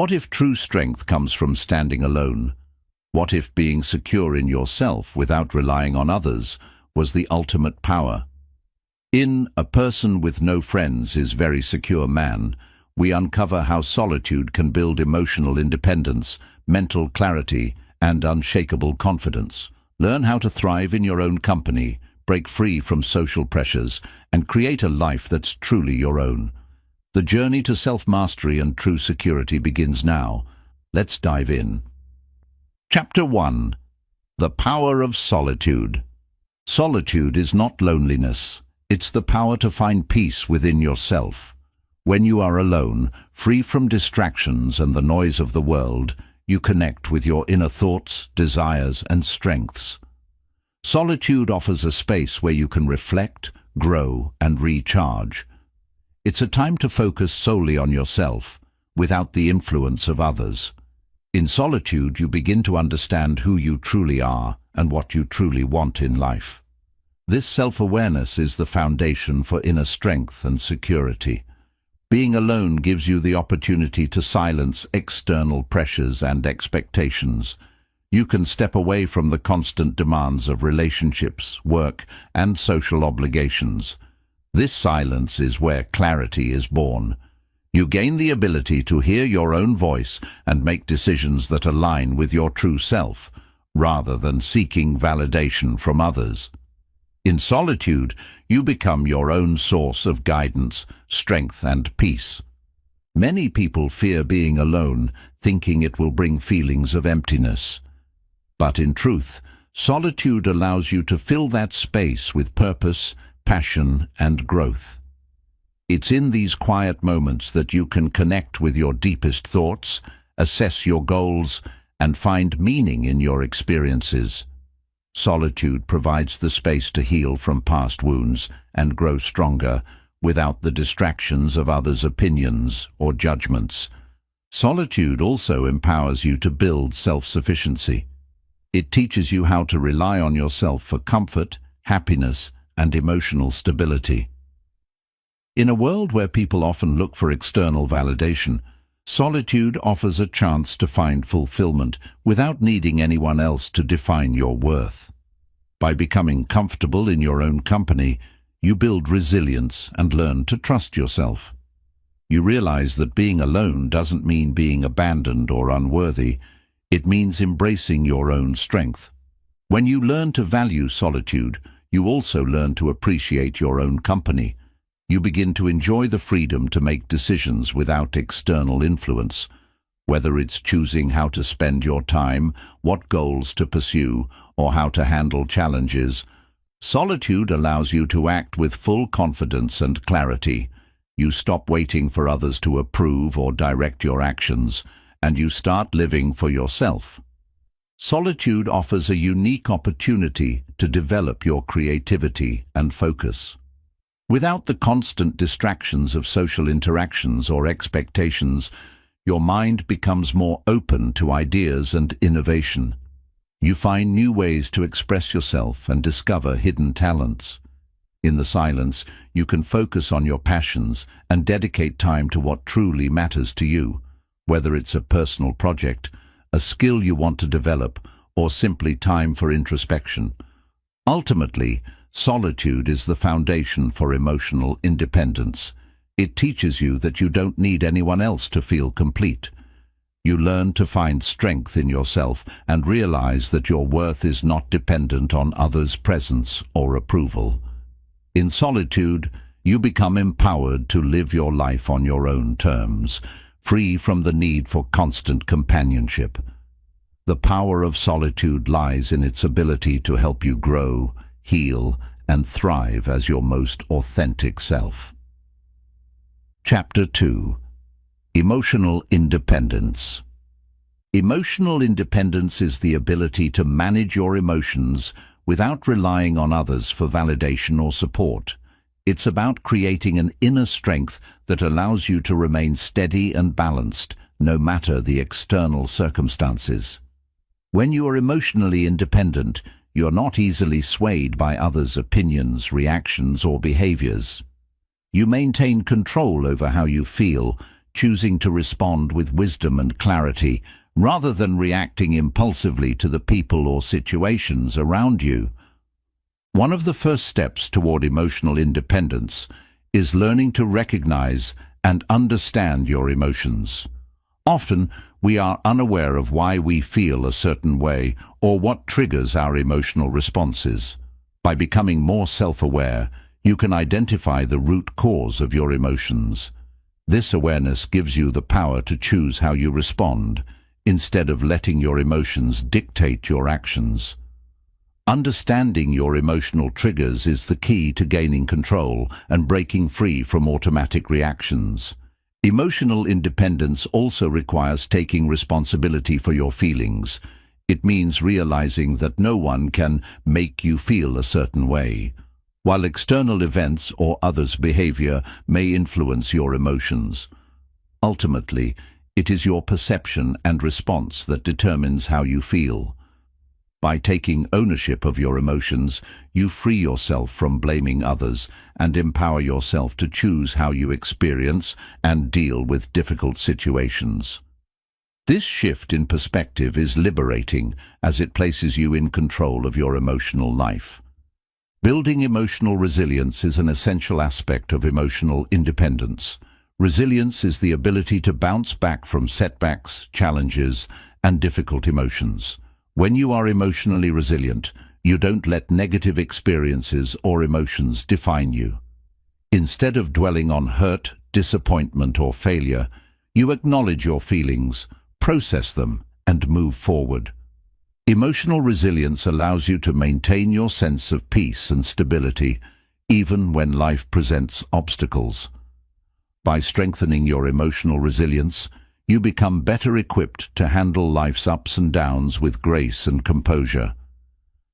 What if true strength comes from standing alone? What if being secure in yourself without relying on others was the ultimate power? In A Person with No Friends is Very Secure Man, we uncover how solitude can build emotional independence, mental clarity, and unshakable confidence. Learn how to thrive in your own company, break free from social pressures, and create a life that's truly your own. The journey to self-mastery and true security begins now. Let's dive in. Chapter 1. The Power of Solitude. Solitude is not loneliness. It's the power to find peace within yourself. When you are alone, free from distractions and the noise of the world, you connect with your inner thoughts, desires, and strengths. Solitude offers a space where you can reflect, grow, and recharge. It's a time to focus solely on yourself, without the influence of others. In solitude, you begin to understand who you truly are and what you truly want in life. This self-awareness is the foundation for inner strength and security. Being alone gives you the opportunity to silence external pressures and expectations. You can step away from the constant demands of relationships, work, and social obligations. This silence is where clarity is born. You gain the ability to hear your own voice and make decisions that align with your true self, rather than seeking validation from others. In solitude, you become your own source of guidance, strength, and peace. Many people fear being alone, thinking it will bring feelings of emptiness. But in truth, solitude allows you to fill that space with purpose, passion, and growth. It's in these quiet moments that you can connect with your deepest thoughts, assess your goals, and find meaning in your experiences. Solitude provides the space to heal from past wounds and grow stronger without the distractions of others' opinions or judgments. Solitude also empowers you to build self-sufficiency. It teaches you how to rely on yourself for comfort, happiness, and emotional stability. In a world where people often look for external validation, solitude offers a chance to find fulfillment without needing anyone else to define your worth. By becoming comfortable in your own company, you build resilience and learn to trust yourself. You realize that being alone doesn't mean being abandoned or unworthy. It means embracing your own strength. When you learn to value solitude, you also learn to appreciate your own company. You begin to enjoy the freedom to make decisions without external influence, whether it's choosing how to spend your time, what goals to pursue, or how to handle challenges. Solitude allows you to act with full confidence and clarity. You stop waiting for others to approve or direct your actions, and you start living for yourself. Solitude offers a unique opportunity to develop your creativity and focus. Without the constant distractions of social interactions or expectations, your mind becomes more open to ideas and innovation. You find new ways to express yourself and discover hidden talents. In the silence, you can focus on your passions and dedicate time to what truly matters to you, whether it's a personal project, a skill you want to develop, or simply time for introspection. Ultimately, solitude is the foundation for emotional independence. It teaches you that you don't need anyone else to feel complete. You learn to find strength in yourself and realize that your worth is not dependent on others' presence or approval. In solitude, you become empowered to live your life on your own terms, free from the need for constant companionship. The power of solitude lies in its ability to help you grow, heal, and thrive as your most authentic self. Chapter 2. Emotional Independence. Emotional independence is the ability to manage your emotions without relying on others for validation or support. It's about creating an inner strength that allows you to remain steady and balanced, no matter the external circumstances. When you are emotionally independent, you're not easily swayed by others' opinions, reactions, or behaviors. You maintain control over how you feel, choosing to respond with wisdom and clarity, rather than reacting impulsively to the people or situations around you. One of the first steps toward emotional independence is learning to recognize and understand your emotions. Often, we are unaware of why we feel a certain way or what triggers our emotional responses. By becoming more self-aware, you can identify the root cause of your emotions. This awareness gives you the power to choose how you respond, instead of letting your emotions dictate your actions. Understanding your emotional triggers is the key to gaining control and breaking free from automatic reactions. Emotional independence also requires taking responsibility for your feelings. It means realizing that no one can make you feel a certain way. While external events or others' behavior may influence your emotions, ultimately, it is your perception and response that determines how you feel. By taking ownership of your emotions, you free yourself from blaming others and empower yourself to choose how you experience and deal with difficult situations. This shift in perspective is liberating, as it places you in control of your emotional life. Building emotional resilience is an essential aspect of emotional independence. Resilience is the ability to bounce back from setbacks, challenges, and difficult emotions. When you are emotionally resilient, you don't let negative experiences or emotions define you. Instead of dwelling on hurt, disappointment, or failure, you acknowledge your feelings, process them, and move forward. Emotional resilience allows you to maintain your sense of peace and stability, even when life presents obstacles. By strengthening your emotional resilience, you become better equipped to handle life's ups and downs with grace and composure.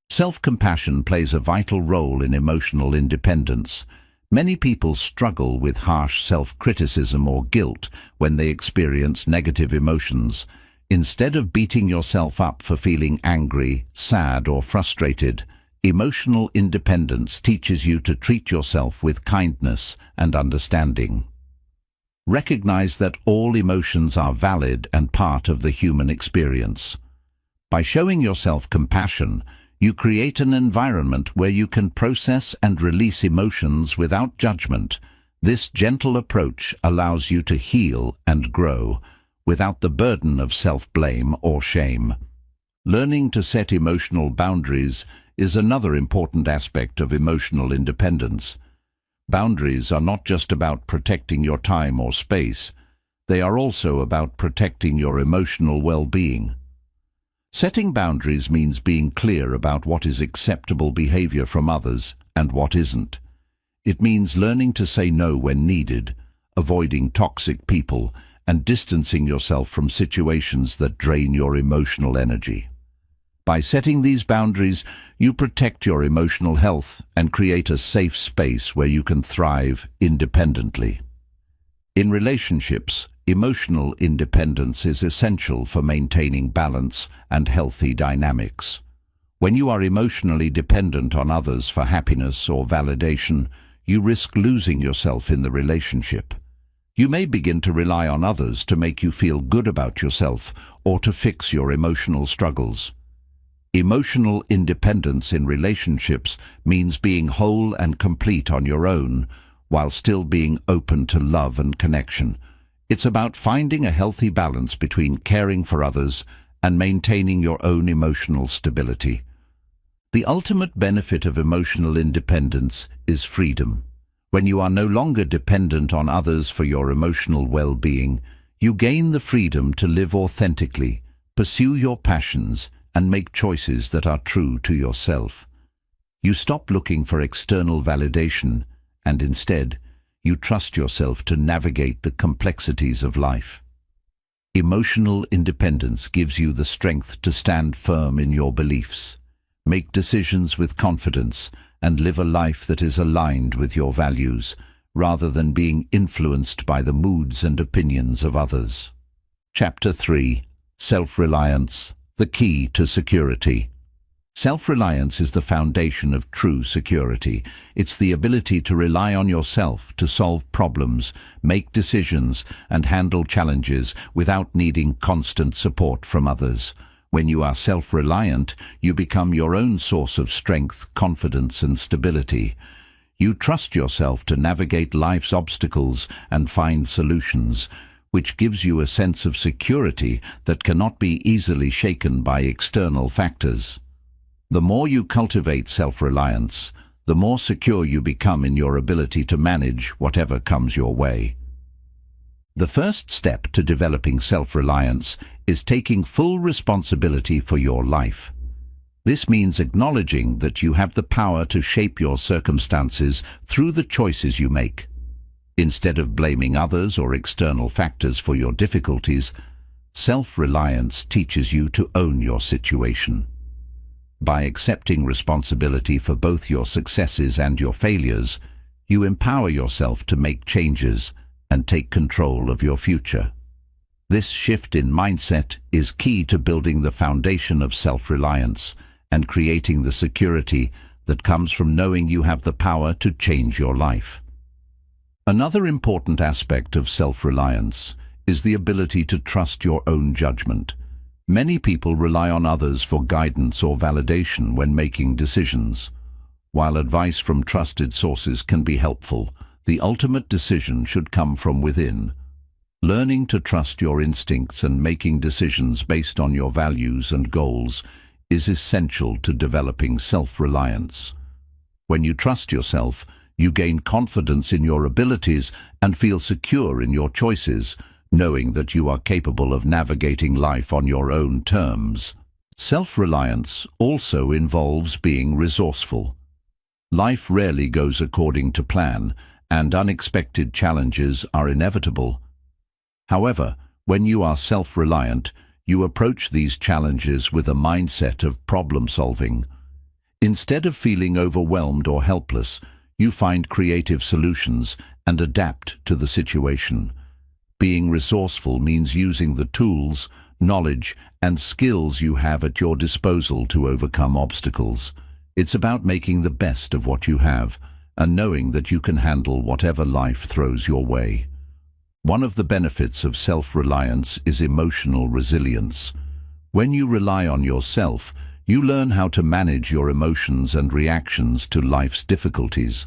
Self-compassion plays a vital role in emotional independence. Many people struggle with harsh self-criticism or guilt when they experience negative emotions. Instead of beating yourself up for feeling angry, sad, or frustrated, emotional independence teaches you to treat yourself with kindness and understanding. Recognize that all emotions are valid and part of the human experience. By showing yourself compassion, you create an environment where you can process and release emotions without judgment. This gentle approach allows you to heal and grow, without the burden of self-blame or shame. Learning to set emotional boundaries is another important aspect of emotional independence. Boundaries are not just about protecting your time or space. They are also about protecting your emotional well-being. Setting boundaries means being clear about what is acceptable behavior from others and what isn't. It means learning to say no when needed, avoiding toxic people, and distancing yourself from situations that drain your emotional energy. By setting these boundaries, you protect your emotional health and create a safe space where you can thrive independently. In relationships, emotional independence is essential for maintaining balance and healthy dynamics. When you are emotionally dependent on others for happiness or validation, you risk losing yourself in the relationship. You may begin to rely on others to make you feel good about yourself or to fix your emotional struggles. Emotional independence in relationships means being whole and complete on your own, while still being open to love and connection. It's about finding a healthy balance between caring for others and maintaining your own emotional stability. The ultimate benefit of emotional independence is freedom. When you are no longer dependent on others for your emotional well-being, you gain the freedom to live authentically, pursue your passions, and make choices that are true to yourself. You stop looking for external validation, and instead, you trust yourself to navigate the complexities of life. Emotional independence gives you the strength to stand firm in your beliefs, make decisions with confidence, and live a life that is aligned with your values, rather than being influenced by the moods and opinions of others. Chapter 3. Self-Reliance, the Key to Security. Self-reliance is the foundation of true security. It's the ability to rely on yourself to solve problems, make decisions, and handle challenges without needing constant support from others. When you are self-reliant, you become your own source of strength, confidence, and stability. You trust yourself to navigate life's obstacles and find solutions, which gives you a sense of security that cannot be easily shaken by external factors. The more you cultivate self-reliance, the more secure you become in your ability to manage whatever comes your way. The first step to developing self-reliance is taking full responsibility for your life. This means acknowledging that you have the power to shape your circumstances through the choices you make. Instead of blaming others or external factors for your difficulties, self-reliance teaches you to own your situation. By accepting responsibility for both your successes and your failures, you empower yourself to make changes and take control of your future. This shift in mindset is key to building the foundation of self-reliance and creating the security that comes from knowing you have the power to change your life. Another important aspect of self-reliance is the ability to trust your own judgment. Many people rely on others for guidance or validation when making decisions. While advice from trusted sources can be helpful, the ultimate decision should come from within. Learning to trust your instincts and making decisions based on your values and goals is essential to developing self-reliance. When you trust yourself, you gain confidence in your abilities and feel secure in your choices, knowing that you are capable of navigating life on your own terms. Self-reliance also involves being resourceful. Life rarely goes according to plan, and unexpected challenges are inevitable. However, when you are self-reliant, you approach these challenges with a mindset of problem-solving. Instead of feeling overwhelmed or helpless, you find creative solutions and adapt to the situation. Being resourceful means using the tools, knowledge, and skills you have at your disposal to overcome obstacles. It's about making the best of what you have and knowing that you can handle whatever life throws your way. One of the benefits of self-reliance is emotional resilience. When you rely on yourself, you learn how to manage your emotions and reactions to life's difficulties.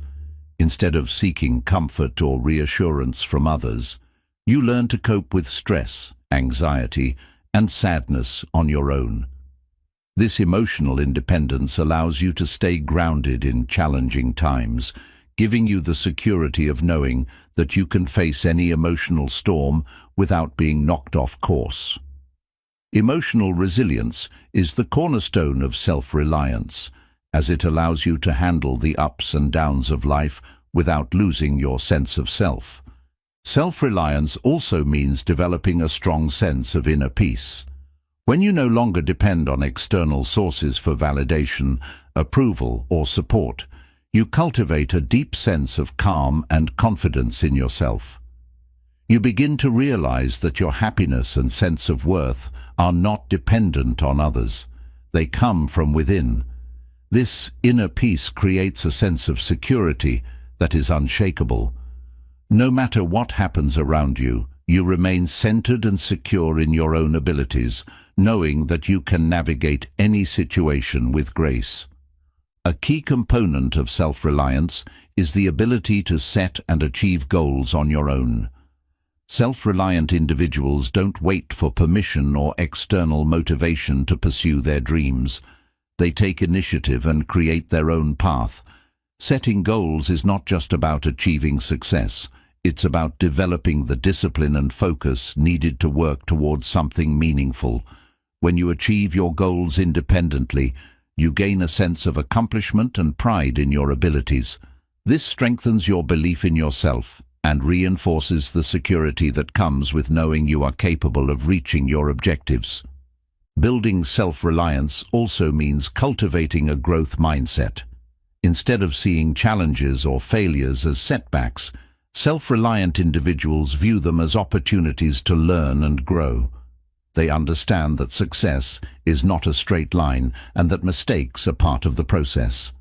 Instead of seeking comfort or reassurance from others, you learn to cope with stress, anxiety, and sadness on your own. This emotional independence allows you to stay grounded in challenging times, giving you the security of knowing that you can face any emotional storm without being knocked off course. Emotional resilience is the cornerstone of self-reliance, as it allows you to handle the ups and downs of life without losing your sense of self. Self-reliance also means developing a strong sense of inner peace. When you no longer depend on external sources for validation, approval, or support, you cultivate a deep sense of calm and confidence in yourself. You begin to realize that your happiness and sense of worth are not dependent on others. They come from within. This inner peace creates a sense of security that is unshakable. No matter what happens around you, you remain centered and secure in your own abilities, knowing that you can navigate any situation with grace. A key component of self-reliance is the ability to set and achieve goals on your own. Self-reliant individuals don't wait for permission or external motivation to pursue their dreams. They take initiative and create their own path. Setting goals is not just about achieving success. It's about developing the discipline and focus needed to work towards something meaningful. When you achieve your goals independently, you gain a sense of accomplishment and pride in your abilities. This strengthens your belief in yourself and reinforces the security that comes with knowing you are capable of reaching your objectives. Building self-reliance also means cultivating a growth mindset. Instead of seeing challenges or failures as setbacks, self-reliant individuals view them as opportunities to learn and grow. They understand that success is not a straight line and that mistakes are part of the process.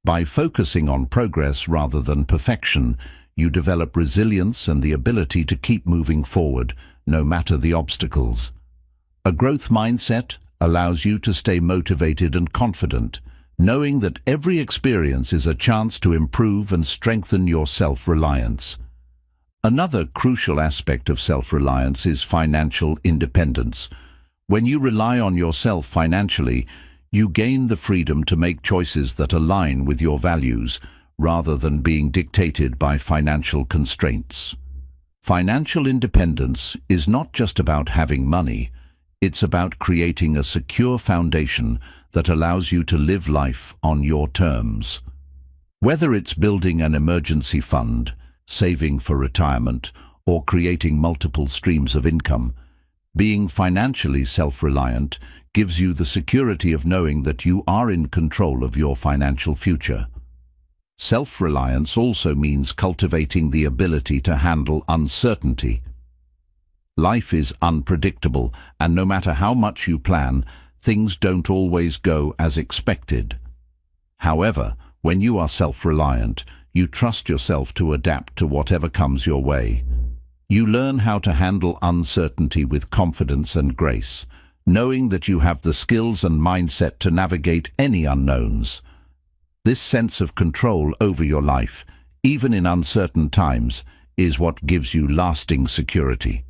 By focusing on progress rather than perfection, you develop resilience and the ability to keep moving forward, no matter the obstacles. A growth mindset allows you to stay motivated and confident, knowing that every experience is a chance to improve and strengthen your self-reliance. Another crucial aspect of self-reliance is financial independence. When you rely on yourself financially, you gain the freedom to make choices that align with your values, rather than being dictated by financial constraints. Financial independence is not just about having money, it's about creating a secure foundation that allows you to live life on your terms. Whether it's building an emergency fund, saving for retirement, or creating multiple streams of income, being financially self-reliant gives you the security of knowing that you are in control of your financial future. Self-reliance also means cultivating the ability to handle uncertainty. Life is unpredictable, and no matter how much you plan, things don't always go as expected. However, when you are self-reliant, you trust yourself to adapt to whatever comes your way. You learn how to handle uncertainty with confidence and grace, knowing that you have the skills and mindset to navigate any unknowns. This sense of control over your life, even in uncertain times, is what gives you lasting security.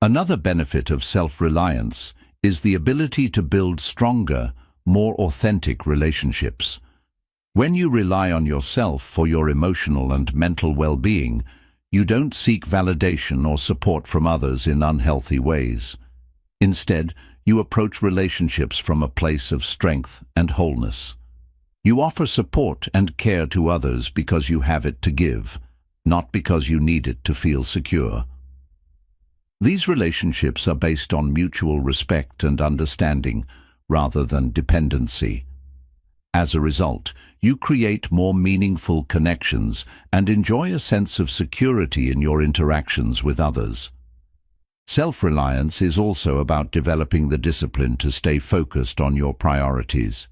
Another benefit of self-reliance is the ability to build stronger, more authentic relationships. When you rely on yourself for your emotional and mental well-being, you don't seek validation or support from others in unhealthy ways. Instead, you approach relationships from a place of strength and wholeness. You offer support and care to others because you have it to give, not because you need it to feel secure. These relationships are based on mutual respect and understanding rather than dependency. As a result, you create more meaningful connections and enjoy a sense of security in your interactions with others. Self-reliance is also about developing the discipline to stay focused on your priorities.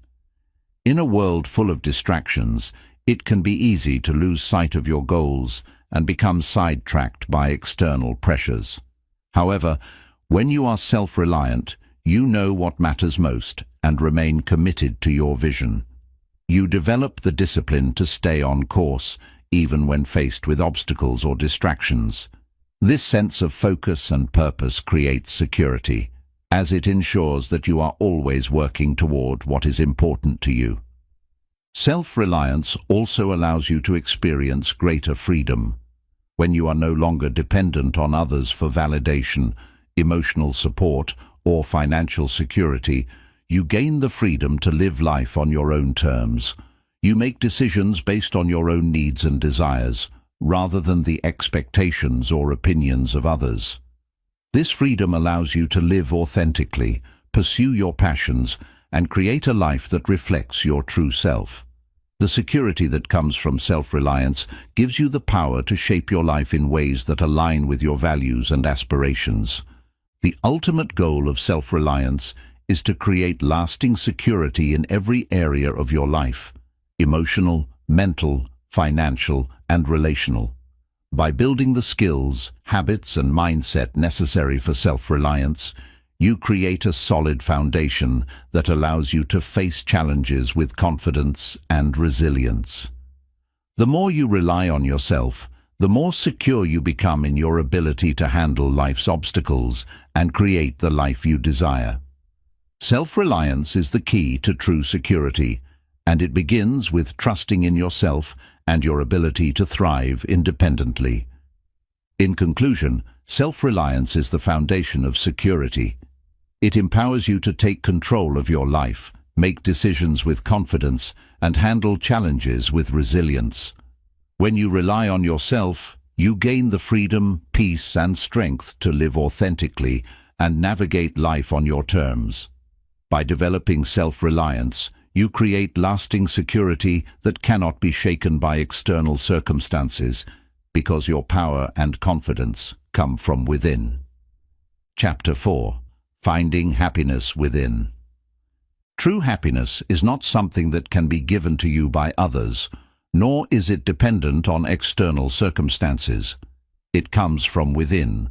In a world full of distractions, it can be easy to lose sight of your goals and become sidetracked by external pressures. However, when you are self-reliant, you know what matters most and remain committed to your vision. You develop the discipline to stay on course, even when faced with obstacles or distractions. This sense of focus and purpose creates security, as it ensures that you are always working toward what is important to you. Self-reliance also allows you to experience greater freedom. When you are no longer dependent on others for validation, emotional support, or financial security, you gain the freedom to live life on your own terms. You make decisions based on your own needs and desires, rather than the expectations or opinions of others. This freedom allows you to live authentically, pursue your passions, and create a life that reflects your true self. The security that comes from self-reliance gives you the power to shape your life in ways that align with your values and aspirations. The ultimate goal of self-reliance is to create lasting security in every area of your life: emotional, mental, financial, and relational. By building the skills, habits, and mindset necessary for self-reliance, you create a solid foundation that allows you to face challenges with confidence and resilience. The more you rely on yourself, the more secure you become in your ability to handle life's obstacles and create the life you desire. Self-reliance is the key to true security, and it begins with trusting in yourself and your ability to thrive independently. In conclusion, self-reliance is the foundation of security. It empowers you to take control of your life, make decisions with confidence, and handle challenges with resilience. When you rely on yourself, you gain the freedom, peace, and strength to live authentically and navigate life on your terms. By developing self-reliance, you create lasting security that cannot be shaken by external circumstances, because your power and confidence come from within. Chapter 4. Finding happiness within. True happiness is not something that can be given to you by others, nor is it dependent on external circumstances. It comes from within.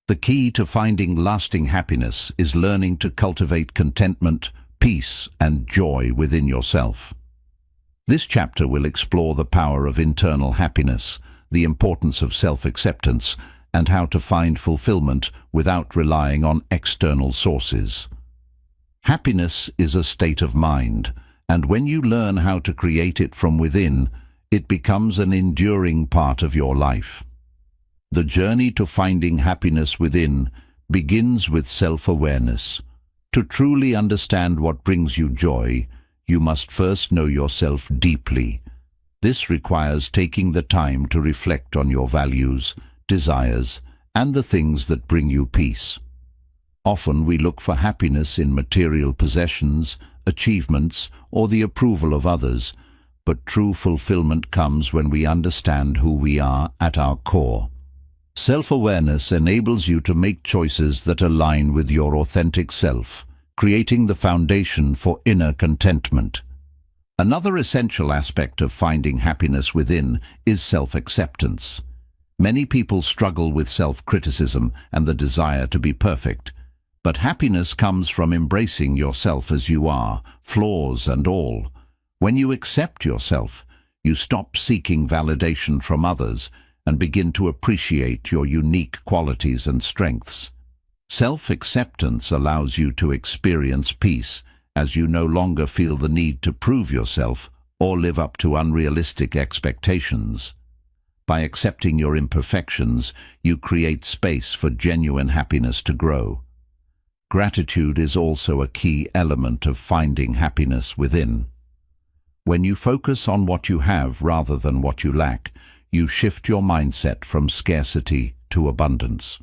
The key to finding lasting happiness is learning to cultivate contentment, peace, and joy within yourself. This chapter will explore the power of internal happiness, the importance of self-acceptance, and how to find fulfillment without relying on external sources. Happiness is a state of mind, and when you learn how to create it from within, it becomes an enduring part of your life. The journey to finding happiness within begins with self-awareness. To truly understand what brings you joy, you must first know yourself deeply. This requires taking the time to reflect on your values, desires, and the things that bring you peace. Often we look for happiness in material possessions, achievements, or the approval of others, but true fulfillment comes when we understand who we are at our core. Self-awareness enables you to make choices that align with your authentic self, creating the foundation for inner contentment. Another essential aspect of finding happiness within is self-acceptance. Many people struggle with self-criticism and the desire to be perfect, but happiness comes from embracing yourself as you are, flaws and all. When you accept yourself, you stop seeking validation from others and begin to appreciate your unique qualities and strengths. Self-acceptance allows you to experience peace, as you no longer feel the need to prove yourself or live up to unrealistic expectations. By accepting your imperfections, you create space for genuine happiness to grow. Gratitude is also a key element of finding happiness within. When you focus on what you have rather than what you lack, you shift your mindset from scarcity to abundance.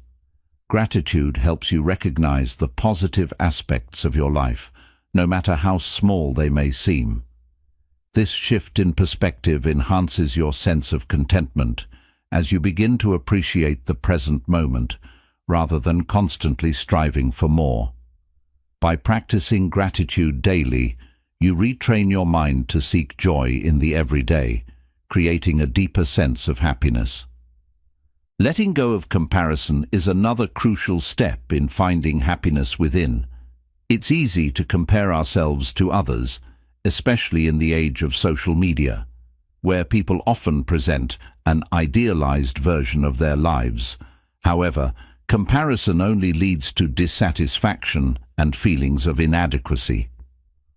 Gratitude helps you recognize the positive aspects of your life, no matter how small they may seem. This shift in perspective enhances your sense of contentment as you begin to appreciate the present moment rather than constantly striving for more. By practicing gratitude daily, you retrain your mind to seek joy in the everyday, creating a deeper sense of happiness. Letting go of comparison is another crucial step in finding happiness within. It's easy to compare ourselves to others, especially in the age of social media, where people often present an idealized version of their lives. However, comparison only leads to dissatisfaction and feelings of inadequacy.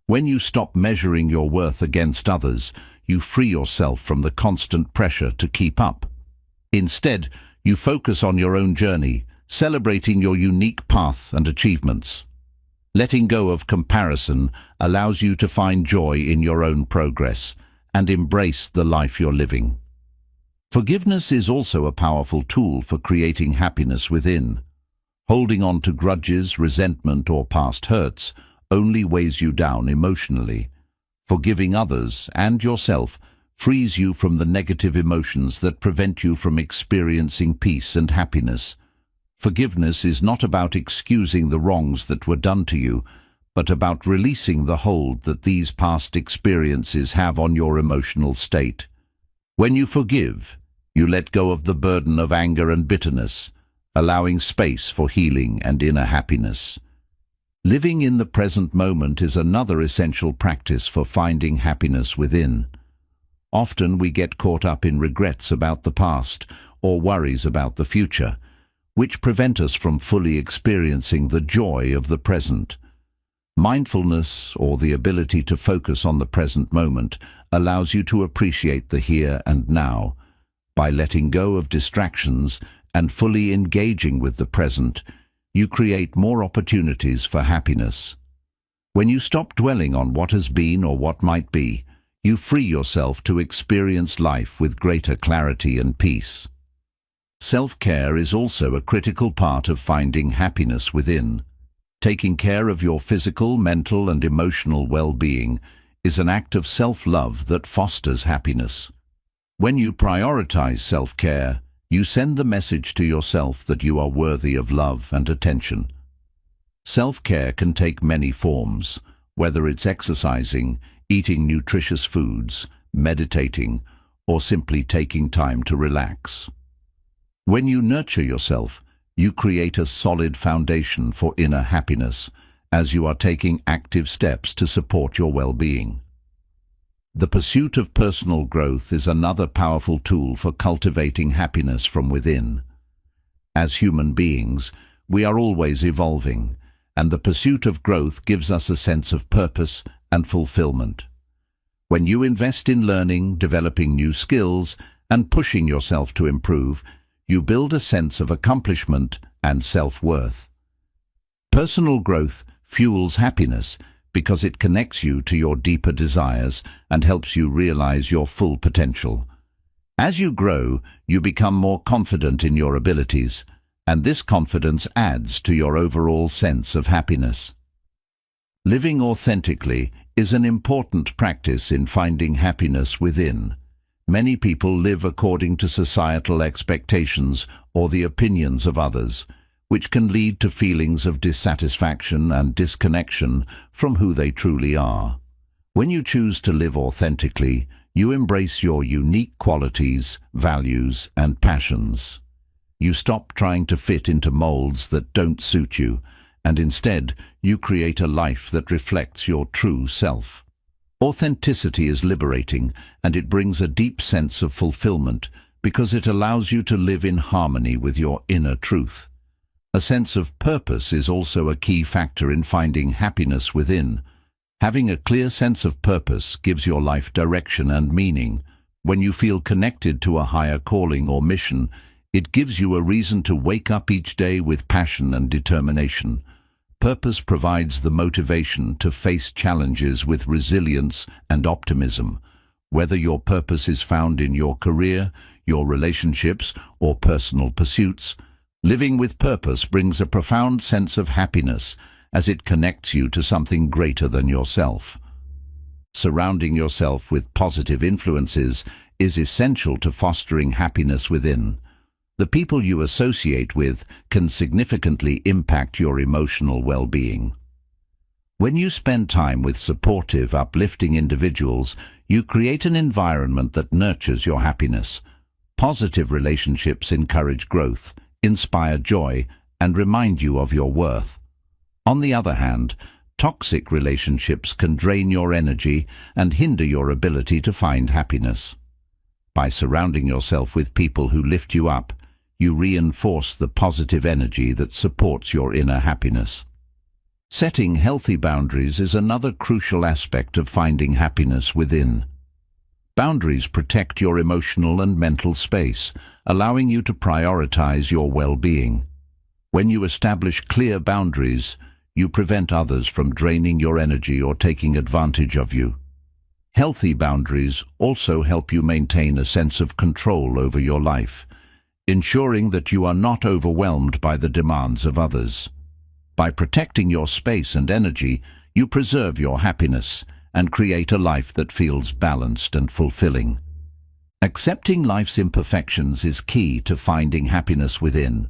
When you stop measuring your worth against others, you free yourself from the constant pressure to keep up. Instead, you focus on your own journey, celebrating your unique path and achievements. Letting go of comparison allows you to find joy in your own progress and embrace the life you're living. Forgiveness is also a powerful tool for creating happiness within. Holding on to grudges, resentment, or past hurts only weighs you down emotionally. Forgiving others and yourself frees you from the negative emotions that prevent you from experiencing peace and happiness. Forgiveness is not about excusing the wrongs that were done to you, but about releasing the hold that these past experiences have on your emotional state. When you forgive, you let go of the burden of anger and bitterness, allowing space for healing and inner happiness. Living in the present moment is another essential practice for finding happiness within. Often we get caught up in regrets about the past or worries about the future, which prevent us from fully experiencing the joy of the present. Mindfulness, or the ability to focus on the present moment, allows you to appreciate the here and now. By letting go of distractions and fully engaging with the present, you create more opportunities for happiness. When you stop dwelling on what has been or what might be, you free yourself to experience life with greater clarity and peace. Self-care is also a critical part of finding happiness within. Taking care of your physical, mental, and emotional well-being is an act of self-love that fosters happiness. When you prioritize self-care, you send the message to yourself that you are worthy of love and attention. Self-care can take many forms, whether it's exercising, eating nutritious foods, meditating, or simply taking time to relax. When you nurture yourself, you create a solid foundation for inner happiness, as you are taking active steps to support your well-being. The pursuit of personal growth is another powerful tool for cultivating happiness from within. As human beings, we are always evolving, and the pursuit of growth gives us a sense of purpose and fulfillment. When you invest in learning, developing new skills, and pushing yourself to improve, you build a sense of accomplishment and self-worth. Personal growth fuels happiness because it connects you to your deeper desires and helps you realize your full potential. As you grow, you become more confident in your abilities, and this confidence adds to your overall sense of happiness. Living authentically is an important practice in finding happiness within. Many people live according to societal expectations or the opinions of others, which can lead to feelings of dissatisfaction and disconnection from who they truly are. When you choose to live authentically, you embrace your unique qualities, values, and passions. You stop trying to fit into molds that don't suit you, and instead, you create a life that reflects your true self. Authenticity is liberating, and it brings a deep sense of fulfillment because it allows you to live in harmony with your inner truth. A sense of purpose is also a key factor in finding happiness within. Having a clear sense of purpose gives your life direction and meaning. When you feel connected to a higher calling or mission, it gives you a reason to wake up each day with passion and determination. Purpose provides the motivation to face challenges with resilience and optimism. Whether your purpose is found in your career, your relationships, or personal pursuits, living with purpose brings a profound sense of happiness as it connects you to something greater than yourself. Surrounding yourself with positive influences is essential to fostering happiness within. The people you associate with can significantly impact your emotional well-being. When you spend time with supportive, uplifting individuals, you create an environment that nurtures your happiness. Positive relationships encourage growth, inspire joy, and remind you of your worth. On the other hand, toxic relationships can drain your energy and hinder your ability to find happiness. By surrounding yourself with people who lift you up, you reinforce the positive energy that supports your inner happiness. Setting healthy boundaries is another crucial aspect of finding happiness within. Boundaries protect your emotional and mental space, allowing you to prioritize your well-being. When you establish clear boundaries, you prevent others from draining your energy or taking advantage of you. Healthy boundaries also help you maintain a sense of control over your life, ensuring that you are not overwhelmed by the demands of others. By protecting your space and energy, you preserve your happiness and create a life that feels balanced and fulfilling. Accepting life's imperfections is key to finding happiness within.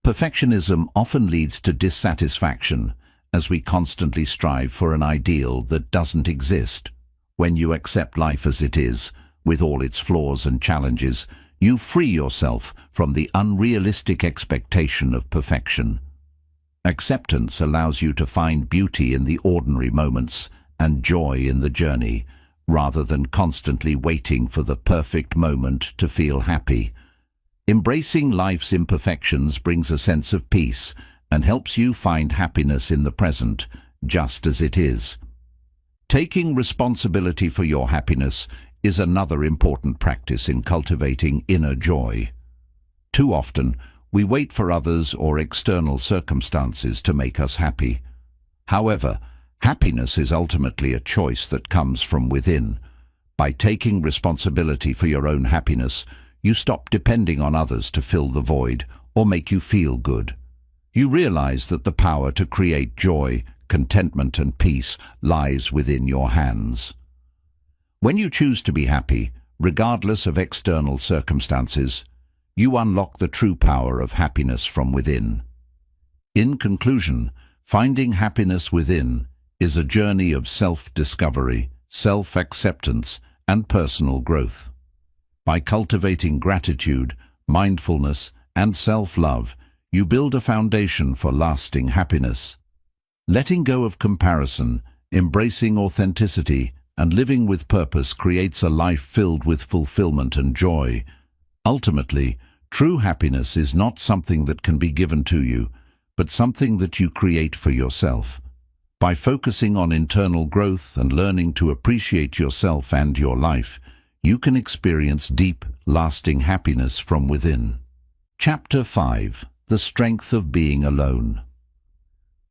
Perfectionism often leads to dissatisfaction, as we constantly strive for an ideal that doesn't exist. When you accept life as it is, with all its flaws and challenges, you free yourself from the unrealistic expectation of perfection. Acceptance allows you to find beauty in the ordinary moments and joy in the journey, rather than constantly waiting for the perfect moment to feel happy. Embracing life's imperfections brings a sense of peace and helps you find happiness in the present, just as it is. Taking responsibility for your happiness is another important practice in cultivating inner joy. Too often, we wait for others or external circumstances to make us happy. However, happiness is ultimately a choice that comes from within. By taking responsibility for your own happiness, you stop depending on others to fill the void or make you feel good. You realize that the power to create joy, contentment, and peace lies within your hands. When you choose to be happy, regardless of external circumstances, you unlock the true power of happiness from within. In conclusion, Finding happiness within is a journey of self-discovery, self-acceptance, and personal growth. By cultivating gratitude, mindfulness, and self-love, you build a foundation for lasting happiness. Letting go of comparison, embracing authenticity, and living with purpose creates a life filled with fulfillment and joy. Ultimately, true happiness is not something that can be given to you, but something that you create for yourself. By focusing on internal growth and learning to appreciate yourself and your life, you can experience deep, lasting happiness from within. Chapter 5. The Strength of Being Alone.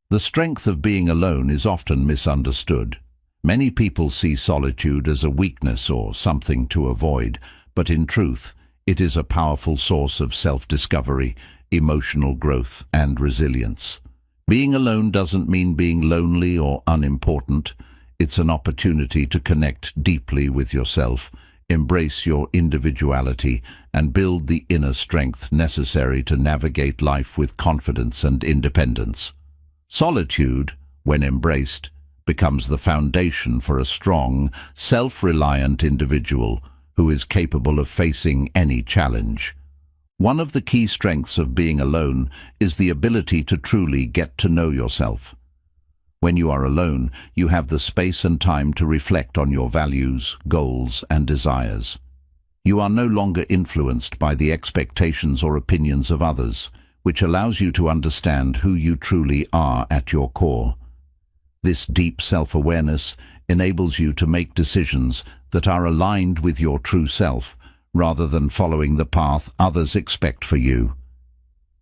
The strength of being alone is often misunderstood. Many people see solitude as a weakness or something to avoid, but in truth, it is a powerful source of self-discovery, emotional growth, and resilience. Being alone doesn't mean being lonely or unimportant. It's an opportunity to connect deeply with yourself, embrace your individuality, and build the inner strength necessary to navigate life with confidence and independence. Solitude, when embraced, becomes the foundation for a strong, self-reliant individual who is capable of facing any challenge. One of the key strengths of being alone is the ability to truly get to know yourself. When you are alone, you have the space and time to reflect on your values, goals, and desires. You are no longer influenced by the expectations or opinions of others, which allows you to understand who you truly are at your core. This deep self-awareness enables you to make decisions that are aligned with your true self, rather than following the path others expect for you.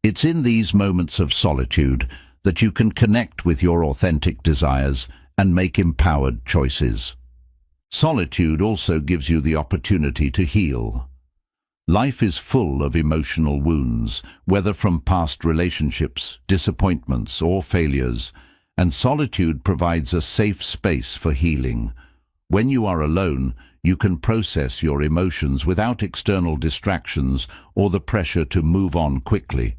It's in these moments of solitude that you can connect with your authentic desires and make empowered choices. Solitude also gives you the opportunity to heal. Life is full of emotional wounds, whether from past relationships, disappointments, or failures, and solitude provides a safe space for healing. When you are alone, you can process your emotions without external distractions or the pressure to move on quickly.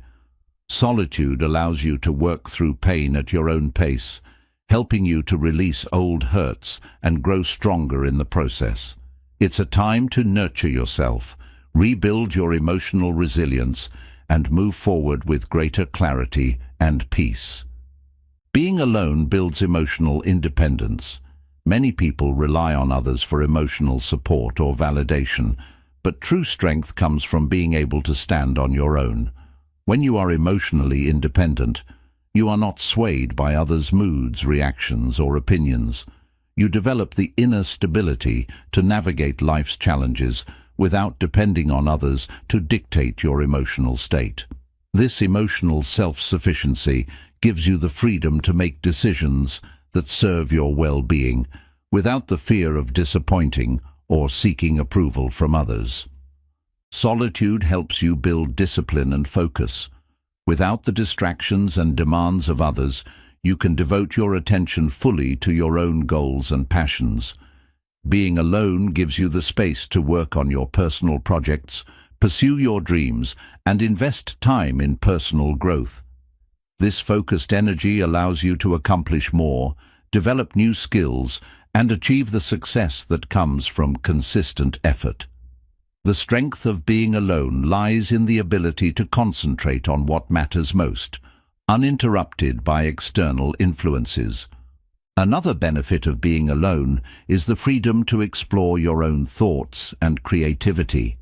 Solitude allows you to work through pain at your own pace, helping you to release old hurts and grow stronger in the process. It's a time to nurture yourself, rebuild your emotional resilience, and move forward with greater clarity and peace. Being alone builds emotional independence. Many people rely on others for emotional support or validation, but true strength comes from being able to stand on your own. When you are emotionally independent, you are not swayed by others' moods, reactions, or opinions. You develop the inner stability to navigate life's challenges without depending on others to dictate your emotional state. This emotional self-sufficiency gives you the freedom to make decisions that serve your well-being without the fear of disappointing or seeking approval from others. Solitude helps you build discipline and focus. Without the distractions and demands of others, you can devote your attention fully to your own goals and passions. Being alone gives you the space to work on your personal projects, pursue your dreams, and invest time in personal growth. This focused energy allows you to accomplish more, develop new skills, and achieve the success that comes from consistent effort. The strength of being alone lies in the ability to concentrate on what matters most, uninterrupted by external influences. Another benefit of being alone is the freedom to explore your own thoughts and creativity.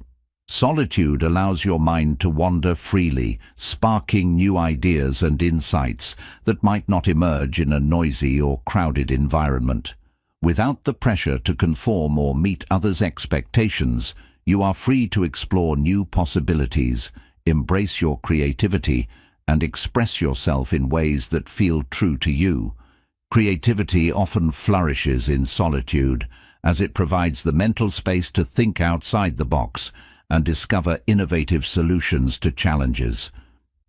Solitude allows your mind to wander freely, sparking new ideas and insights that might not emerge in a noisy or crowded environment. Without the pressure to conform or meet others' expectations, you are free to explore new possibilities, embrace your creativity, and express yourself in ways that feel true to you. Creativity often flourishes in solitude, as it provides the mental space to think outside the box and discover innovative solutions to challenges.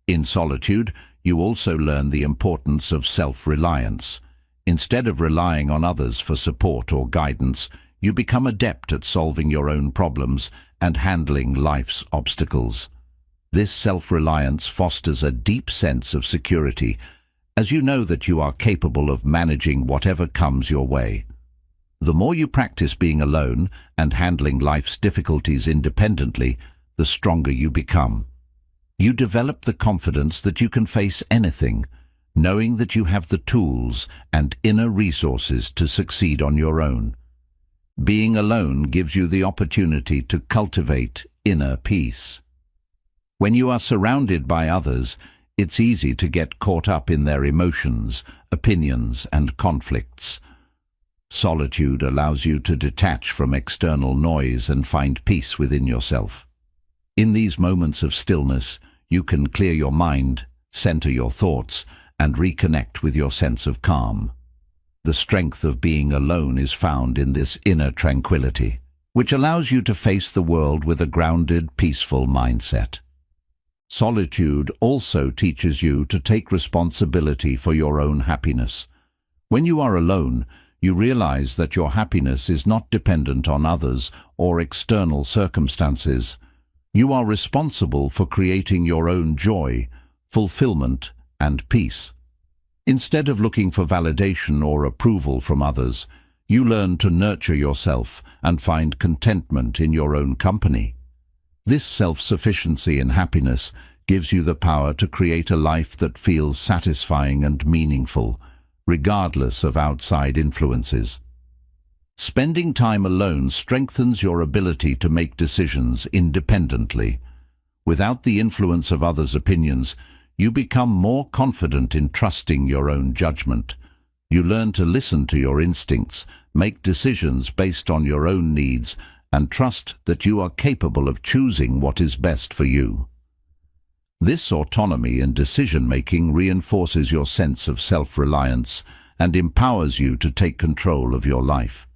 In solitude, you also learn the importance of self-reliance. Instead of relying on others for support or guidance, you become adept at solving your own problems and handling life's obstacles. This self-reliance fosters a deep sense of security, as you know that you are capable of managing whatever comes your way. The more you practice being alone and handling life's difficulties independently, the stronger you become. You develop the confidence that you can face anything, knowing that you have the tools and inner resources to succeed on your own. Being alone gives you the opportunity to cultivate inner peace. When you are surrounded by others, it's easy to get caught up in their emotions, opinions, and conflicts. Solitude allows you to detach from external noise and find peace within yourself. In these moments of stillness, you can clear your mind, center your thoughts, and reconnect with your sense of calm. The strength of being alone is found in this inner tranquility, which allows you to face the world with a grounded, peaceful mindset. Solitude also teaches you to take responsibility for your own happiness. When you are alone, you realize that your happiness is not dependent on others or external circumstances. You are responsible for creating your own joy, fulfillment, and peace. Instead of looking for validation or approval from others, you learn to nurture yourself and find contentment in your own company. This self-sufficiency and happiness gives you the power to create a life that feels satisfying and meaningful, regardless of outside influences. Spending time alone strengthens your ability to make decisions independently. Without the influence of others' opinions, you become more confident in trusting your own judgment. You learn to listen to your instincts, make decisions based on your own needs, and trust that you are capable of choosing what is best for you. This autonomy and decision-making reinforces your sense of self-reliance and empowers you to take control of your life.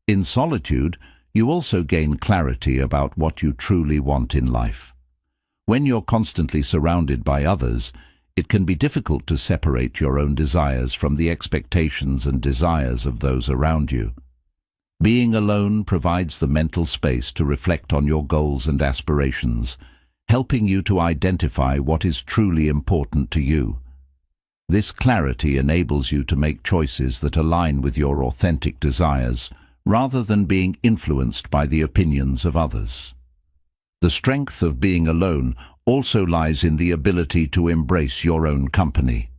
In solitude, you also gain clarity about what you truly want in life. When you're constantly surrounded by others, it can be difficult to separate your own desires from the expectations and desires of those around you. Being alone provides the mental space to reflect on your goals and aspirations, helping you to identify what is truly important to you. This clarity enables you to make choices that align with your authentic desires, rather than being influenced by the opinions of others. The strength of being alone also lies in the ability to embrace your own company.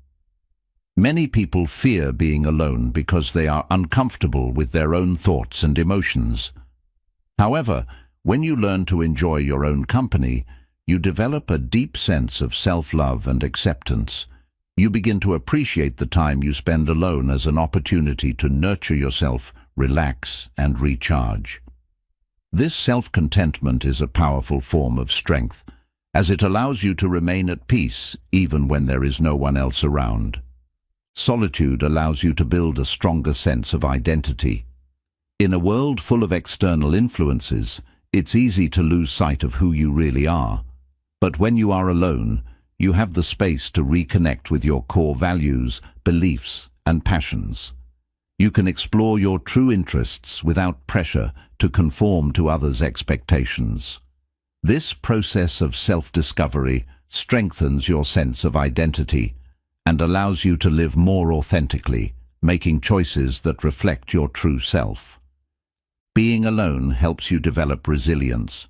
Many people fear being alone because they are uncomfortable with their own thoughts and emotions. However, when you learn to enjoy your own company, you develop a deep sense of self-love and acceptance. You begin to appreciate the time you spend alone as an opportunity to nurture yourself, relax, and recharge. This self-contentment is a powerful form of strength, as it allows you to remain at peace even when there is no one else around. Solitude allows you to build a stronger sense of identity. In a world full of external influences, it's easy to lose sight of who you really are. But when you are alone, you have the space to reconnect with your core values, beliefs, and passions. You can explore your true interests without pressure to conform to others' expectations. This process of self-discovery strengthens your sense of identity and allows you to live more authentically, making choices that reflect your true self. Being alone helps you develop resilience.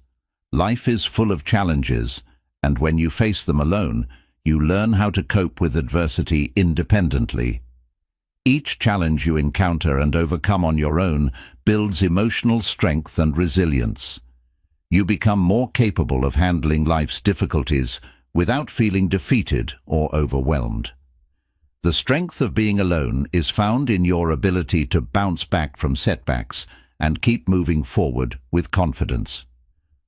Life is full of challenges, and when you face them alone, you learn how to cope with adversity independently. Each challenge you encounter and overcome on your own builds emotional strength and resilience. You become more capable of handling life's difficulties without feeling defeated or overwhelmed. The strength of being alone is found in your ability to bounce back from setbacks and keep moving forward with confidence.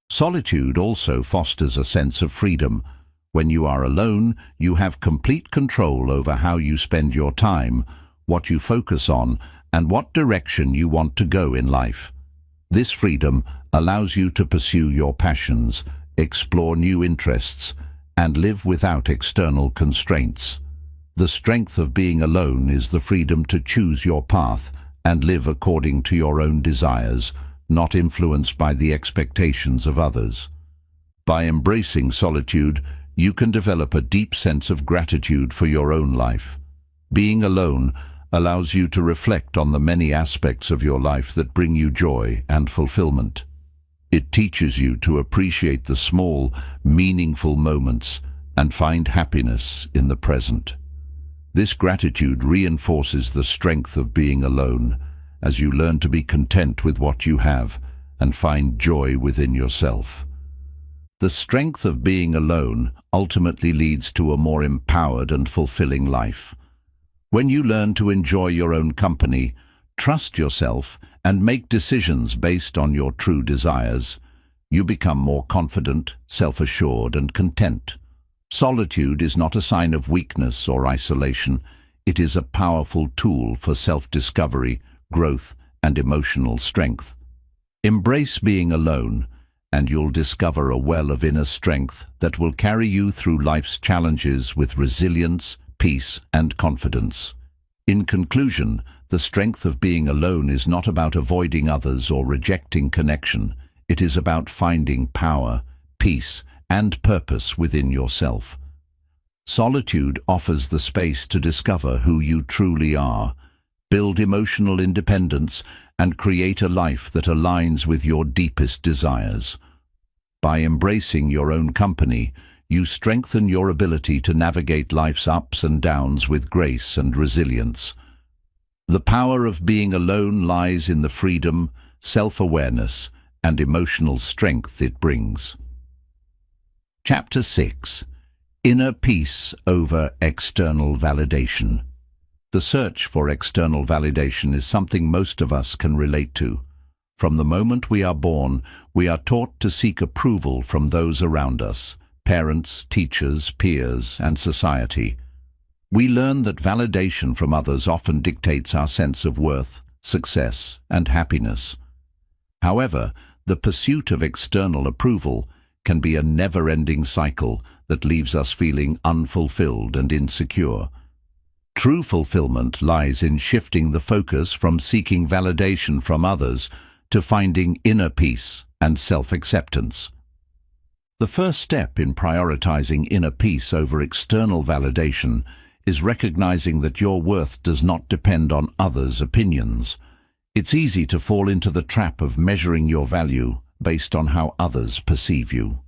Solitude also fosters a sense of freedom. When you are alone, you have complete control over how you spend your time, what you focus on, and what direction you want to go in life. This freedom allows you to pursue your passions, explore new interests, and live without external constraints. The strength of being alone is the freedom to choose your path and live according to your own desires, not influenced by the expectations of others. By embracing solitude, you can develop a deep sense of gratitude for your own life. Being alone allows you to reflect on the many aspects of your life that bring you joy and fulfillment. It teaches you to appreciate the small, meaningful moments and find happiness in the present. This gratitude reinforces the strength of being alone as you learn to be content with what you have and find joy within yourself. The strength of being alone ultimately leads to a more empowered and fulfilling life. When you learn to enjoy your own company, trust yourself, and make decisions based on your true desires, you become more confident, self-assured, and content. Solitude is not a sign of weakness or isolation. It is a powerful tool for self-discovery, growth, and emotional strength. Embrace being alone, and you'll discover a well of inner strength that will carry you through life's challenges with resilience, peace, and confidence. In conclusion, the strength of being alone is not about avoiding others or rejecting connection. It is about finding power, peace, and purpose within yourself. Solitude offers the space to discover who you truly are, build emotional independence, and create a life that aligns with your deepest desires. By embracing your own company, you strengthen your ability to navigate life's ups and downs with grace and resilience. The power of being alone lies in the freedom, self-awareness, and emotional strength it brings. Chapter 6. Inner Peace Over External Validation. The search for external validation is something most of us can relate to. From the moment we are born, we are taught to seek approval from those around us, parents, teachers, peers, and society. We learn that validation from others often dictates our sense of worth, success, and happiness. However, the pursuit of external approval can be a never-ending cycle that leaves us feeling unfulfilled and insecure. True fulfillment lies in shifting the focus from seeking validation from others to finding inner peace and self-acceptance. The first step in prioritizing inner peace over external validation is recognizing that your worth does not depend on others' opinions. It's easy to fall into the trap of measuring your value based on how others perceive you.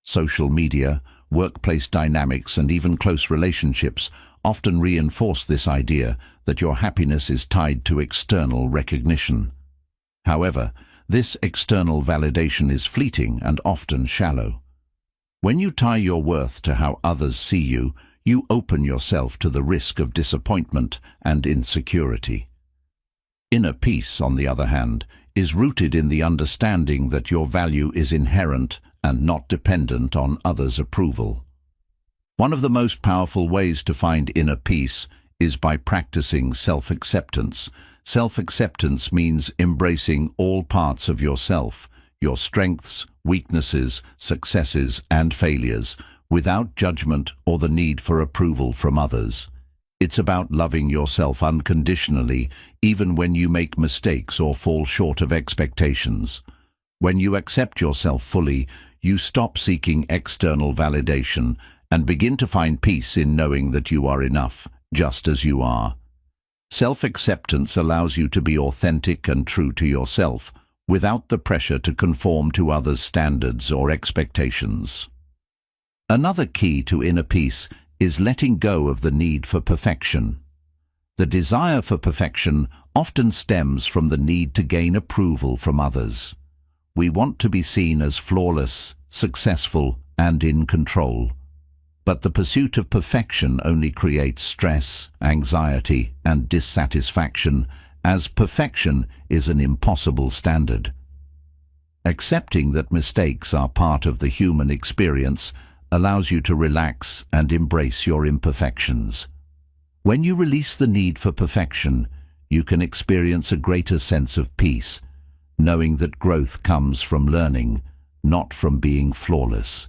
Social media, workplace dynamics, and even close relationships often reinforce this idea that your happiness is tied to external recognition. However, this external validation is fleeting and often shallow. When you tie your worth to how others see you, you open yourself to the risk of disappointment and insecurity. Inner peace, on the other hand, is rooted in the understanding that your value is inherent and not dependent on others' approval. One of the most powerful ways to find inner peace is by practicing self-acceptance. Self-acceptance means embracing all parts of yourself, your strengths, weaknesses, successes, and failures, without judgment or the need for approval from others. It's about loving yourself unconditionally, even when you make mistakes or fall short of expectations. When you accept yourself fully, you stop seeking external validation and begin to find peace in knowing that you are enough, just as you are. Self-acceptance allows you to be authentic and true to yourself, without the pressure to conform to others' standards or expectations. Another key to inner peace is letting go of the need for perfection. The desire for perfection often stems from the need to gain approval from others. We want to be seen as flawless, successful, and in control. But the pursuit of perfection only creates stress, anxiety, and dissatisfaction, as perfection is an impossible standard. Accepting that mistakes are part of the human experience allows you to relax and embrace your imperfections. When you release the need for perfection, you can experience a greater sense of peace, knowing that growth comes from learning, not from being flawless.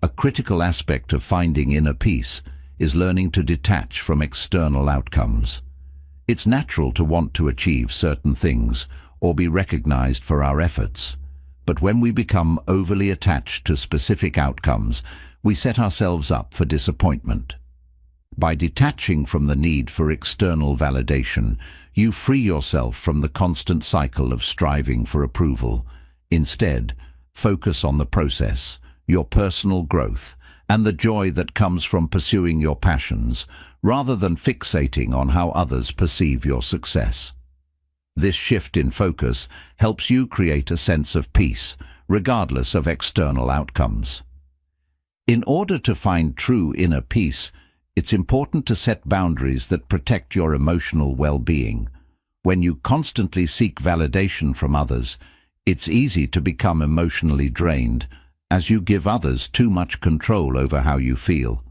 A critical aspect of finding inner peace is learning to detach from external outcomes. It's natural to want to achieve certain things or be recognized for our efforts. But when we become overly attached to specific outcomes, we set ourselves up for disappointment. By detaching from the need for external validation, you free yourself from the constant cycle of striving for approval. Instead, focus on the process, your personal growth, and the joy that comes from pursuing your passions, rather than fixating on how others perceive your success. This shift in focus helps you create a sense of peace, regardless of external outcomes. In order to find true inner peace, it's important to set boundaries that protect your emotional well-being. When you constantly seek validation from others, it's easy to become emotionally drained, as you give others too much control over how you feel.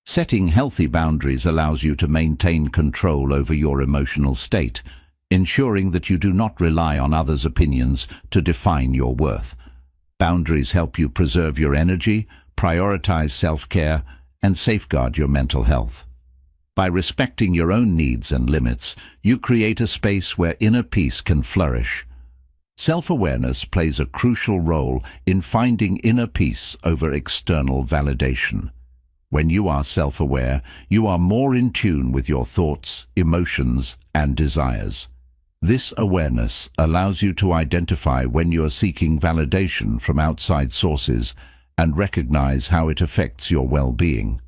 Setting healthy boundaries allows you to maintain control over your emotional state, ensuring that you do not rely on others' opinions to define your worth. Boundaries help you preserve your energy, prioritize self-care, and safeguard your mental health. By respecting your own needs and limits, you create a space where inner peace can flourish. Self-awareness plays a crucial role in finding inner peace over external validation. When you are self-aware, you are more in tune with your thoughts, emotions, and desires. This awareness allows you to identify when you are seeking validation from outside sources and recognize how it affects your well-being.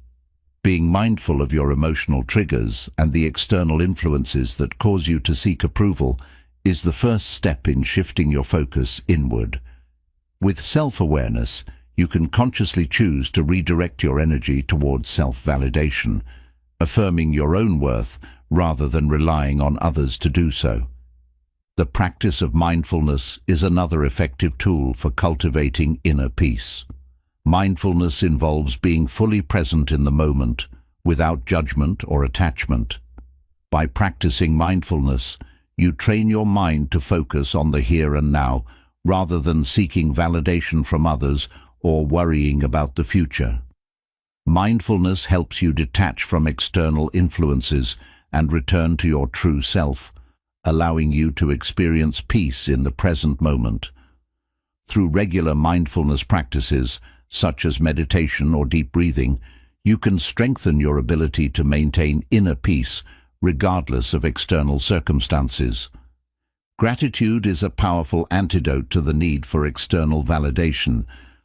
Being mindful of your emotional triggers and the external influences that cause you to seek approval is the first step in shifting your focus inward. With self-awareness, you can consciously choose to redirect your energy towards self-validation, affirming your own worth rather than relying on others to do so. The practice of mindfulness is another effective tool for cultivating inner peace. Mindfulness involves being fully present in the moment, without judgment or attachment. By practicing mindfulness, you train your mind to focus on the here and now, rather than seeking validation from others or worrying about the future. Mindfulness helps you detach from external influences and return to your true self, allowing you to experience peace in the present moment. Through regular mindfulness practices, such as meditation or deep breathing, you can strengthen your ability to maintain inner peace regardless of external circumstances. Gratitude is a powerful antidote to the need for external validation.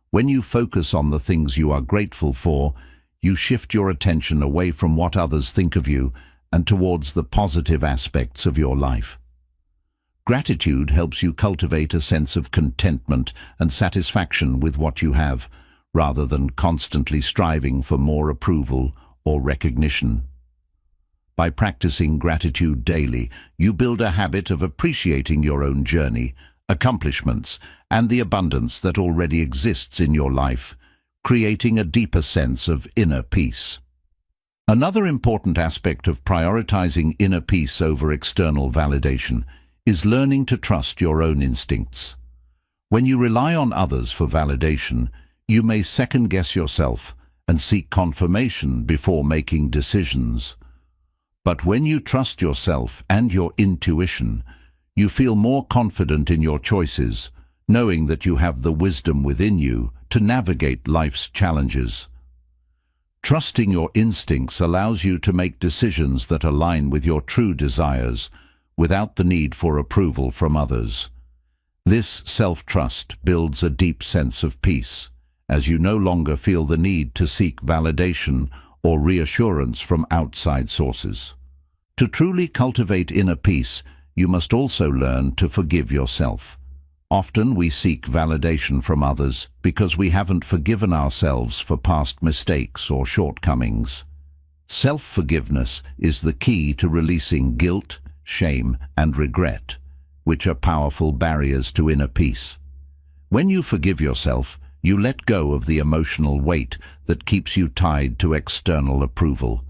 When you focus on the things you are grateful for, you shift your attention away from what others think of you and towards the positive aspects of your life. Gratitude helps you cultivate a sense of contentment and satisfaction with what you have, rather than constantly striving for more approval or recognition. By practicing gratitude daily, you build a habit of appreciating your own journey, accomplishments, and the abundance that already exists in your life, creating a deeper sense of inner peace. Another important aspect of prioritizing inner peace over external validation is learning to trust your own instincts. When you rely on others for validation, you may second-guess yourself and seek confirmation before making decisions. But when you trust yourself and your intuition, you feel more confident in your choices, knowing that you have the wisdom within you to navigate life's challenges. Trusting your instincts allows you to make decisions that align with your true desires, without the need for approval from others. This self-trust builds a deep sense of peace, as you no longer feel the need to seek validation or reassurance from outside sources. To truly cultivate inner peace, you must also learn to forgive yourself. Often we seek validation from others because we haven't forgiven ourselves for past mistakes or shortcomings. Self-forgiveness is the key to releasing guilt, shame, and regret, which are powerful barriers to inner peace. When you forgive yourself, you let go of the emotional weight that keeps you tied to external approval.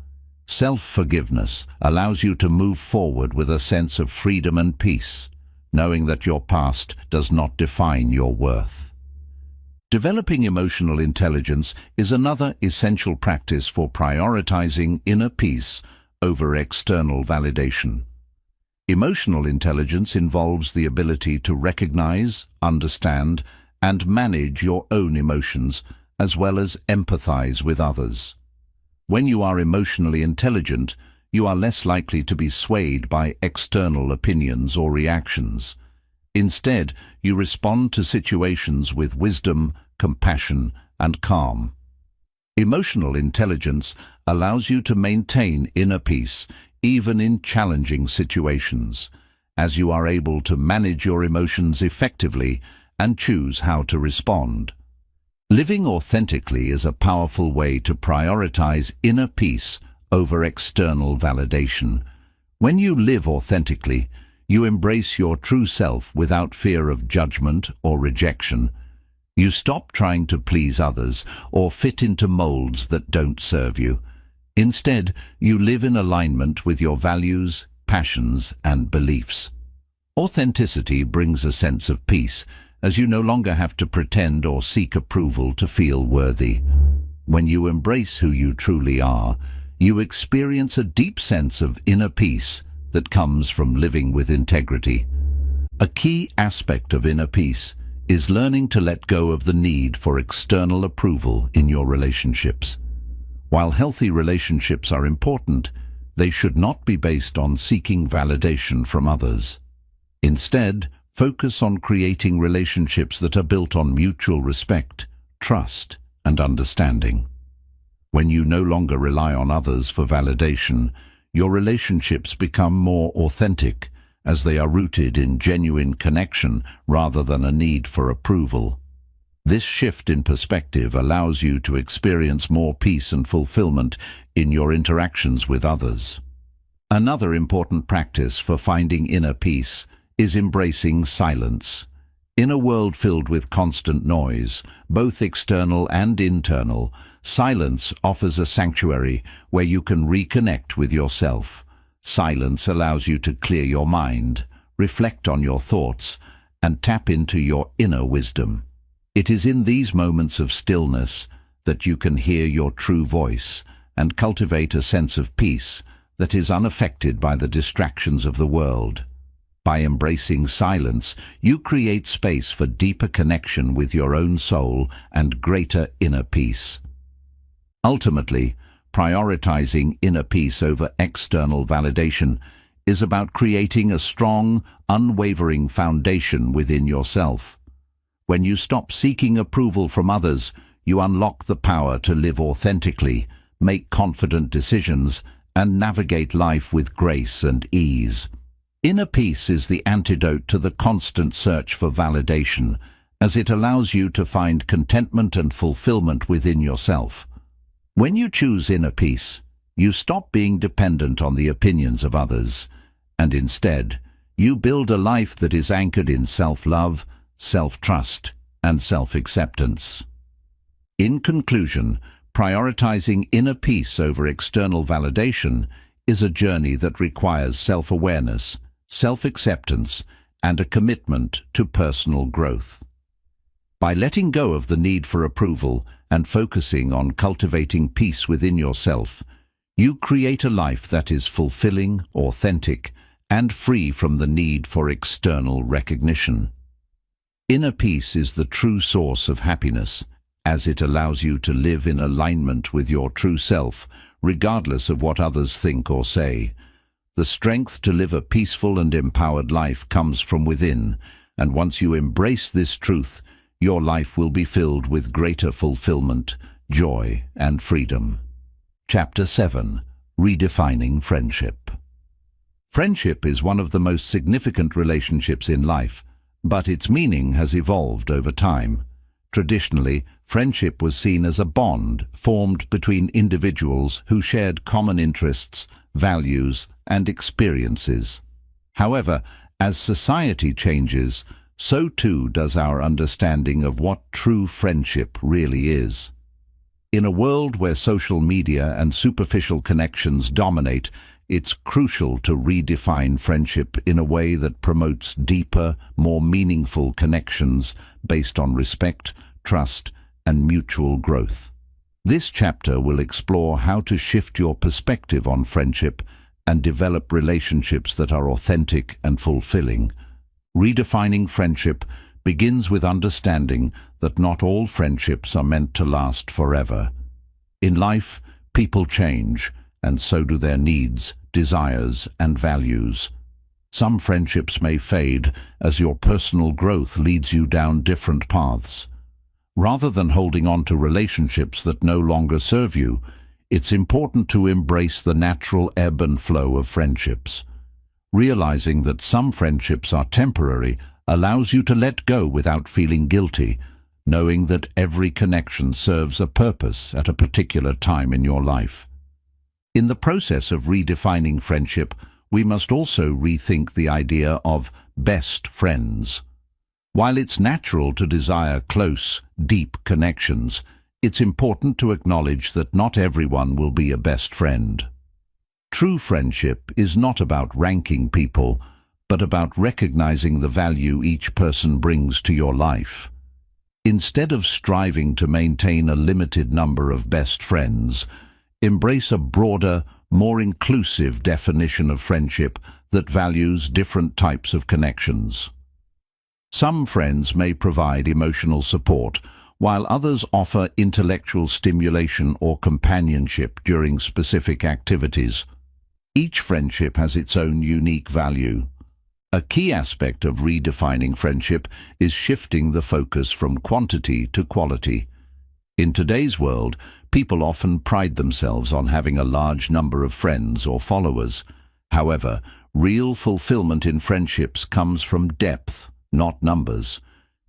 Self-forgiveness allows you to move forward with a sense of freedom and peace, knowing that your past does not define your worth. Developing emotional intelligence is another essential practice for prioritizing inner peace over external validation. Emotional intelligence involves the ability to recognize, understand, and manage your own emotions, as well as empathize with others. When you are emotionally intelligent, you are less likely to be swayed by external opinions or reactions. Instead, you respond to situations with wisdom, compassion, and calm. Emotional intelligence allows you to maintain inner peace, even in challenging situations, as you are able to manage your emotions effectively and choose how to respond. Living authentically is a powerful way to prioritize inner peace over external validation. When you live authentically, you embrace your true self without fear of judgment or rejection. You stop trying to please others or fit into molds that don't serve you. Instead, you live in alignment with your values, passions, and beliefs. Authenticity brings a sense of peace, as you no longer have to pretend or seek approval to feel worthy. When you embrace who you truly are, you experience a deep sense of inner peace that comes from living with integrity. A key aspect of inner peace is learning to let go of the need for external approval in your relationships. While healthy relationships are important, they should not be based on seeking validation from others. Instead, focus on creating relationships that are built on mutual respect, trust, and understanding. When you no longer rely on others for validation, your relationships become more authentic, as they are rooted in genuine connection rather than a need for approval. This shift in perspective allows you to experience more peace and fulfillment in your interactions with others. Another important practice for finding inner peace is embracing silence. In a world filled with constant noise, both external and internal, silence offers a sanctuary where you can reconnect with yourself. Silence allows you to clear your mind, reflect on your thoughts, and tap into your inner wisdom. It is in these moments of stillness that you can hear your true voice and cultivate a sense of peace that is unaffected by the distractions of the world. By embracing silence, you create space for deeper connection with your own soul and greater inner peace. Ultimately, prioritizing inner peace over external validation is about creating a strong, unwavering foundation within yourself. When you stop seeking approval from others, you unlock the power to live authentically, make confident decisions, and navigate life with grace and ease. Inner peace is the antidote to the constant search for validation, as it allows you to find contentment and fulfillment within yourself. When you choose inner peace, you stop being dependent on the opinions of others, and instead, you build a life that is anchored in self-love, self-trust, and self-acceptance. In conclusion, prioritizing inner peace over external validation is a journey that requires self-awareness, self-acceptance, and a commitment to personal growth. By letting go of the need for approval and focusing on cultivating peace within yourself, you create a life that is fulfilling, authentic, and free from the need for external recognition. Inner peace is the true source of happiness, as it allows you to live in alignment with your true self, regardless of what others think or say. The strength to live a peaceful and empowered life comes from within, and once you embrace this truth, your life will be filled with greater fulfillment, joy, and freedom. Chapter 7. Redefining Friendship. Friendship is one of the most significant relationships in life, but its meaning has evolved over time. Traditionally, friendship was seen as a bond formed between individuals who shared common interests, values, and experiences. However, as society changes, so too does our understanding of what true friendship really is. In a world where social media and superficial connections dominate, it's crucial to redefine friendship in a way that promotes deeper, more meaningful connections based on respect, trust, and mutual growth. This chapter will explore how to shift your perspective on friendship and develop relationships that are authentic and fulfilling. Redefining friendship begins with understanding that not all friendships are meant to last forever. In life, People change, and so do their needs, desires, and values. Some friendships may fade as your personal growth leads you down different paths. Rather than holding on to relationships that no longer serve you, it's important to embrace the natural ebb and flow of friendships. Realizing that some friendships are temporary allows you to let go without feeling guilty, knowing that every connection serves a purpose at a particular time in your life. In the process of redefining friendship, we must also rethink the idea of best friends. While it's natural to desire close, deep connections, it's important to acknowledge that not everyone will be a best friend. True friendship is not about ranking people, but about recognizing the value each person brings to your life. Instead of striving to maintain a limited number of best friends, embrace a broader, more inclusive definition of friendship that values different types of connections. Some friends may provide emotional support, while others offer intellectual stimulation or companionship during specific activities. Each friendship has its own unique value. A key aspect of redefining friendship is shifting the focus from quantity to quality. In today's world, people often pride themselves on having a large number of friends or followers. However, real fulfillment in friendships comes from depth, not numbers.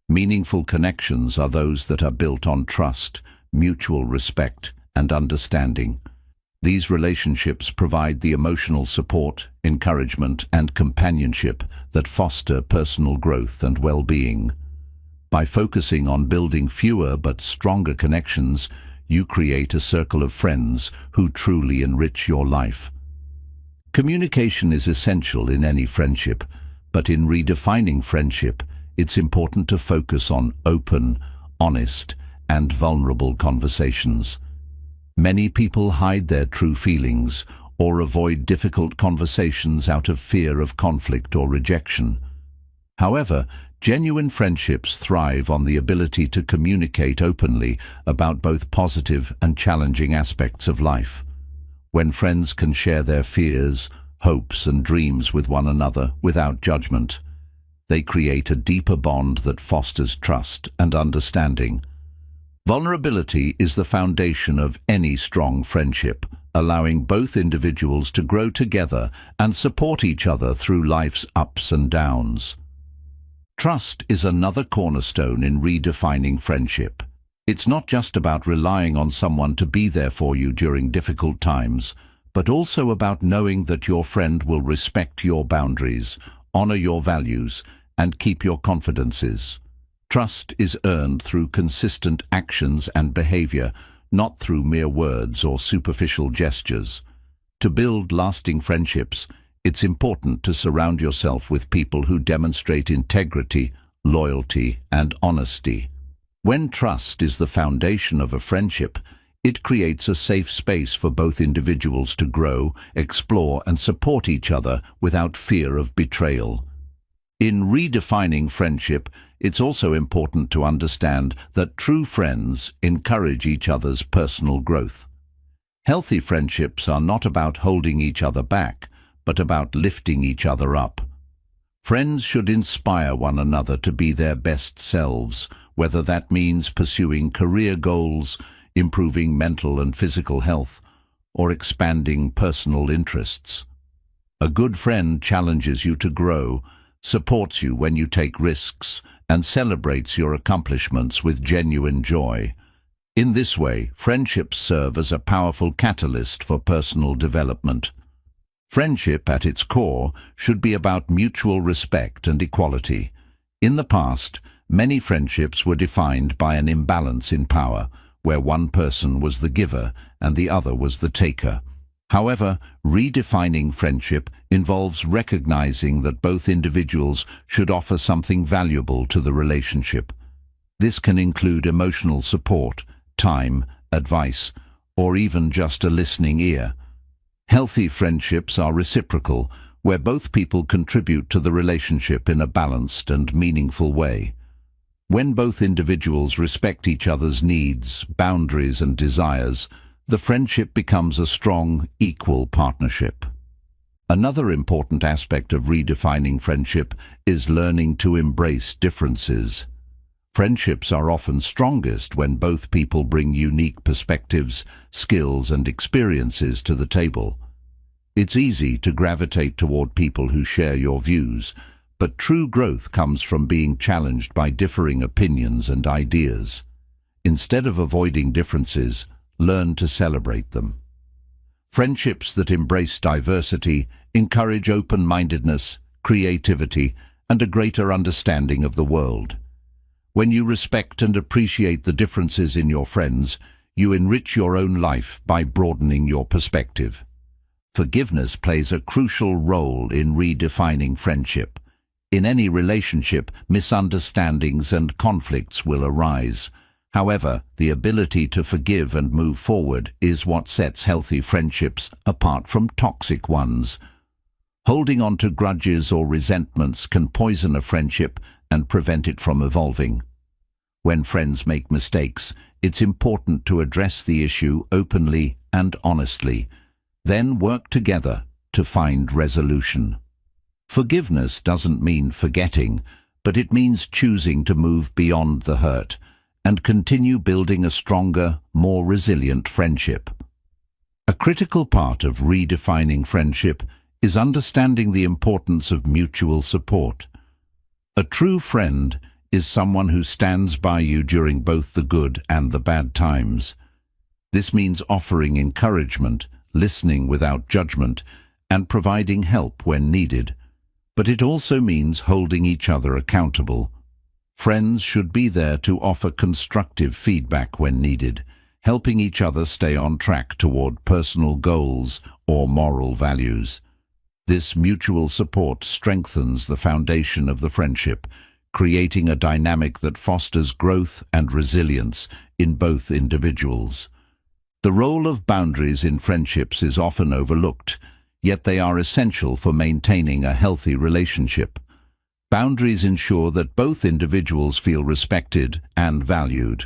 Meaningful connections are those that are built on trust, mutual respect, and understanding. These relationships provide the emotional support, encouragement, and companionship that foster personal growth and well-being. By focusing on building fewer but stronger connections, you create a circle of friends who truly enrich your life. Communication is essential in any friendship, but in redefining friendship, it's important to focus on open, honest, and vulnerable conversations. Many people hide their true feelings or avoid difficult conversations out of fear of conflict or rejection. However, genuine friendships thrive on the ability to communicate openly about both positive and challenging aspects of life. When friends can share their fears, hopes, and dreams with one another without judgment, they create a deeper bond that fosters trust and understanding. Vulnerability is the foundation of any strong friendship, allowing both individuals to grow together and support each other through life's ups and downs. Trust is another cornerstone in redefining friendship. It's not just about relying on someone to be there for you during difficult times, but also about knowing that your friend will respect your boundaries, honor your values, and keep your confidences. Trust is earned through consistent actions and behavior, not through mere words or superficial gestures. To build lasting friendships, it's important to surround yourself with people who demonstrate integrity, loyalty, and honesty. When trust is the foundation of a friendship, it creates a safe space for both individuals to grow, explore, and support each other without fear of betrayal. In redefining friendship, it's also important to understand that true friends encourage each other's personal growth. Healthy friendships are not about holding each other back, but about lifting each other up. Friends should inspire one another to be their best selves, whether that means pursuing career goals, improving mental and physical health, or expanding personal interests. A good friend challenges you to grow, supports you when you take risks, and celebrates your accomplishments with genuine joy. In this way, friendships serve as a powerful catalyst for personal development. Friendship, at its core, should be about mutual respect and equality. In the past, many friendships were defined by an imbalance in power, where one person was the giver and the other was the taker. However, redefining friendship involves recognizing that both individuals should offer something valuable to the relationship. This can include emotional support, time, advice, or even just a listening ear. Healthy friendships are reciprocal, where both people contribute to the relationship in a balanced and meaningful way. When both individuals respect each other's needs, boundaries, and desires, the friendship becomes a strong, equal partnership. Another important aspect of redefining friendship is learning to embrace differences. Friendships are often strongest when both people bring unique perspectives, skills, and experiences to the table. It's easy to gravitate toward people who share your views, but true growth comes from being challenged by differing opinions and ideas. Instead of avoiding differences, learn to celebrate them. Friendships that embrace diversity encourage open-mindedness, creativity, and a greater understanding of the world. When you respect and appreciate the differences in your friends, you enrich your own life by broadening your perspective. Forgiveness plays a crucial role in redefining friendship. In any relationship, misunderstandings and conflicts will arise. However, the ability to forgive and move forward is what sets healthy friendships apart from toxic ones. Holding on to grudges or resentments can poison a friendship and prevent it from evolving. When friends make mistakes, it's important to address the issue openly and honestly, then work together to find resolution. Forgiveness doesn't mean forgetting, but it means choosing to move beyond the hurt and continue building a stronger, more resilient friendship. A critical part of redefining friendship is understanding the importance of mutual support. A true friend is someone who stands by you during both the good and the bad times. This means offering encouragement, listening without judgment, and providing help when needed. But it also means holding each other accountable. Friends should be there to offer constructive feedback when needed, helping each other stay on track toward personal goals or moral values. This mutual support strengthens the foundation of the friendship, creating a dynamic that fosters growth and resilience in both individuals. The role of boundaries in friendships is often overlooked, yet they are essential for maintaining a healthy relationship. Boundaries ensure that both individuals feel respected and valued.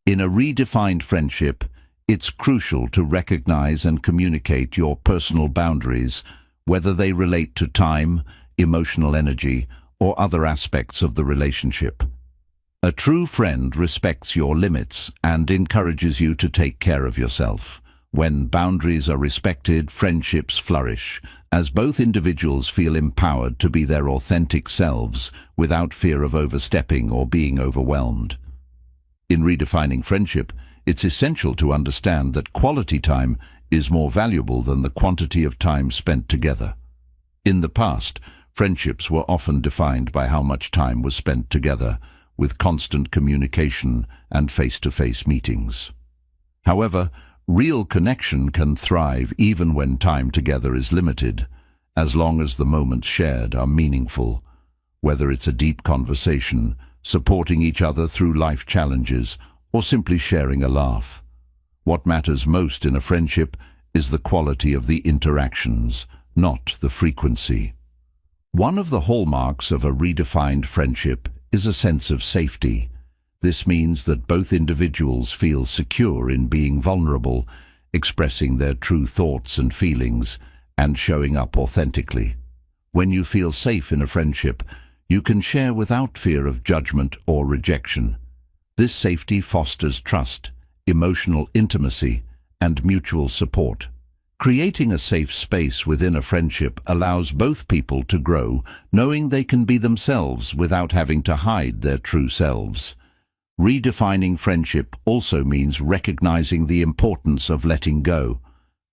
In a redefined friendship, it's crucial to recognize and communicate your personal boundaries, whether they relate to time, emotional energy, or other aspects of the relationship. A true friend respects your limits and encourages you to take care of yourself. When boundaries are respected, friendships flourish, as both individuals feel empowered to be their authentic selves without fear of overstepping or being overwhelmed. In redefining friendship, it's essential to understand that quality time is more valuable than the quantity of time spent together. In the past, friendships were often defined by how much time was spent together, with constant communication and face-to-face meetings. However, real connection can thrive even when time together is limited, as long as the moments shared are meaningful. Whether it's a deep conversation, supporting each other through life challenges, or simply sharing a laugh. What matters most in a friendship is the quality of the interactions, not the frequency. One of the hallmarks of a redefined friendship is a sense of safety. This means that both individuals feel secure in being vulnerable, expressing their true thoughts and feelings, and showing up authentically. When you feel safe in a friendship, you can share without fear of judgment or rejection. This safety fosters trust, emotional intimacy, and mutual support. Creating a safe space within a friendship allows both people to grow, knowing they can be themselves without having to hide their true selves. Redefining friendship also means recognizing the importance of letting go.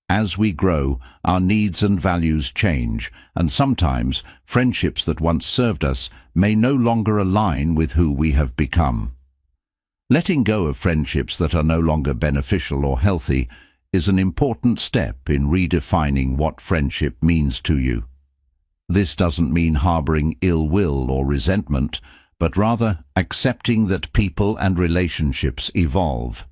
As we grow, our needs and values change, and sometimes friendships that once served us may no longer align with who we have become. Letting go of friendships that are no longer beneficial or healthy is an important step in redefining what friendship means to you. This doesn't mean harboring ill will or resentment, but rather accepting that people and relationships evolve.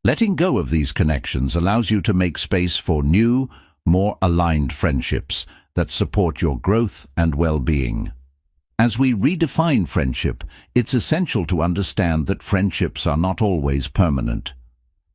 Letting go of these connections allows you to make space for new, more aligned friendships that support your growth and well-being. As we redefine friendship, it's essential to understand that friendships are not always permanent.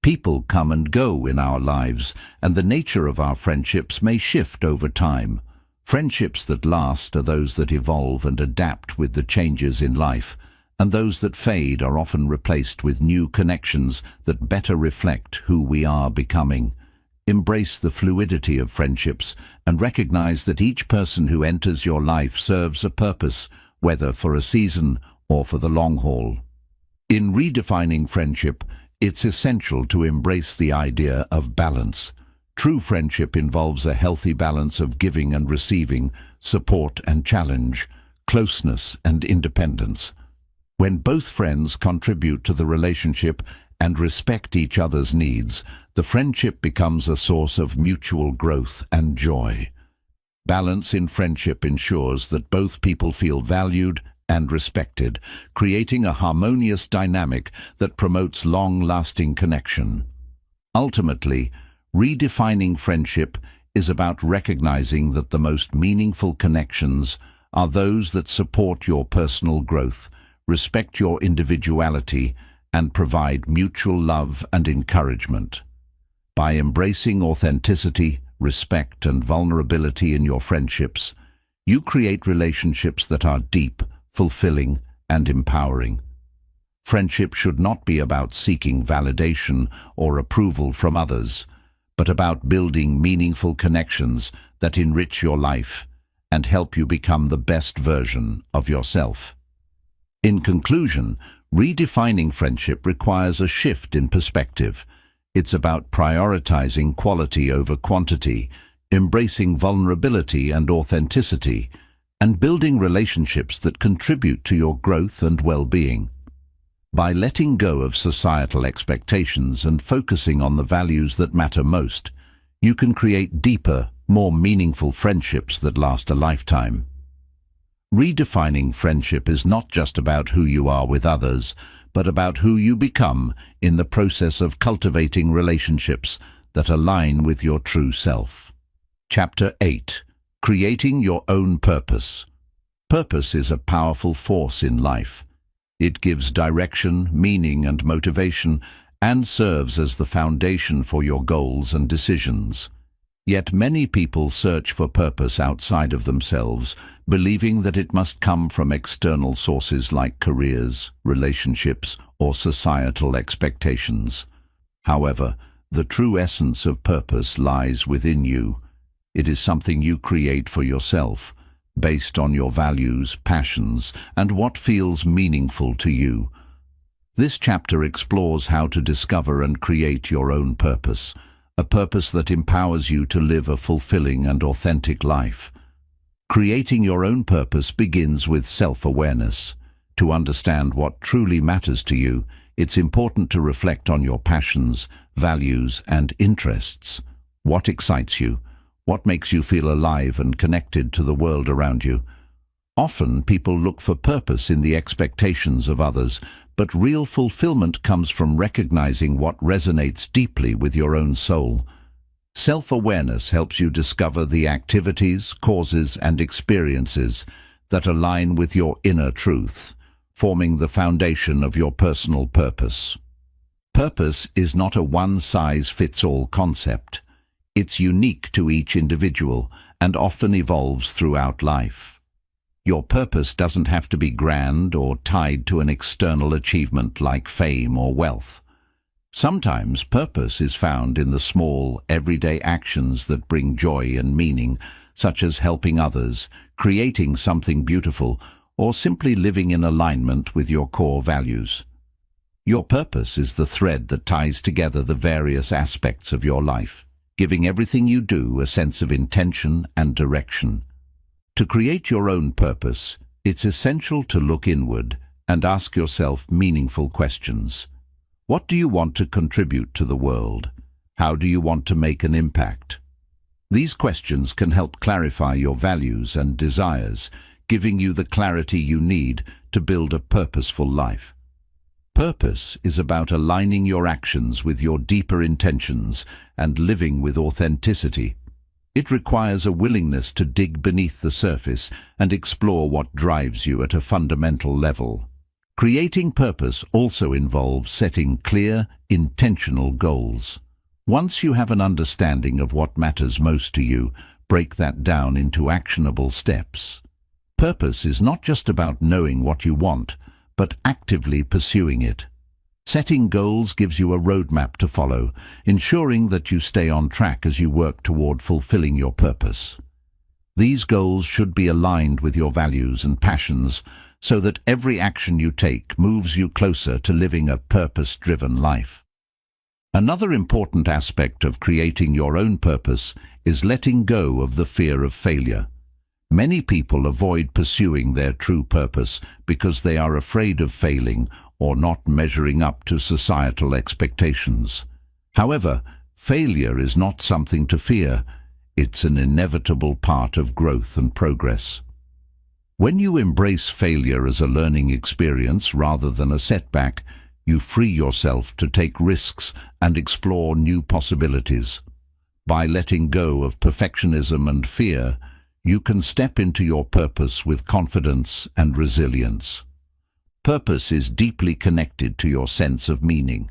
People come and go in our lives, and the nature of our friendships may shift over time. Friendships that last are those that evolve and adapt with the changes in life, and those that fade are often replaced with new connections that better reflect who we are becoming. Embrace the fluidity of friendships and recognize that each person who enters your life serves a purpose, whether for a season or for the long haul. In redefining friendship, it's essential to embrace the idea of balance. True friendship involves a healthy balance of giving and receiving, support and challenge, closeness and independence. When both friends contribute to the relationship and respect each other's needs, the friendship becomes a source of mutual growth and joy. Balance in friendship ensures that both people feel valued and respected, creating a harmonious dynamic that promotes long-lasting connection. Ultimately, redefining friendship is about recognizing that the most meaningful connections are those that support your personal growth, respect your individuality, and provide mutual love and encouragement. By embracing authenticity, respect, and vulnerability in your friendships, you create relationships that are deep, fulfilling, and empowering. Friendship should not be about seeking validation or approval from others, but about building meaningful connections that enrich your life and help you become the best version of yourself. In conclusion, redefining friendship requires a shift in perspective. It's about prioritizing quality over quantity, embracing vulnerability and authenticity, and building relationships that contribute to your growth and well-being. By letting go of societal expectations and focusing on the values that matter most, you can create deeper, more meaningful friendships that last a lifetime. Redefining friendship is not just about who you are with others, but about who you become in the process of cultivating relationships that align with your true self. Chapter 8. Creating Your Own Purpose. Purpose is a powerful force in life. It gives direction, meaning, and motivation, and serves as the foundation for your goals and decisions. Yet many people search for purpose outside of themselves, believing that it must come from external sources like careers, relationships, or societal expectations. However, the true essence of purpose lies within you. It is something you create for yourself, based on your values, passions, and what feels meaningful to you. This chapter explores how to discover and create your own purpose, a purpose that empowers you to live a fulfilling and authentic life. Creating your own purpose begins with self-awareness. To understand what truly matters to you, it's important to reflect on your passions, values, and interests. What excites you? What makes you feel alive and connected to the world around you? Often people look for purpose in the expectations of others, but real fulfillment comes from recognizing what resonates deeply with your own soul. Self-awareness helps you discover the activities, causes, and experiences that align with your inner truth, forming the foundation of your personal purpose. Purpose is not a one-size-fits-all concept. It's unique to each individual and often evolves throughout life. Your purpose doesn't have to be grand or tied to an external achievement like fame or wealth. Sometimes purpose is found in the small, everyday actions that bring joy and meaning, such as helping others, creating something beautiful, or simply living in alignment with your core values. Your purpose is the thread that ties together the various aspects of your life, giving everything you do a sense of intention and direction. To create your own purpose, it's essential to look inward and ask yourself meaningful questions. What do you want to contribute to the world? How do you want to make an impact? These questions can help clarify your values and desires, giving you the clarity you need to build a purposeful life. Purpose is about aligning your actions with your deeper intentions and living with authenticity. It requires a willingness to dig beneath the surface and explore what drives you at a fundamental level. Creating purpose also involves setting clear, intentional goals. Once you have an understanding of what matters most to you, break that down into actionable steps. Purpose is not just about knowing what you want, but actively pursuing it. Setting goals gives you a roadmap to follow, ensuring that you stay on track as you work toward fulfilling your purpose. These goals should be aligned with your values and passions so that every action you take moves you closer to living a purpose-driven life. Another important aspect of creating your own purpose is letting go of the fear of failure. Many people avoid pursuing their true purpose because they are afraid of failing or not measuring up to societal expectations. However, failure is not something to fear. It's an inevitable part of growth and progress. When you embrace failure as a learning experience rather than a setback, you free yourself to take risks and explore new possibilities. By letting go of perfectionism and fear, you can step into your purpose with confidence and resilience. Purpose is deeply connected to your sense of meaning.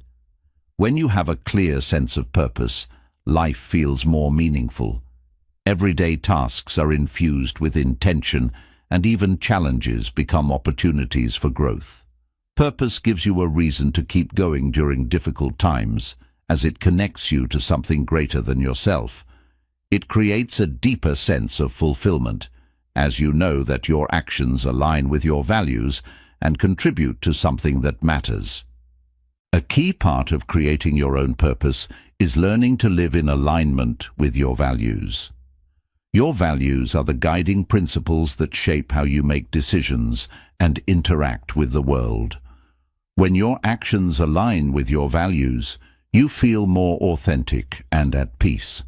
When you have a clear sense of purpose, life feels more meaningful. Everyday tasks are infused with intention, and even challenges become opportunities for growth. Purpose gives you a reason to keep going during difficult times, as it connects you to something greater than yourself. It creates a deeper sense of fulfillment, as you know that your actions align with your values and contribute to something that matters. A key part of creating your own purpose is learning to live in alignment with your values. Your values are the guiding principles that shape how you make decisions and interact with the world. When your actions align with your values, you feel more authentic and at peace.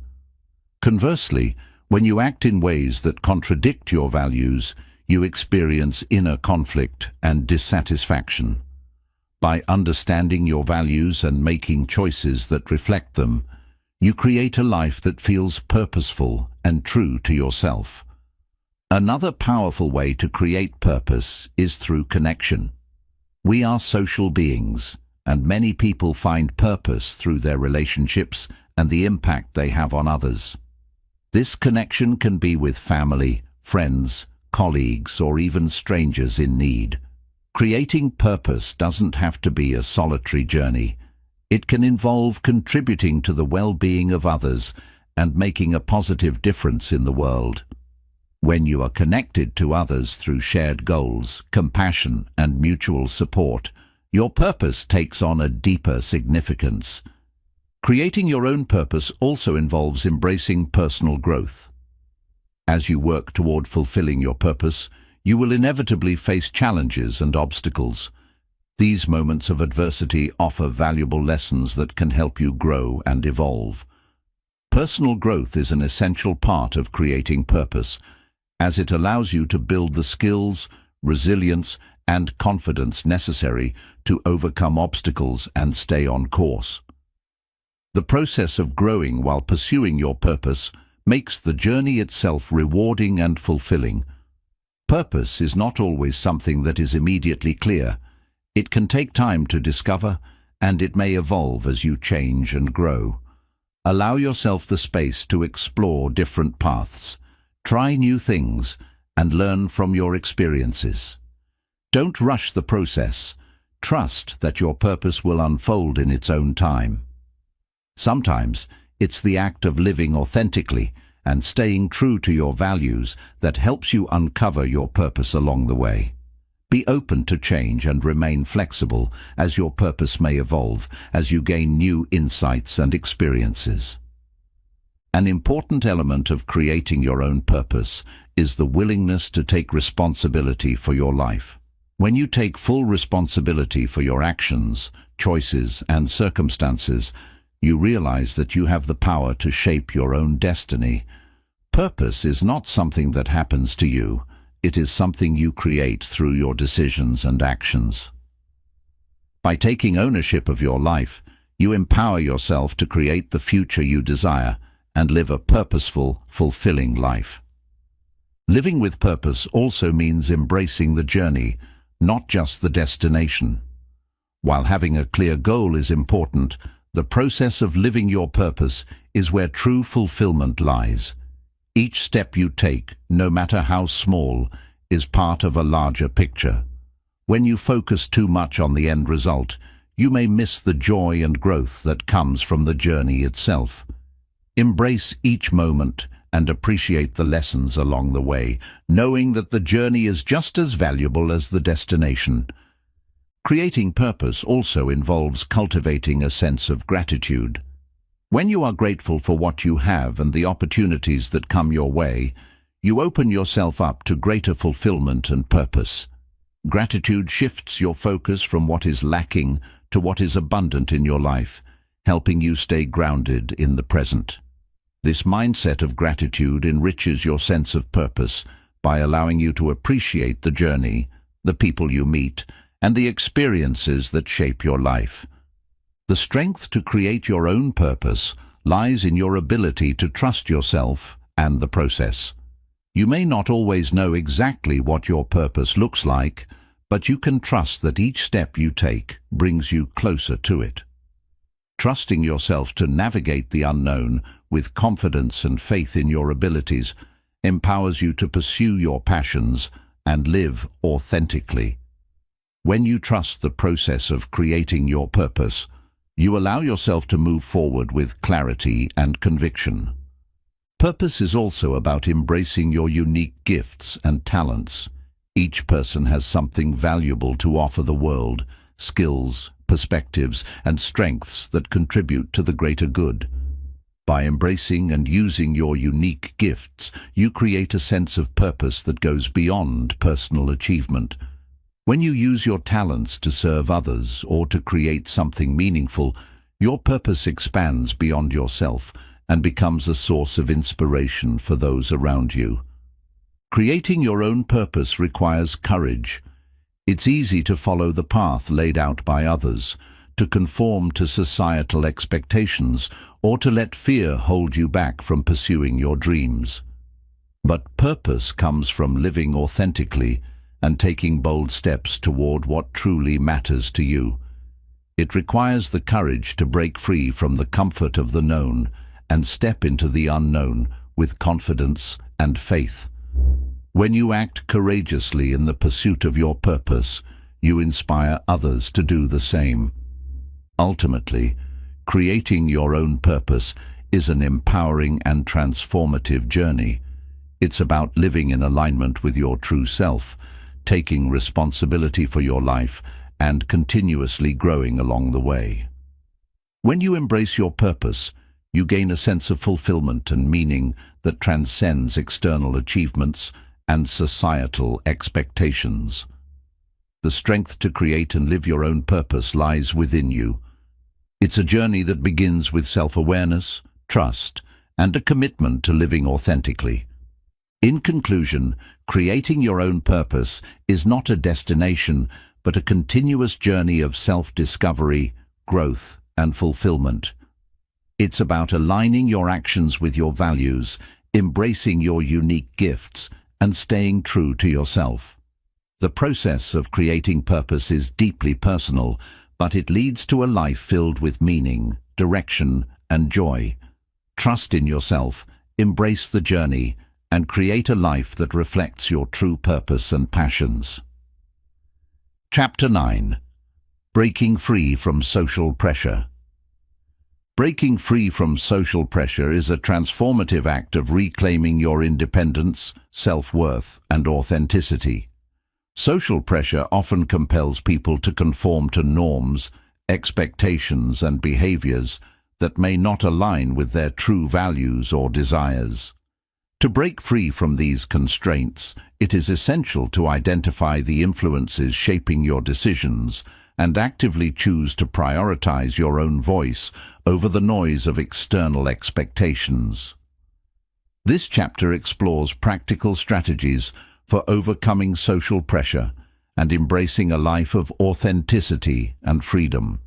Conversely, when you act in ways that contradict your values, you experience inner conflict and dissatisfaction. By understanding your values and making choices that reflect them, you create a life that feels purposeful and true to yourself. Another powerful way to create purpose is through connection. We are social beings, and many people find purpose through their relationships and the impact they have on others. This connection can be with family, friends, colleagues, or even strangers in need. Creating purpose doesn't have to be a solitary journey. It can involve contributing to the well-being of others and making a positive difference in the world. When you are connected to others through shared goals, compassion, and mutual support, your purpose takes on a deeper significance. Creating your own purpose also involves embracing personal growth. As you work toward fulfilling your purpose, you will inevitably face challenges and obstacles. These moments of adversity offer valuable lessons that can help you grow and evolve. Personal growth is an essential part of creating purpose, as it allows you to build the skills, resilience, and confidence necessary to overcome obstacles and stay on course. The process of growing while pursuing your purpose makes the journey itself rewarding and fulfilling. Purpose is not always something that is immediately clear. It can take time to discover, and it may evolve as you change and grow. Allow yourself the space to explore different paths, try new things, and learn from your experiences. Don't rush the process. Trust that your purpose will unfold in its own time. Sometimes it's the act of living authentically and staying true to your values that helps you uncover your purpose along the way. Be open to change and remain flexible as your purpose may evolve as you gain new insights and experiences. An important element of creating your own purpose is the willingness to take responsibility for your life. When you take full responsibility for your actions, choices, and circumstances, you realize that you have the power to shape your own destiny. Purpose is not something that happens to you. It is something you create through your decisions and actions. By taking ownership of your life, you empower yourself to create the future you desire and live a purposeful, fulfilling life. Living with purpose also means embracing the journey, not just the destination. While having a clear goal is important, the process of living your purpose is where true fulfillment lies. Each step you take, no matter how small, is part of a larger picture. When you focus too much on the end result, you may miss the joy and growth that comes from the journey itself. Embrace each moment and appreciate the lessons along the way, knowing that the journey is just as valuable as the destination. Creating purpose also involves cultivating a sense of gratitude. When you are grateful for what you have and the opportunities that come your way, you open yourself up to greater fulfillment and purpose. Gratitude shifts your focus from what is lacking to what is abundant in your life, helping you stay grounded in the present. This mindset of gratitude enriches your sense of purpose by allowing you to appreciate the journey, the people you meet, and the experiences that shape your life. The strength to create your own purpose lies in your ability to trust yourself and the process. You may not always know exactly what your purpose looks like, but you can trust that each step you take brings you closer to it. Trusting yourself to navigate the unknown with confidence and faith in your abilities empowers you to pursue your passions and live authentically. When you trust the process of creating your purpose, you allow yourself to move forward with clarity and conviction. Purpose is also about embracing your unique gifts and talents. Each person has something valuable to offer the world, skills, perspectives, and strengths that contribute to the greater good. By embracing and using your unique gifts, you create a sense of purpose that goes beyond personal achievement. When you use your talents to serve others or to create something meaningful, your purpose expands beyond yourself and becomes a source of inspiration for those around you. Creating your own purpose requires courage. It's easy to follow the path laid out by others, to conform to societal expectations, or to let fear hold you back from pursuing your dreams. But purpose comes from living authentically and taking bold steps toward what truly matters to you. It requires the courage to break free from the comfort of the known and step into the unknown with confidence and faith. When you act courageously in the pursuit of your purpose, you inspire others to do the same. Ultimately, creating your own purpose is an empowering and transformative journey. It's about living in alignment with your true self, taking responsibility for your life, and continuously growing along the way. When you embrace your purpose, you gain a sense of fulfillment and meaning that transcends external achievements and societal expectations. The strength to create and live your own purpose lies within you. It's a journey that begins with self-awareness, trust, and a commitment to living authentically. In conclusion, creating your own purpose is not a destination, but a continuous journey of self-discovery, growth, and fulfillment. It's about aligning your actions with your values, embracing your unique gifts, and staying true to yourself. The process of creating purpose is deeply personal, but it leads to a life filled with meaning, direction, and joy. Trust in yourself, embrace the journey, and create a life that reflects your true purpose and passions. Chapter 9. Breaking Free from Social Pressure. Breaking free from social pressure is a transformative act of reclaiming your independence, self-worth, and authenticity. Social pressure often compels people to conform to norms, expectations, and behaviors that may not align with their true values or desires. To break free from these constraints, it is essential to identify the influences shaping your decisions and actively choose to prioritize your own voice over the noise of external expectations. This chapter explores practical strategies for overcoming social pressure and embracing a life of authenticity and freedom.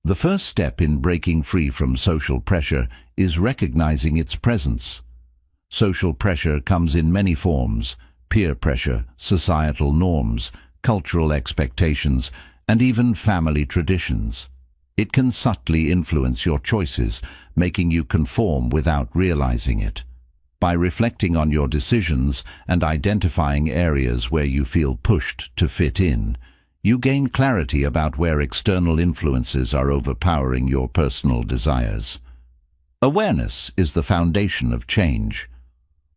The first step in breaking free from social pressure is recognizing its presence. Social pressure comes in many forms: peer pressure, societal norms, cultural expectations, and even family traditions. It can subtly influence your choices, making you conform without realizing it. By reflecting on your decisions and identifying areas where you feel pushed to fit in, you gain clarity about where external influences are overpowering your personal desires. Awareness is the foundation of change.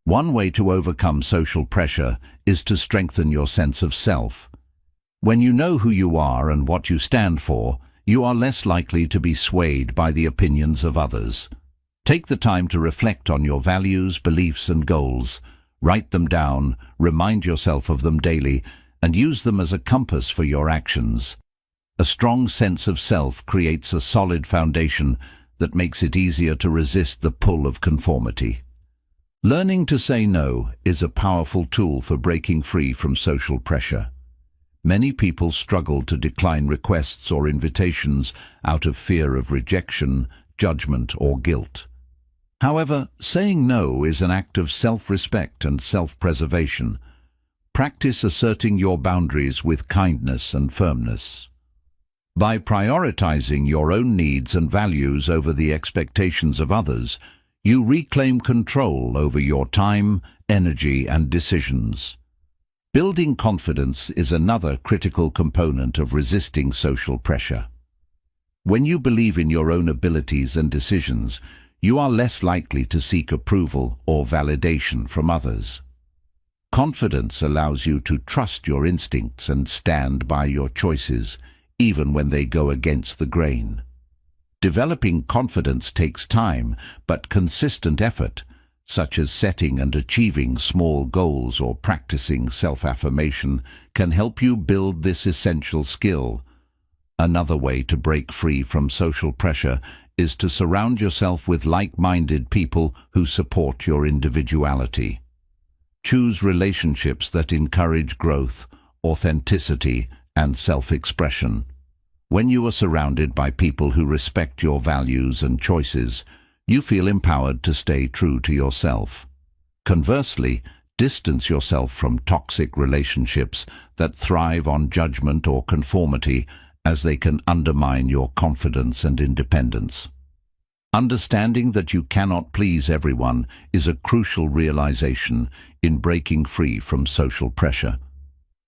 One way to overcome social pressure is to strengthen your sense of self. When you know who you are and what you stand for, you are less likely to be swayed by the opinions of others. Take the time to reflect on your values, beliefs, and goals. Write them down, remind yourself of them daily, and use them as a compass for your actions. A strong sense of self creates a solid foundation that makes it easier to resist the pull of conformity. Learning to say no is a powerful tool for breaking free from social pressure. Many people struggle to decline requests or invitations out of fear of rejection, judgment, or guilt. However, saying no is an act of self-respect and self-preservation. Practice asserting your boundaries with kindness and firmness. By prioritizing your own needs and values over the expectations of others, you reclaim control over your time, energy, and decisions. Building confidence is another critical component of resisting social pressure. When you believe in your own abilities and decisions, you are less likely to seek approval or validation from others. Confidence allows you to trust your instincts and stand by your choices, even when they go against the grain. Developing confidence takes time, but consistent effort, such as setting and achieving small goals or practicing self-affirmation, can help you build this essential skill. Another way to break free from social pressure is to surround yourself with like-minded people who support your individuality. Choose relationships that encourage growth, authenticity, and self-expression. When you are surrounded by people who respect your values and choices, you feel empowered to stay true to yourself. Conversely, distance yourself from toxic relationships that thrive on judgment or conformity, as they can undermine your confidence and independence. Understanding that you cannot please everyone is a crucial realization in breaking free from social pressure.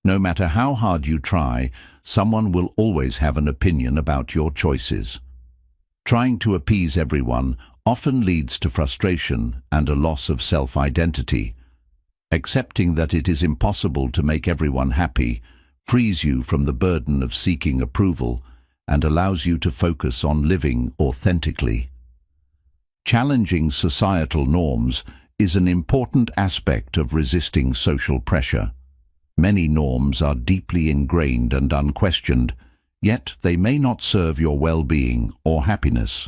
No matter how hard you try, someone will always have an opinion about your choices. Trying to appease everyone often leads to frustration and a loss of self-identity. Accepting that it is impossible to make everyone happy frees you from the burden of seeking approval and allows you to focus on living authentically. Challenging societal norms is an important aspect of resisting social pressure. Many norms are deeply ingrained and unquestioned, yet they may not serve your well-being or happiness.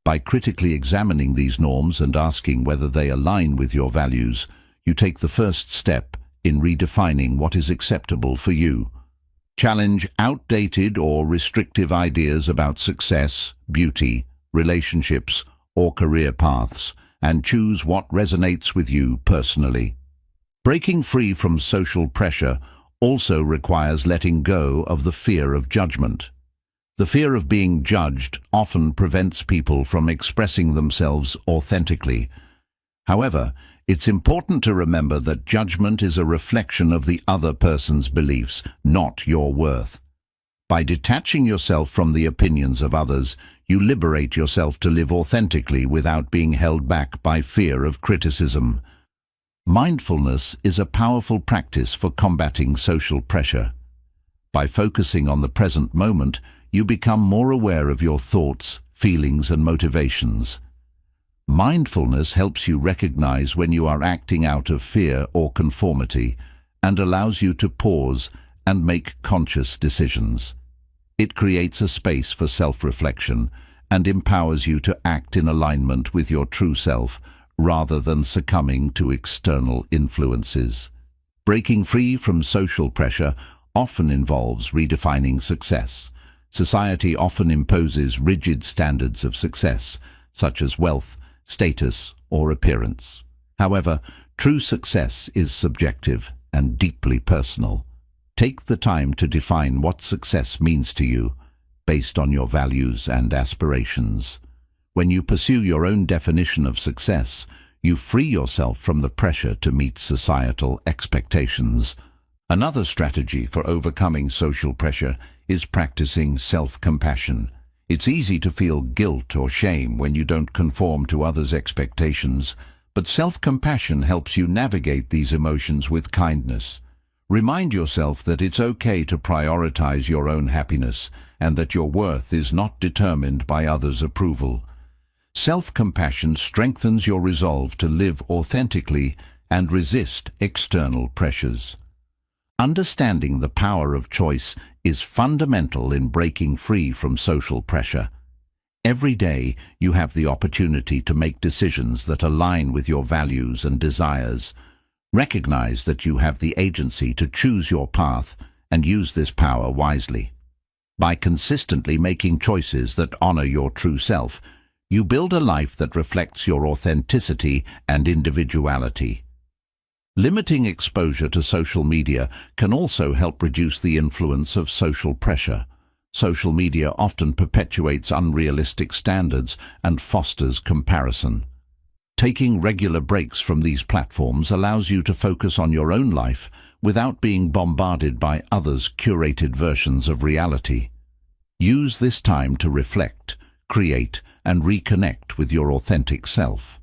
By critically examining these norms and asking whether they align with your values, you take the first step in redefining what is acceptable for you. Challenge outdated or restrictive ideas about success, beauty, relationships, or career paths, and choose what resonates with you personally. Breaking free from social pressure also requires letting go of the fear of judgment. The fear of being judged often prevents people from expressing themselves authentically. However, it's important to remember that judgment is a reflection of the other person's beliefs, not your worth. By detaching yourself from the opinions of others, you liberate yourself to live authentically without being held back by fear of criticism. Mindfulness is a powerful practice for combating social pressure. By focusing on the present moment, you become more aware of your thoughts, feelings, and motivations. Mindfulness helps you recognize when you are acting out of fear or conformity and allows you to pause and make conscious decisions. It creates a space for self-reflection and empowers you to act in alignment with your true self rather than succumbing to external influences. Breaking free from social pressure often involves redefining success. Society often imposes rigid standards of success, such as wealth, status, or appearance. However, true success is subjective and deeply personal. Take the time to define what success means to you, based on your values and aspirations. When you pursue your own definition of success, you free yourself from the pressure to meet societal expectations. Another strategy for overcoming social pressure is practicing self-compassion. It's easy to feel guilt or shame when you don't conform to others' expectations, but self-compassion helps you navigate these emotions with kindness. Remind yourself that it's okay to prioritize your own happiness and that your worth is not determined by others' approval. Self-compassion strengthens your resolve to live authentically and resist external pressures. Understanding the power of choice is fundamental in breaking free from social pressure. Every day you have the opportunity to make decisions that align with your values and desires. Recognize that you have the agency to choose your path and use this power wisely. By consistently making choices that honor your true self, you build a life that reflects your authenticity and individuality. Limiting exposure to social media can also help reduce the influence of social pressure. Social media often perpetuates unrealistic standards and fosters comparison. Taking regular breaks from these platforms allows you to focus on your own life without being bombarded by others' curated versions of reality. Use this time to reflect, create, and reconnect with your authentic self.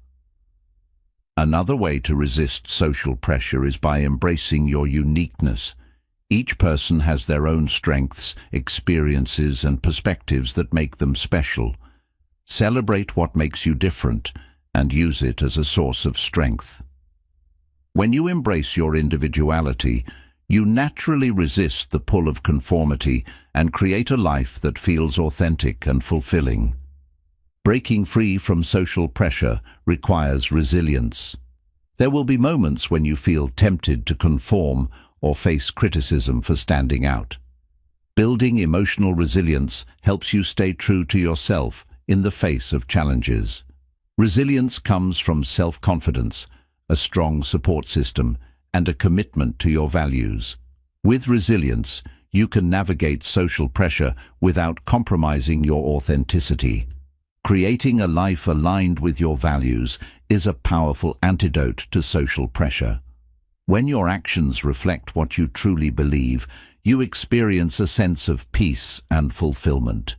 Another way to resist social pressure is by embracing your uniqueness. Each person has their own strengths, experiences, and perspectives that make them special. Celebrate what makes you different and use it as a source of strength. When you embrace your individuality, you naturally resist the pull of conformity and create a life that feels authentic and fulfilling. Breaking free from social pressure requires resilience. There will be moments when you feel tempted to conform or face criticism for standing out. Building emotional resilience helps you stay true to yourself in the face of challenges. Resilience comes from self-confidence, a strong support system, and a commitment to your values. With resilience, you can navigate social pressure without compromising your authenticity. Creating a life aligned with your values is a powerful antidote to social pressure. When your actions reflect what you truly believe, you experience a sense of peace and fulfillment.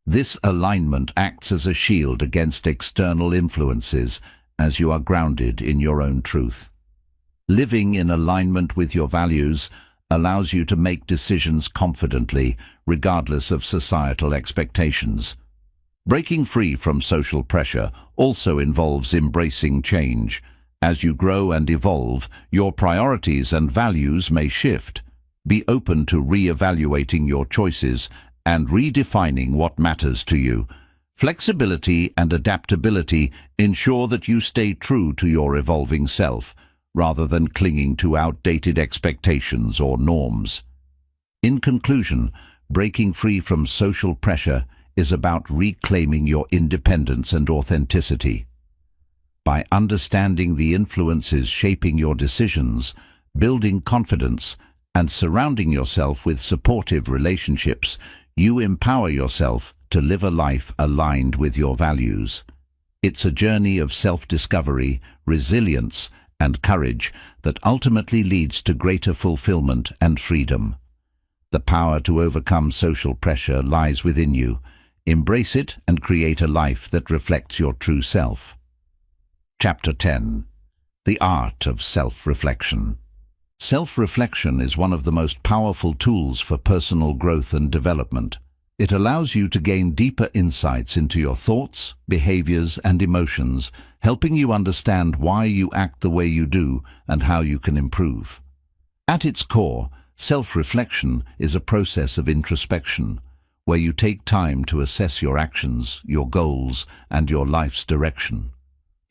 This alignment acts as a shield against external influences as you are grounded in your own truth. Living in alignment with your values allows you to make decisions confidently, regardless of societal expectations. Breaking free from social pressure also involves embracing change. As you grow and evolve, your priorities and values may shift. Be open to re-evaluating your choices and redefining what matters to you. Flexibility and adaptability ensure that you stay true to your evolving self, rather than clinging to outdated expectations or norms. In conclusion, breaking free from social pressure is about reclaiming your independence and authenticity. By understanding the influences shaping your decisions, building confidence, and surrounding yourself with supportive relationships, you empower yourself to live a life aligned with your values. It's a journey of self-discovery, resilience, and courage that ultimately leads to greater fulfillment and freedom. The power to overcome social pressure lies within you. Embrace it and create a life that reflects your true self. Chapter 10. The Art of Self-Reflection. Self-reflection is one of the most powerful tools for personal growth and development. It allows you to gain deeper insights into your thoughts, behaviors, and emotions, helping you understand why you act the way you do and how you can improve. At its core, self-reflection is a process of introspection, where you take time to assess your actions, your goals, and your life's direction.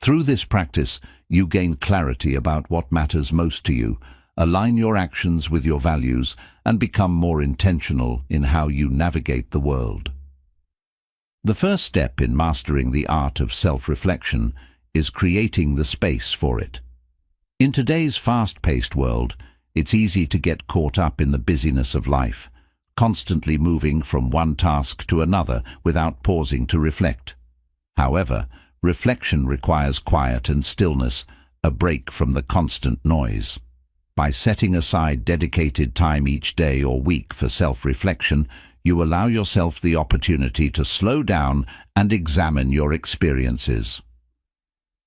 Through this practice, you gain clarity about what matters most to you, align your actions with your values, and become more intentional in how you navigate the world. The first step in mastering the art of self-reflection is creating the space for it. In today's fast-paced world, It's easy to get caught up in the busyness of life, constantly moving from one task to another without pausing to reflect. However, reflection requires quiet and stillness, a break from the constant noise. By setting aside dedicated time each day or week for self-reflection, you allow yourself the opportunity to slow down and examine your experiences.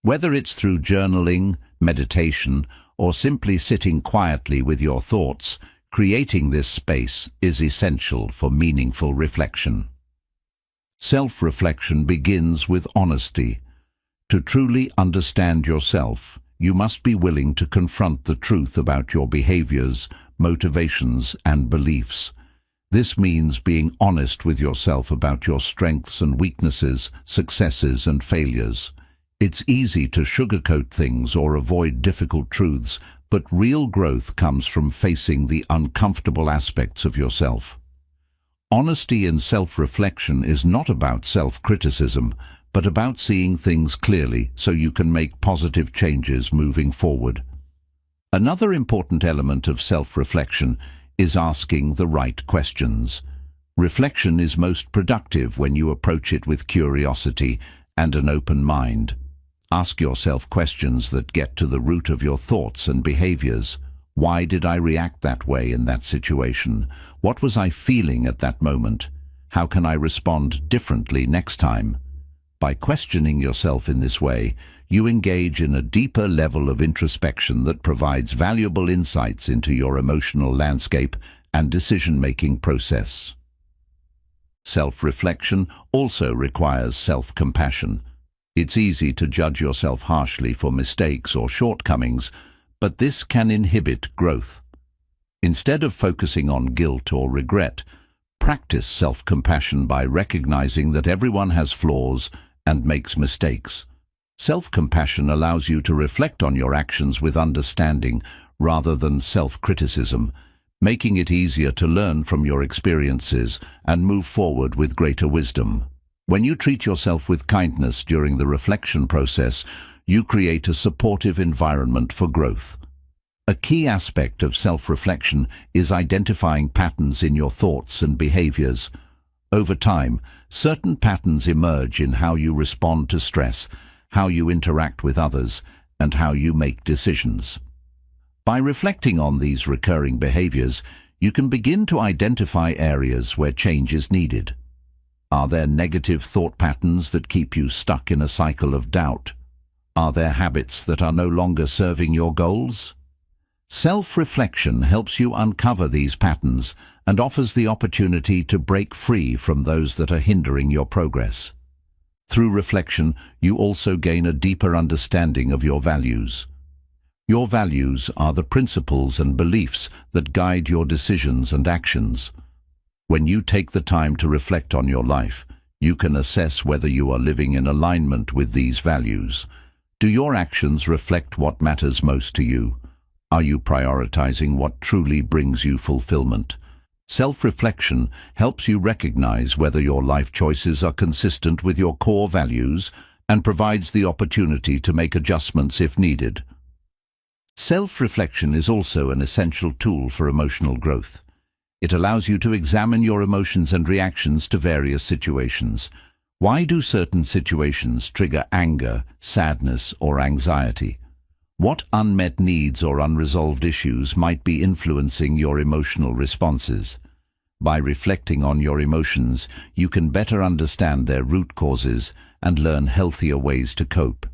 Whether it's through journaling, meditation, or simply sitting quietly with your thoughts, creating this space is essential for meaningful reflection. Self-reflection begins with honesty. To truly understand yourself, you must be willing to confront the truth about your behaviors, motivations, and beliefs. This means being honest with yourself about your strengths and weaknesses, successes and failures. It's easy to sugarcoat things or avoid difficult truths, but real growth comes from facing the uncomfortable aspects of yourself. Honesty in self-reflection is not about self-criticism, but about seeing things clearly so you can make positive changes moving forward. Another important element of self-reflection is asking the right questions. Reflection is most productive when you approach it with curiosity and an open mind. Ask yourself questions that get to the root of your thoughts and behaviors. Why did I react that way in that situation? What was I feeling at that moment? How can I respond differently next time? By questioning yourself in this way, you engage in a deeper level of introspection that provides valuable insights into your emotional landscape and decision-making process. Self-reflection also requires self-compassion. It's easy to judge yourself harshly for mistakes or shortcomings, but this can inhibit growth. Instead of focusing on guilt or regret, practice self-compassion by recognizing that everyone has flaws and makes mistakes. Self-compassion allows you to reflect on your actions with understanding rather than self-criticism, making it easier to learn from your experiences and move forward with greater wisdom. When you treat yourself with kindness during the reflection process, you create a supportive environment for growth. A key aspect of self-reflection is identifying patterns in your thoughts and behaviors. Over time, certain patterns emerge in how you respond to stress, how you interact with others, and how you make decisions. By reflecting on these recurring behaviors, you can begin to identify areas where change is needed. Are there negative thought patterns that keep you stuck in a cycle of doubt? Are there habits that are no longer serving your goals? Self-reflection helps you uncover these patterns and offers the opportunity to break free from those that are hindering your progress. Through reflection, you also gain a deeper understanding of your values. Your values are the principles and beliefs that guide your decisions and actions. When you take the time to reflect on your life, you can assess whether you are living in alignment with these values. Do your actions reflect what matters most to you? Are you prioritizing what truly brings you fulfillment? Self-reflection helps you recognize whether your life choices are consistent with your core values and provides the opportunity to make adjustments if needed. Self-reflection is also an essential tool for emotional growth. It allows you to examine your emotions and reactions to various situations. Why do certain situations trigger anger, sadness, or anxiety? What unmet needs or unresolved issues might be influencing your emotional responses? By reflecting on your emotions, you can better understand their root causes and learn healthier ways to cope.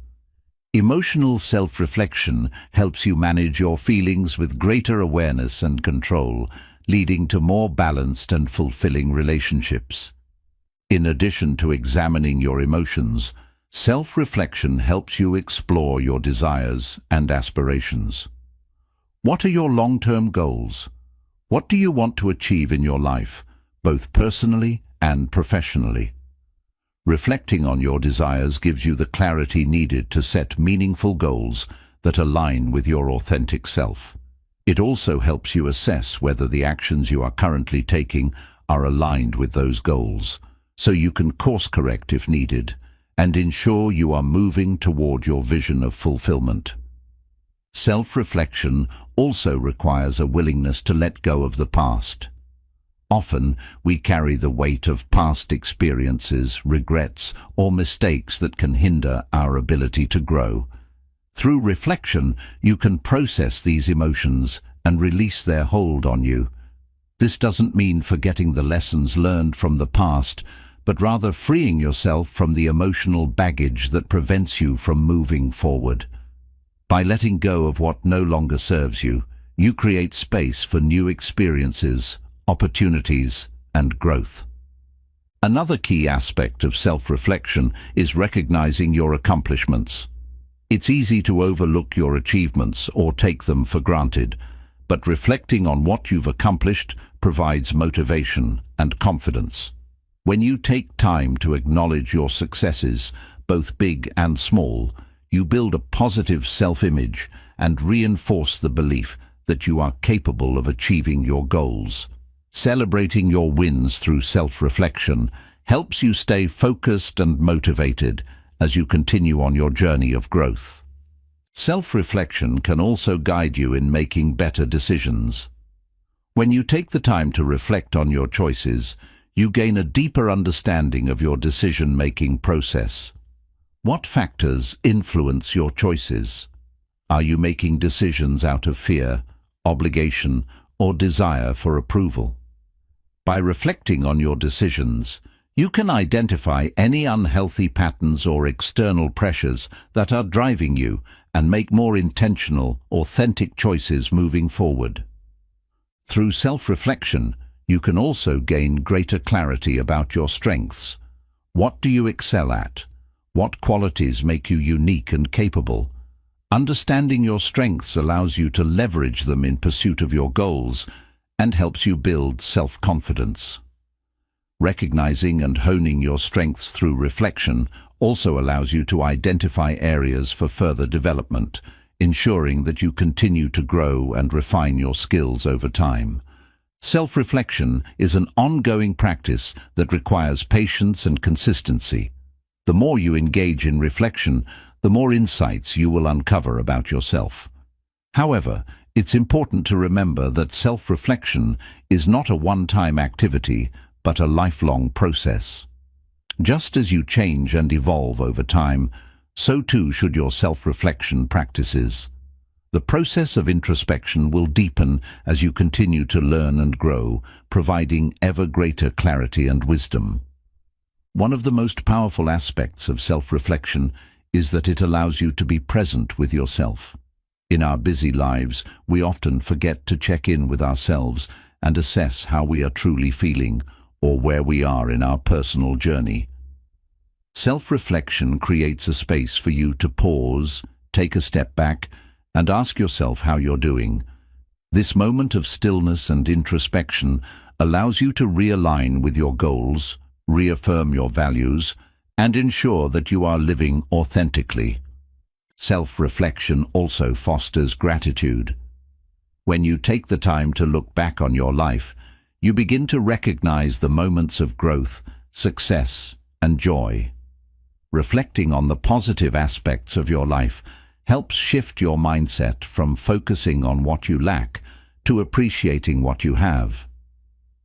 Emotional self-reflection helps you manage your feelings with greater awareness and control, leading to more balanced and fulfilling relationships. In addition to examining your emotions, self-reflection helps you explore your desires and aspirations. What are your long-term goals? What do you want to achieve in your life, both personally and professionally? Reflecting on your desires gives you the clarity needed to set meaningful goals that align with your authentic self. It also helps you assess whether the actions you are currently taking are aligned with those goals, so you can course-correct if needed and ensure you are moving toward your vision of fulfillment. Self-reflection also requires a willingness to let go of the past. Often, we carry the weight of past experiences, regrets, or mistakes that can hinder our ability to grow. Through reflection, you can process these emotions and release their hold on you. This doesn't mean forgetting the lessons learned from the past, but rather freeing yourself from the emotional baggage that prevents you from moving forward. By letting go of what no longer serves you, you create space for new experiences, opportunities, and growth. Another key aspect of self-reflection is recognizing your accomplishments. It's easy to overlook your achievements or take them for granted, but reflecting on what you've accomplished provides motivation and confidence. When you take time to acknowledge your successes, both big and small, you build a positive self-image and reinforce the belief that you are capable of achieving your goals. Celebrating your wins through self-reflection helps you stay focused and motivated as you continue on your journey of growth. Self-reflection can also guide you in making better decisions. When you take the time to reflect on your choices, you gain a deeper understanding of your decision-making process. What factors influence your choices? Are you making decisions out of fear, obligation, or desire for approval? By reflecting on your decisions, you can identify any unhealthy patterns or external pressures that are driving you and make more intentional, authentic choices moving forward. Through self-reflection, you can also gain greater clarity about your strengths. What do you excel at? What qualities make you unique and capable? Understanding your strengths allows you to leverage them in pursuit of your goals and helps you build self-confidence. Recognizing and honing your strengths through reflection also allows you to identify areas for further development, ensuring that you continue to grow and refine your skills over time. Self-reflection is an ongoing practice that requires patience and consistency. The more you engage in reflection, the more insights you will uncover about yourself. However, it's important to remember that self-reflection is not a one-time activity, but a lifelong process. Just as you change and evolve over time, so too should your self-reflection practices. The process of introspection will deepen as you continue to learn and grow, providing ever greater clarity and wisdom. One of the most powerful aspects of self-reflection is that it allows you to be present with yourself. In our busy lives, we often forget to check in with ourselves and assess how we are truly feeling or where we are in our personal journey. Self-reflection creates a space for you to pause, take a step back, and ask yourself how you're doing. This moment of stillness and introspection allows you to realign with your goals, reaffirm your values, and ensure that you are living authentically. Self-reflection also fosters gratitude. When you take the time to look back on your life, you begin to recognize the moments of growth, success, and joy. Reflecting on the positive aspects of your life helps shift your mindset from focusing on what you lack to appreciating what you have.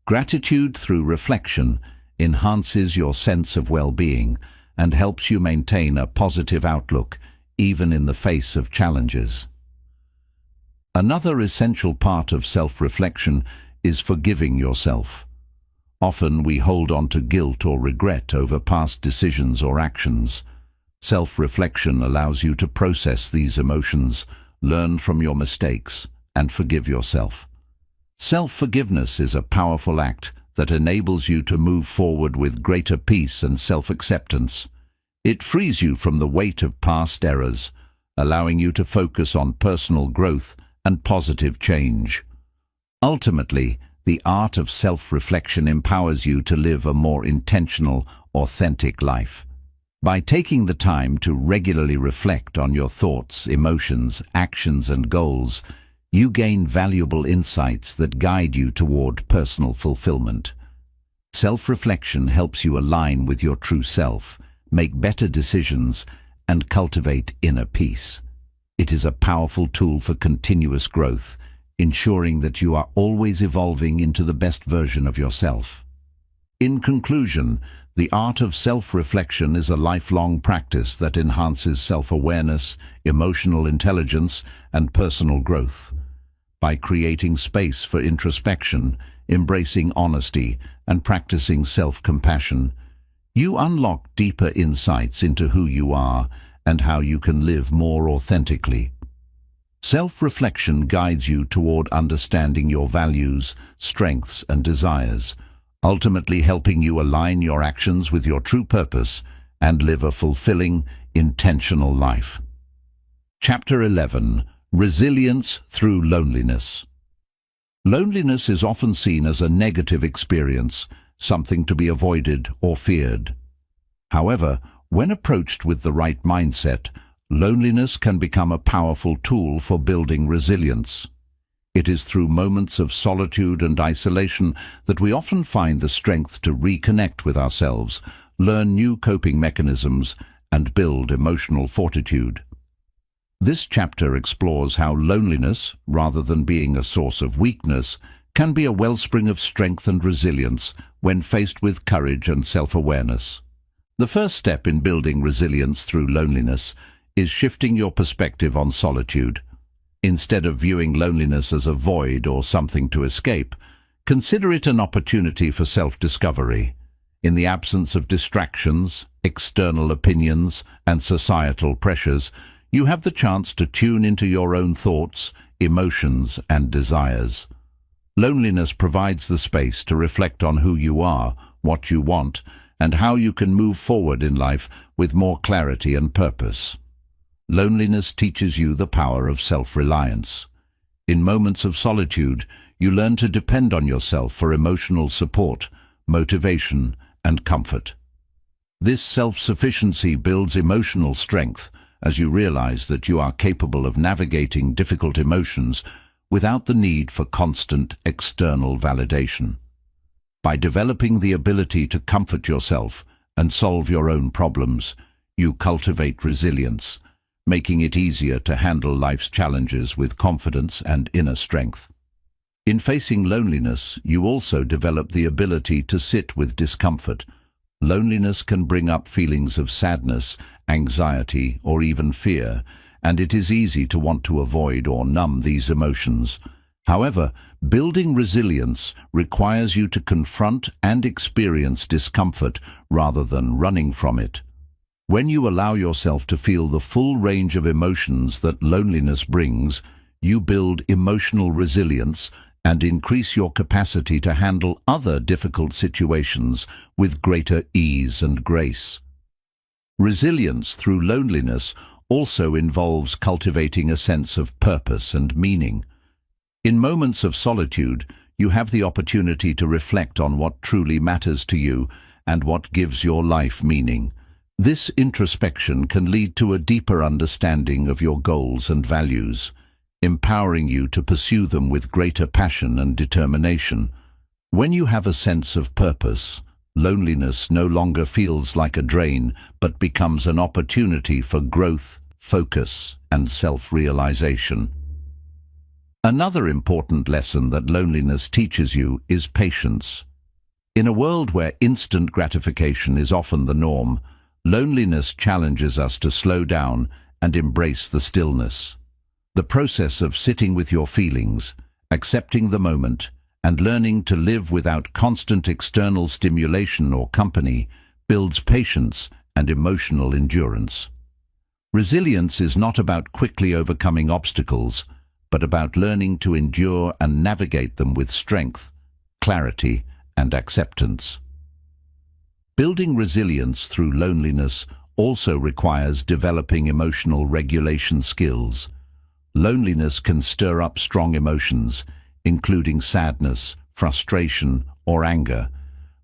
Gratitude through reflection enhances your sense of well-being and helps you maintain a positive outlook even in the face of challenges. Another essential part of self-reflection is forgiving yourself. Often we hold on to guilt or regret over past decisions or actions. Self-reflection allows you to process these emotions, learn from your mistakes, and forgive yourself. Self-forgiveness is a powerful act that enables you to move forward with greater peace and self-acceptance. It frees you from the weight of past errors, allowing you to focus on personal growth and positive change. Ultimately, the art of self-reflection empowers you to live a more intentional, authentic life. By taking the time to regularly reflect on your thoughts, emotions, actions, and goals, you gain valuable insights that guide you toward personal fulfillment. Self-reflection helps you align with your true self, make better decisions, and cultivate inner peace. It is a powerful tool for continuous growth, ensuring that you are always evolving into the best version of yourself. In conclusion, the art of self-reflection is a lifelong practice that enhances self-awareness, emotional intelligence, and personal growth. By creating space for introspection, embracing honesty, and practicing self-compassion, you unlock deeper insights into who you are and how you can live more authentically. Self-reflection guides you toward understanding your values, strengths, and desires, ultimately helping you align your actions with your true purpose and live a fulfilling, intentional life. Chapter 11. Resilience through loneliness. Loneliness is often seen as a negative experience, something to be avoided or feared. However, when approached with the right mindset, loneliness can become a powerful tool for building resilience. It is through moments of solitude and isolation that we often find the strength to reconnect with ourselves, learn new coping mechanisms, and build emotional fortitude. This chapter explores how loneliness, rather than being a source of weakness, can be a wellspring of strength and resilience when faced with courage and self-awareness. The first step in building resilience through loneliness is shifting your perspective on solitude. Instead of viewing loneliness as a void or something to escape, consider it an opportunity for self-discovery. In the absence of distractions, external opinions, and societal pressures, you have the chance to tune into your own thoughts, emotions, and desires. Loneliness provides the space to reflect on who you are, what you want, and how you can move forward in life with more clarity and purpose. Loneliness teaches you the power of self-reliance. In moments of solitude, you learn to depend on yourself for emotional support, motivation, and comfort. This self-sufficiency builds emotional strength as you realize that you are capable of navigating difficult emotions without the need for constant external validation. By developing the ability to comfort yourself and solve your own problems, you cultivate resilience, making it easier to handle life's challenges with confidence and inner strength. In facing loneliness, you also develop the ability to sit with discomfort. Loneliness can bring up feelings of sadness, anxiety, or even fear, and it is easy to want to avoid or numb these emotions. However, building resilience requires you to confront and experience discomfort rather than running from it. When you allow yourself to feel the full range of emotions that loneliness brings, you build emotional resilience and increase your capacity to handle other difficult situations with greater ease and grace. Resilience through loneliness also involves cultivating a sense of purpose and meaning. In moments of solitude, you have the opportunity to reflect on what truly matters to you and what gives your life meaning. This introspection can lead to a deeper understanding of your goals and values, empowering you to pursue them with greater passion and determination. When you have a sense of purpose, loneliness no longer feels like a drain, but becomes an opportunity for growth, focus, and self-realization. Another important lesson that loneliness teaches you is patience. In a world where instant gratification is often the norm, loneliness challenges us to slow down and embrace the stillness. The process of sitting with your feelings, accepting the moment, and learning to live without constant external stimulation or company builds patience and emotional endurance. Resilience is not about quickly overcoming obstacles, but about learning to endure and navigate them with strength, clarity, and acceptance. Building resilience through loneliness also requires developing emotional regulation skills. Loneliness can stir up strong emotions, including sadness, frustration, or anger,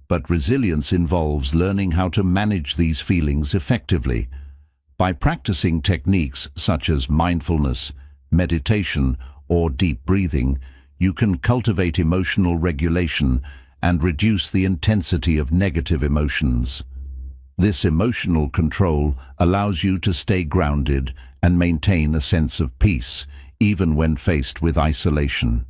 but resilience involves learning how to manage these feelings effectively. By practicing techniques such as mindfulness, meditation, or deep breathing, you can cultivate emotional regulation and reduce the intensity of negative emotions. This emotional control allows you to stay grounded and maintain a sense of peace, even when faced with isolation.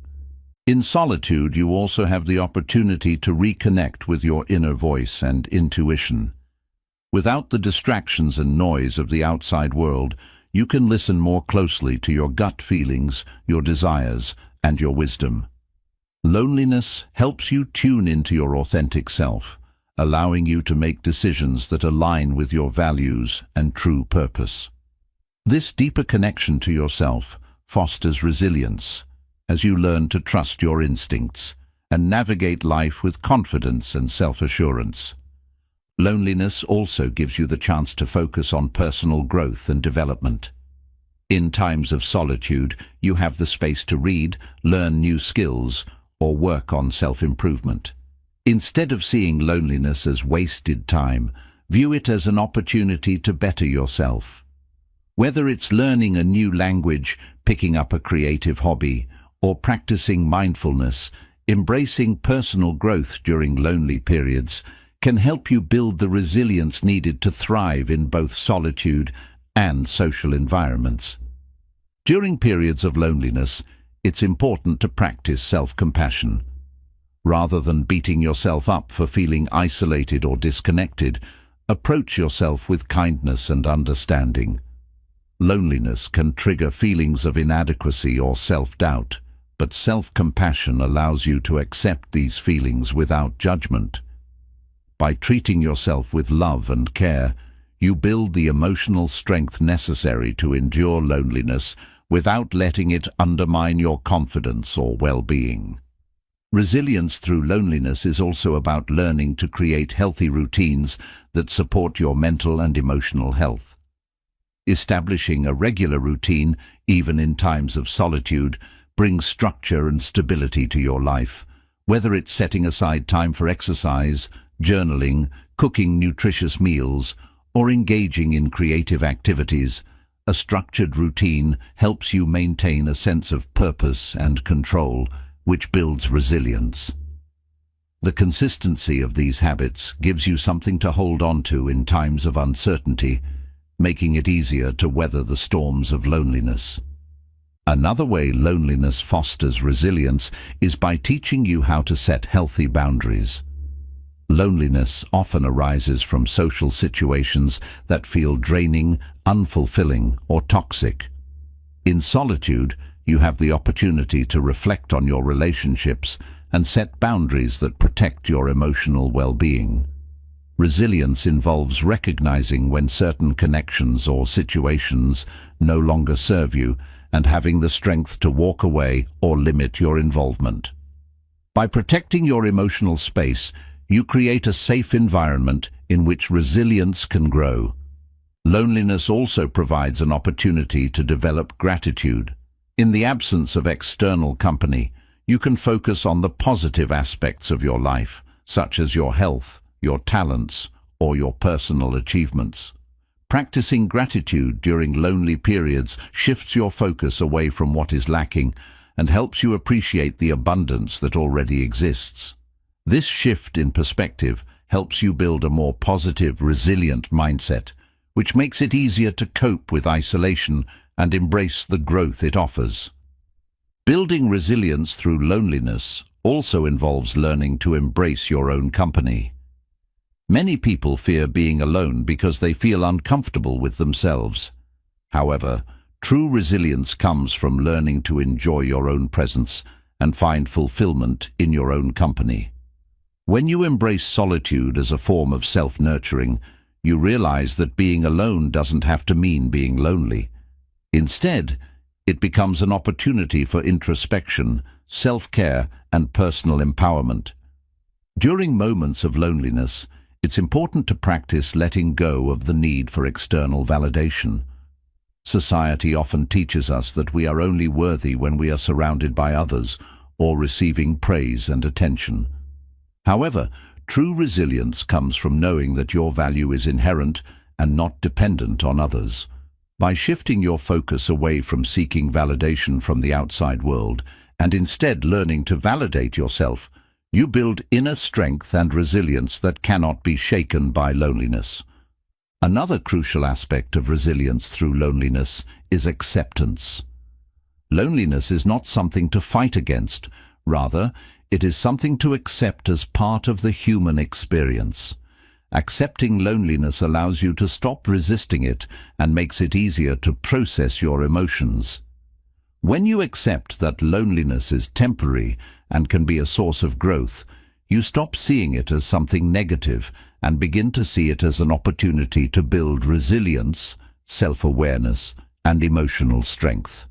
In solitude, you also have the opportunity to reconnect with your inner voice and intuition. Without the distractions and noise of the outside world, you can listen more closely to your gut feelings, your desires, and your wisdom. Loneliness helps you tune into your authentic self, allowing you to make decisions that align with your values and true purpose. This deeper connection to yourself fosters resilience, as you learn to trust your instincts and navigate life with confidence and self-assurance. Loneliness also gives you the chance to focus on personal growth and development. In times of solitude, you have the space to read, learn new skills, or work on self-improvement. Instead of seeing loneliness as wasted time, view it as an opportunity to better yourself. Whether it's learning a new language, picking up a creative hobby, or practicing mindfulness, embracing personal growth during lonely periods can help you build the resilience needed to thrive in both solitude and social environments. During periods of loneliness, it's important to practice self-compassion. Rather than beating yourself up for feeling isolated or disconnected, approach yourself with kindness and understanding. Loneliness can trigger feelings of inadequacy or self-doubt, but self-compassion allows you to accept these feelings without judgment. By treating yourself with love and care, you build the emotional strength necessary to endure loneliness without letting it undermine your confidence or well-being. Resilience through loneliness is also about learning to create healthy routines that support your mental and emotional health. Establishing a regular routine, even in times of solitude, brings structure and stability to your life. Whether it's setting aside time for exercise, journaling, cooking nutritious meals, or engaging in creative activities, a structured routine helps you maintain a sense of purpose and control, which builds resilience. The consistency of these habits gives you something to hold on to in times of uncertainty, making it easier to weather the storms of loneliness. Another way loneliness fosters resilience is by teaching you how to set healthy boundaries. Loneliness often arises from social situations that feel draining, unfulfilling, or toxic. In solitude, you have the opportunity to reflect on your relationships and set boundaries that protect your emotional well-being. Resilience involves recognizing when certain connections or situations no longer serve you and having the strength to walk away or limit your involvement. By protecting your emotional space, you create a safe environment in which resilience can grow. Loneliness also provides an opportunity to develop gratitude. In the absence of external company, you can focus on the positive aspects of your life, such as your health, your talents, or your personal achievements. Practicing gratitude during lonely periods shifts your focus away from what is lacking and helps you appreciate the abundance that already exists. This shift in perspective helps you build a more positive, resilient mindset, which makes it easier to cope with isolation and embrace the growth it offers. Building resilience through loneliness also involves learning to embrace your own company. Many people fear being alone because they feel uncomfortable with themselves. However, true resilience comes from learning to enjoy your own presence and find fulfillment in your own company. When you embrace solitude as a form of self-nurturing, you realize that being alone doesn't have to mean being lonely. Instead, it becomes an opportunity for introspection, self-care, and personal empowerment. During moments of loneliness, it's important to practice letting go of the need for external validation. Society often teaches us that we are only worthy when we are surrounded by others or receiving praise and attention. However, true resilience comes from knowing that your value is inherent and not dependent on others. By shifting your focus away from seeking validation from the outside world and instead learning to validate yourself, you build inner strength and resilience that cannot be shaken by loneliness. Another crucial aspect of resilience through loneliness is acceptance. Loneliness is not something to fight against. Rather, it is something to accept as part of the human experience. Accepting loneliness allows you to stop resisting it and makes it easier to process your emotions. When you accept that loneliness is temporary and can be a source of growth, you stop seeing it as something negative and begin to see it as an opportunity to build resilience, self-awareness, and emotional strength.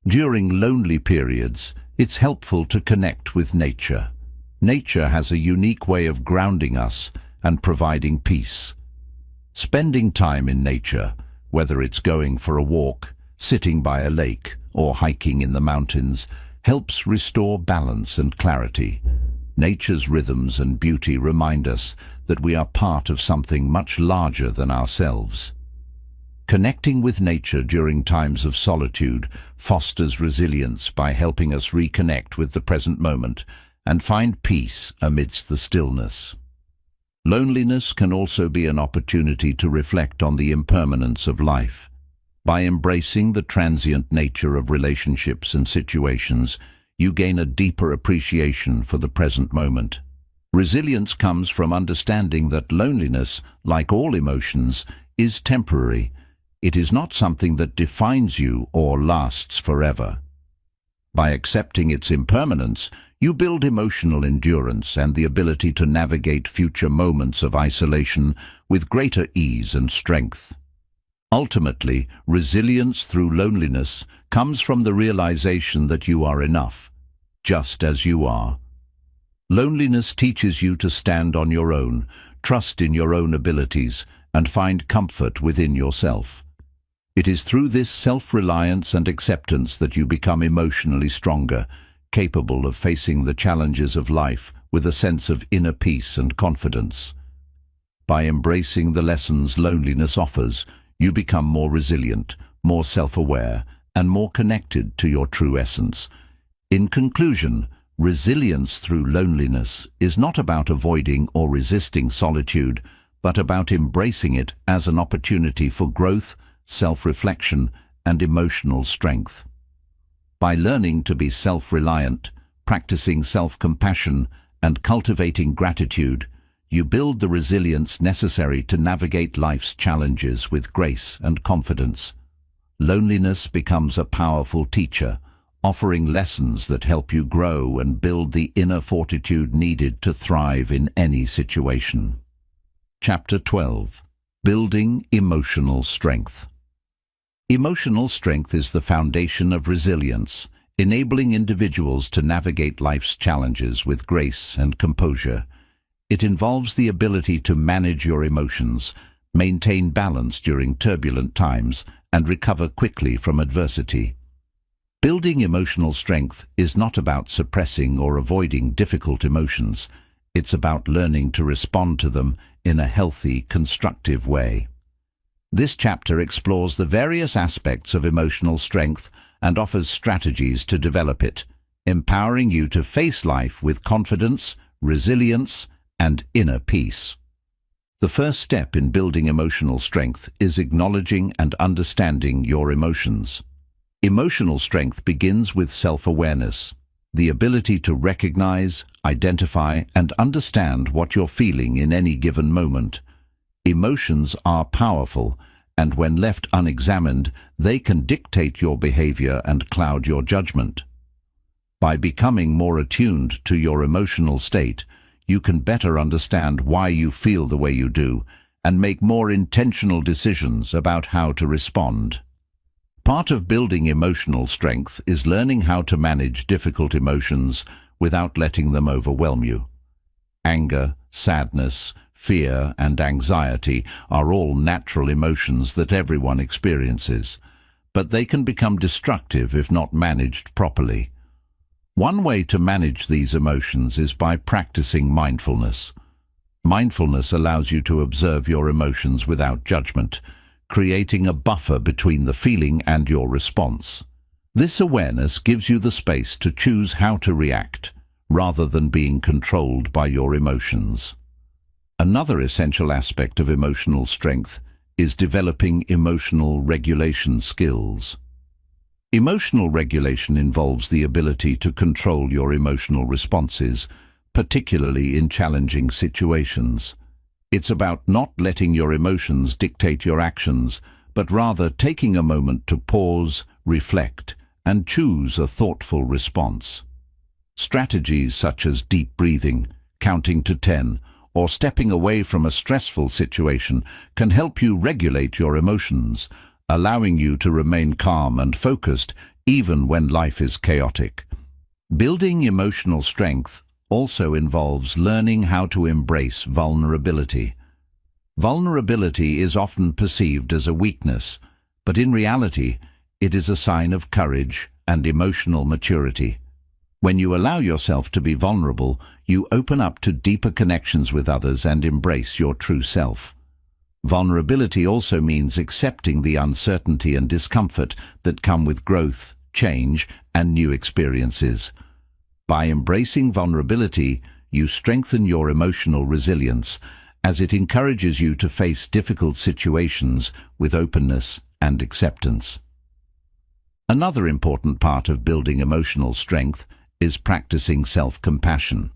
During lonely periods, it's helpful to connect with nature. Nature has a unique way of grounding us and providing peace. Spending time in nature, whether it's going for a walk, sitting by a lake, or hiking in the mountains, helps restore balance and clarity. Nature's rhythms and beauty remind us that we are part of something much larger than ourselves. Connecting with nature during times of solitude fosters resilience by helping us reconnect with the present moment and find peace amidst the stillness. Loneliness can also be an opportunity to reflect on the impermanence of life. By embracing the transient nature of relationships and situations, you gain a deeper appreciation for the present moment. Resilience comes from understanding that loneliness, like all emotions, is temporary. It is not something that defines you or lasts forever. By accepting its impermanence, you build emotional endurance and the ability to navigate future moments of isolation with greater ease and strength. Ultimately, resilience through loneliness comes from the realization that you are enough, just as you are. Loneliness teaches you to stand on your own, trust in your own abilities, and find comfort within yourself. It is through this self-reliance and acceptance that you become emotionally stronger, capable of facing the challenges of life with a sense of inner peace and confidence. By embracing the lessons loneliness offers, you become more resilient, more self-aware, and more connected to your true essence. In conclusion, resilience through loneliness is not about avoiding or resisting solitude, but about embracing it as an opportunity for growth, self-reflection, and emotional strength. By learning to be self-reliant, practicing self-compassion, and cultivating gratitude, you build the resilience necessary to navigate life's challenges with grace and confidence. Loneliness becomes a powerful teacher, offering lessons that help you grow and build the inner fortitude needed to thrive in any situation. Chapter 12. Building Emotional Strength. Emotional strength is the foundation of resilience, enabling individuals to navigate life's challenges with grace and composure. It involves the ability to manage your emotions, maintain balance during turbulent times, and recover quickly from adversity. Building emotional strength is not about suppressing or avoiding difficult emotions. It's about learning to respond to them in a healthy, constructive way. This chapter explores the various aspects of emotional strength and offers strategies to develop it, empowering you to face life with confidence, resilience, and inner peace. The first step in building emotional strength is acknowledging and understanding your emotions. Emotional strength begins with self-awareness, the ability to recognize, identify, and understand what you're feeling in any given moment. Emotions are powerful, and when left unexamined, they can dictate your behavior and cloud your judgment. By becoming more attuned to your emotional state, you can better understand why you feel the way you do and make more intentional decisions about how to respond. Part of building emotional strength is learning how to manage difficult emotions without letting them overwhelm you. Anger, sadness, fear, and anxiety are all natural emotions that everyone experiences, but they can become destructive if not managed properly. One way to manage these emotions is by practicing mindfulness. Mindfulness allows you to observe your emotions without judgment, creating a buffer between the feeling and your response. This awareness gives you the space to choose how to react, rather than being controlled by your emotions. Another essential aspect of emotional strength is developing emotional regulation skills. Emotional regulation involves the ability to control your emotional responses, particularly in challenging situations. It's about not letting your emotions dictate your actions, but rather taking a moment to pause, reflect, and choose a thoughtful response. Strategies such as deep breathing, counting to 10, or stepping away from a stressful situation can help you regulate your emotions, allowing you to remain calm and focused even when life is chaotic. Building emotional strength also involves learning how to embrace vulnerability. Vulnerability is often perceived as a weakness, but in reality, it is a sign of courage and emotional maturity. When you allow yourself to be vulnerable, you open up to deeper connections with others and embrace your true self. Vulnerability also means accepting the uncertainty and discomfort that come with growth, change, and new experiences. By embracing vulnerability, you strengthen your emotional resilience, as it encourages you to face difficult situations with openness and acceptance. Another important part of building emotional strength is practicing self-compassion.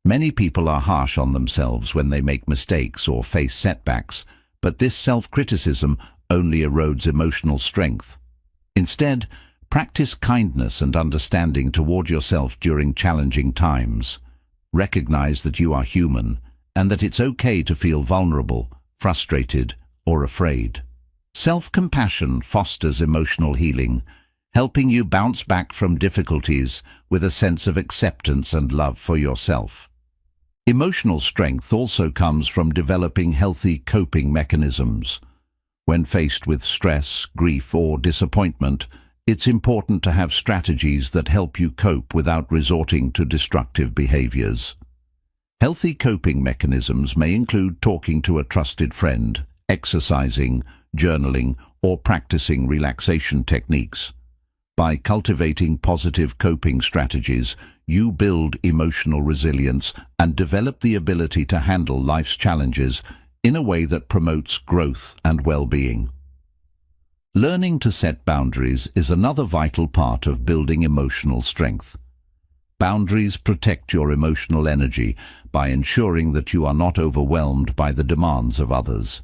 Many people are harsh on themselves when they make mistakes or face setbacks, but this self-criticism only erodes emotional strength. Instead, practice kindness and understanding toward yourself during challenging times. Recognize that you are human and that it's okay to feel vulnerable, frustrated, or afraid. Self-compassion fosters emotional healing, helping you bounce back from difficulties with a sense of acceptance and love for yourself. Emotional strength also comes from developing healthy coping mechanisms. When faced with stress, grief, or disappointment, it's important to have strategies that help you cope without resorting to destructive behaviors. Healthy coping mechanisms may include talking to a trusted friend, exercising, journaling, or practicing relaxation techniques. By cultivating positive coping strategies, you build emotional resilience and develop the ability to handle life's challenges in a way that promotes growth and well-being. Learning to set boundaries is another vital part of building emotional strength. Boundaries protect your emotional energy by ensuring that you are not overwhelmed by the demands of others.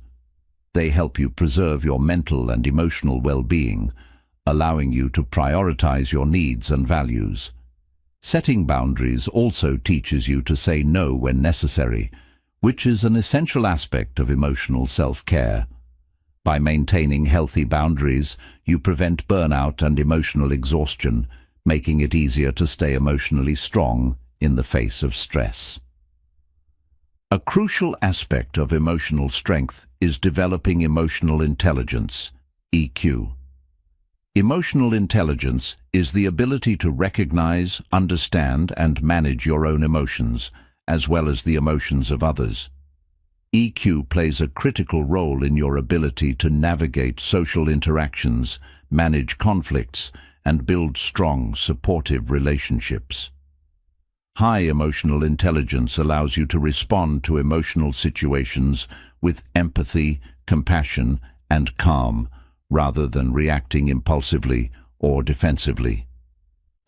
They help you preserve your mental and emotional well-being, allowing you to prioritize your needs and values. Setting boundaries also teaches you to say no when necessary, which is an essential aspect of emotional self-care. By maintaining healthy boundaries, you prevent burnout and emotional exhaustion, making it easier to stay emotionally strong in the face of stress. A crucial aspect of emotional strength is developing emotional intelligence, EQ. Emotional intelligence is the ability to recognize, understand, and manage your own emotions, as well as the emotions of others. EQ plays a critical role in your ability to navigate social interactions, manage conflicts, and build strong, supportive relationships. High emotional intelligence allows you to respond to emotional situations with empathy, compassion, and calm, rather than reacting impulsively or defensively.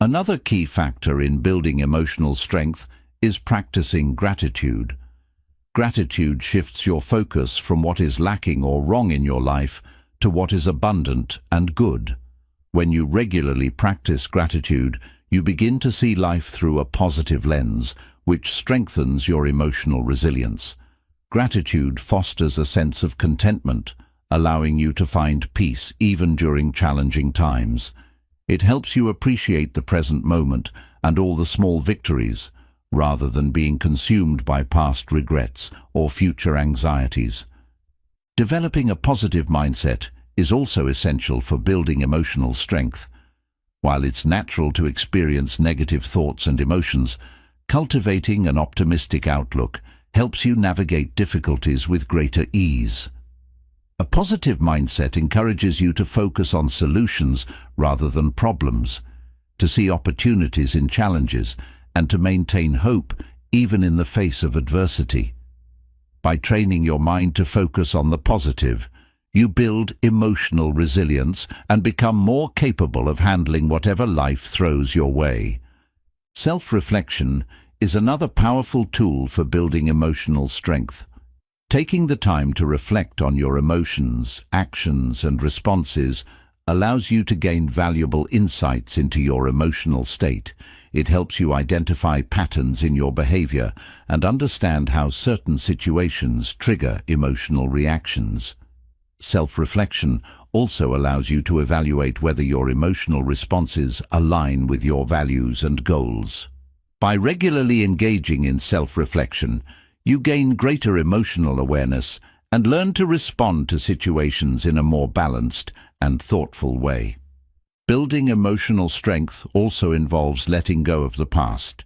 Another key factor in building emotional strength is practicing gratitude. Gratitude shifts your focus from what is lacking or wrong in your life to what is abundant and good. When you regularly practice gratitude, you begin to see life through a positive lens, which strengthens your emotional resilience. Gratitude fosters a sense of contentment, allowing you to find peace even during challenging times. It helps you appreciate the present moment and all the small victories, rather than being consumed by past regrets or future anxieties. Developing a positive mindset is also essential for building emotional strength. While it's natural to experience negative thoughts and emotions, cultivating an optimistic outlook helps you navigate difficulties with greater ease. A positive mindset encourages you to focus on solutions rather than problems, to see opportunities in challenges, and to maintain hope even in the face of adversity. By training your mind to focus on the positive, you build emotional resilience and become more capable of handling whatever life throws your way. Self-reflection is another powerful tool for building emotional strength. Taking the time to reflect on your emotions, actions, and responses allows you to gain valuable insights into your emotional state. It helps you identify patterns in your behavior and understand how certain situations trigger emotional reactions. Self-reflection also allows you to evaluate whether your emotional responses align with your values and goals. By regularly engaging in self-reflection, you gain greater emotional awareness and learn to respond to situations in a more balanced and thoughtful way. Building emotional strength also involves letting go of the past.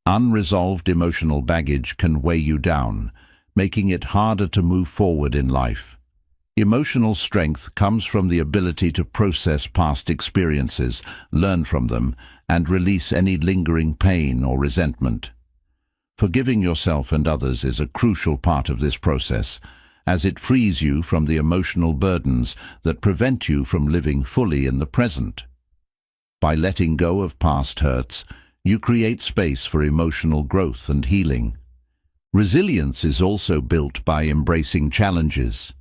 Unresolved emotional baggage can weigh you down, making it harder to move forward in life. Emotional strength comes from the ability to process past experiences, learn from them, and release any lingering pain or resentment. Forgiving yourself and others is a crucial part of this process, as it frees you from the emotional burdens that prevent you from living fully in the present. By letting go of past hurts, you create space for emotional growth and healing. Resilience is also built by embracing challenges.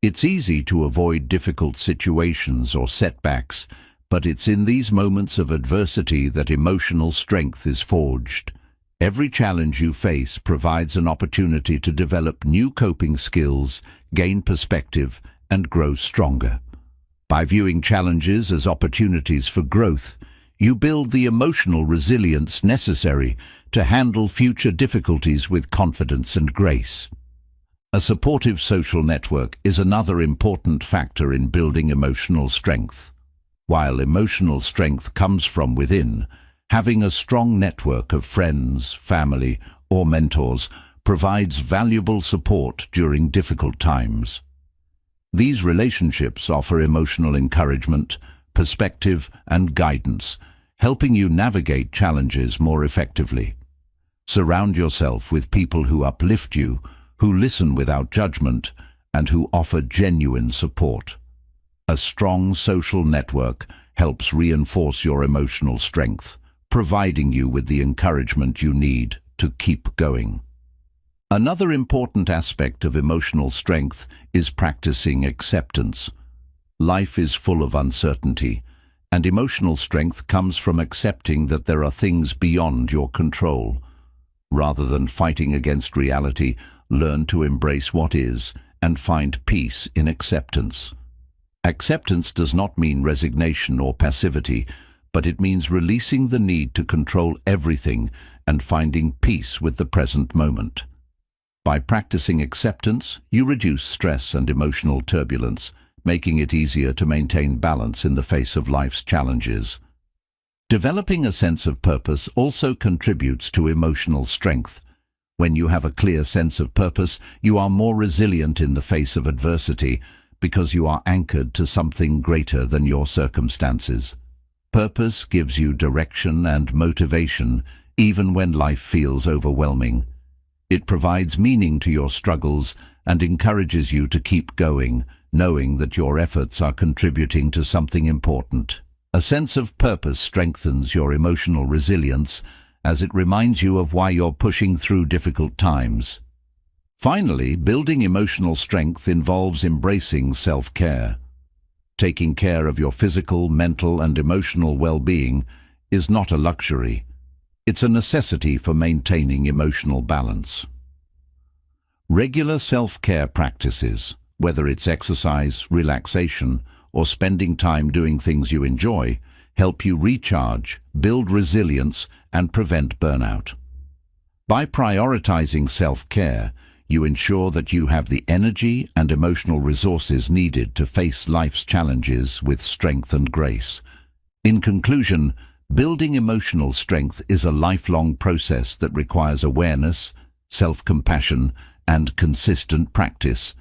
It's easy to avoid difficult situations or setbacks, but it's in these moments of adversity that emotional strength is forged. Every challenge you face provides an opportunity to develop new coping skills, gain perspective, and grow stronger. By viewing challenges as opportunities for growth, you build the emotional resilience necessary to handle future difficulties with confidence and grace. A supportive social network is another important factor in building emotional strength. While emotional strength comes from within, having a strong network of friends, family, or mentors provides valuable support during difficult times. These relationships offer emotional encouragement, perspective, and guidance, helping you navigate challenges more effectively. Surround yourself with people who uplift you, who listen without judgment, and who offer genuine support. A strong social network helps reinforce your emotional strength, providing you with the encouragement you need to keep going. Another important aspect of emotional strength is practicing acceptance. Life is full of uncertainty, and emotional strength comes from accepting that there are things beyond your control. Rather than fighting against reality, learn to embrace what is and find peace in acceptance. Acceptance does not mean resignation or passivity, but it means releasing the need to control everything and finding peace with the present moment. By practicing acceptance, you reduce stress and emotional turbulence, making it easier to maintain balance in the face of life's challenges. Developing a sense of purpose also contributes to emotional strength. When you have a clear sense of purpose, you are more resilient in the face of adversity because you are anchored to something greater than your circumstances. Purpose gives you direction and motivation even when life feels overwhelming. It provides meaning to your struggles and encourages you to keep going, knowing that your efforts are contributing to something important. A sense of purpose strengthens your emotional resilience as it reminds you of why you're pushing through difficult times. Finally, building emotional strength involves embracing self-care. Taking care of your physical, mental, and emotional well-being is not a luxury. It's a necessity for maintaining emotional balance. Regular self-care practices, whether it's exercise, relaxation, or spending time doing things you enjoy, help you recharge, build resilience, and prevent burnout. By prioritizing self-care, you ensure that you have the energy and emotional resources needed to face life's challenges with strength and grace. In conclusion, building emotional strength is a lifelong process that requires awareness, self-compassion, and consistent practice.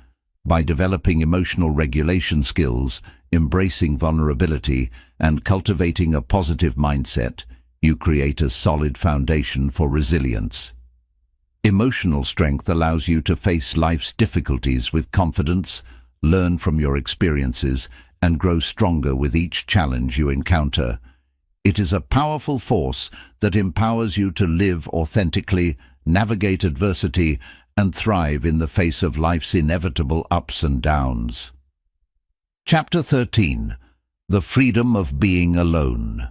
By developing emotional regulation skills, embracing vulnerability, and cultivating a positive mindset, you create a solid foundation for resilience. Emotional strength allows you to face life's difficulties with confidence, learn from your experiences, and grow stronger with each challenge you encounter. It is a powerful force that empowers you to live authentically, navigate adversity, and thrive in the face of life's inevitable ups and downs. Chapter 13. The Freedom of Being Alone.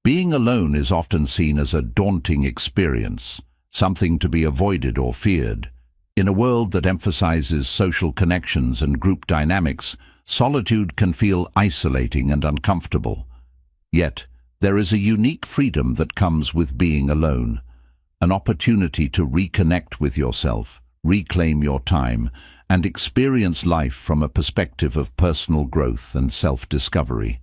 Being alone is often seen as a daunting experience, something to be avoided or feared. In a world that emphasizes social connections and group dynamics, solitude can feel isolating and uncomfortable. Yet, there is a unique freedom that comes with being alone, an opportunity to reconnect with yourself, reclaim your time, and experience life from a perspective of personal growth and self-discovery.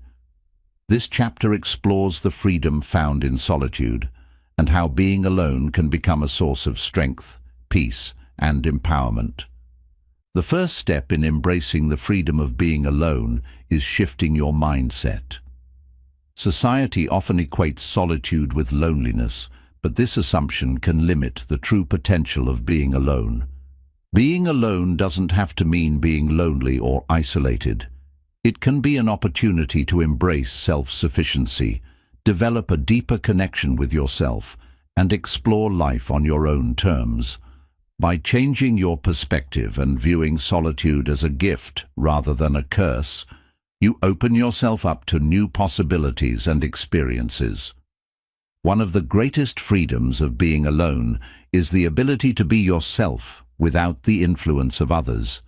This chapter explores the freedom found in solitude and how being alone can become a source of strength, peace, and empowerment. The first step in embracing the freedom of being alone is shifting your mindset. Society often equates solitude with loneliness, but this assumption can limit the true potential of being alone. Being alone doesn't have to mean being lonely or isolated. It can be an opportunity to embrace self-sufficiency, develop a deeper connection with yourself, and explore life on your own terms. By changing your perspective and viewing solitude as a gift rather than a curse, you open yourself up to new possibilities and experiences. One of the greatest freedoms of being alone is the ability to be yourself without the influence of others.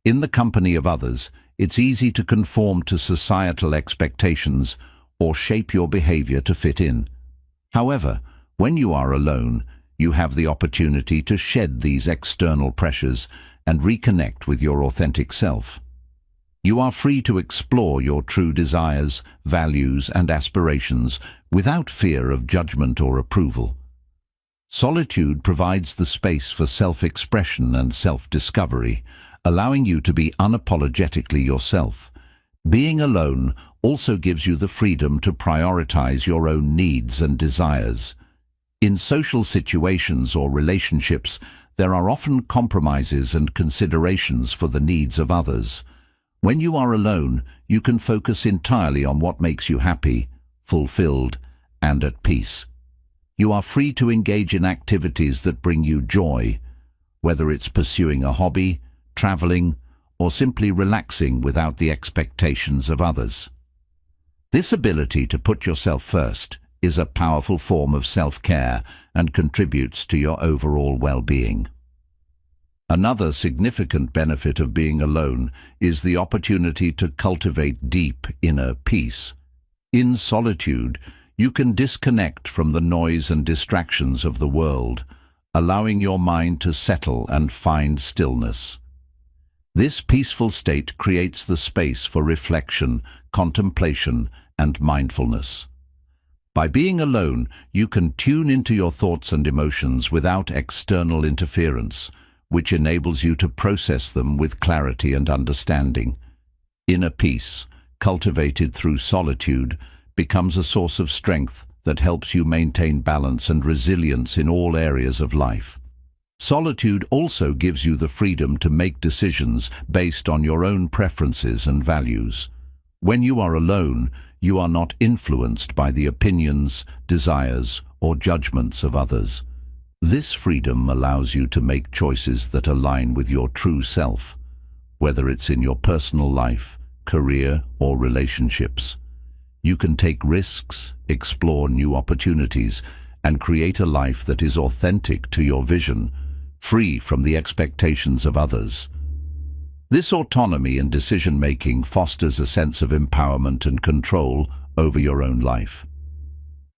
In the company of others, it's easy to conform to societal expectations or shape your behavior to fit in. However, when you are alone, you have the opportunity to shed these external pressures and reconnect with your authentic self. You are free to explore your true desires, values, and aspirations without fear of judgment or approval. Solitude provides the space for self-expression and self-discovery, allowing you to be unapologetically yourself. Being alone also gives you the freedom to prioritize your own needs and desires. In social situations or relationships, there are often compromises and considerations for the needs of others. When you are alone, you can focus entirely on what makes you happy, fulfilled, and at peace. You are free to engage in activities that bring you joy, whether it's pursuing a hobby, traveling, or simply relaxing without the expectations of others. This ability to put yourself first is a powerful form of self-care and contributes to your overall well-being. Another significant benefit of being alone is the opportunity to cultivate deep inner peace. In solitude, you can disconnect from the noise and distractions of the world, allowing your mind to settle and find stillness. This peaceful state creates the space for reflection, contemplation, and mindfulness. By being alone, you can tune into your thoughts and emotions without external interference, which enables you to process them with clarity and understanding. Inner peace, cultivated through solitude, becomes a source of strength that helps you maintain balance and resilience in all areas of life. Solitude also gives you the freedom to make decisions based on your own preferences and values. When you are alone, you are not influenced by the opinions, desires, or judgments of others. This freedom allows you to make choices that align with your true self, whether it's in your personal life, career, or relationships. You can take risks, explore new opportunities, and create a life that is authentic to your vision, free from the expectations of others. This autonomy and decision-making fosters a sense of empowerment and control over your own life.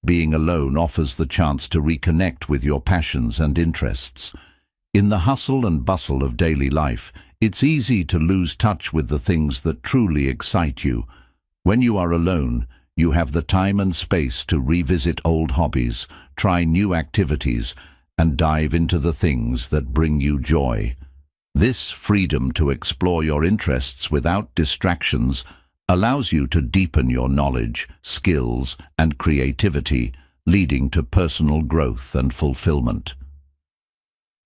Being alone offers the chance to reconnect with your passions and interests. In the hustle and bustle of daily life, it's easy to lose touch with the things that truly excite you. When you are alone, you have the time and space to revisit old hobbies, try new activities, and dive into the things that bring you joy. This freedom to explore your interests without distractions allows you to deepen your knowledge, skills, and creativity, leading to personal growth and fulfillment.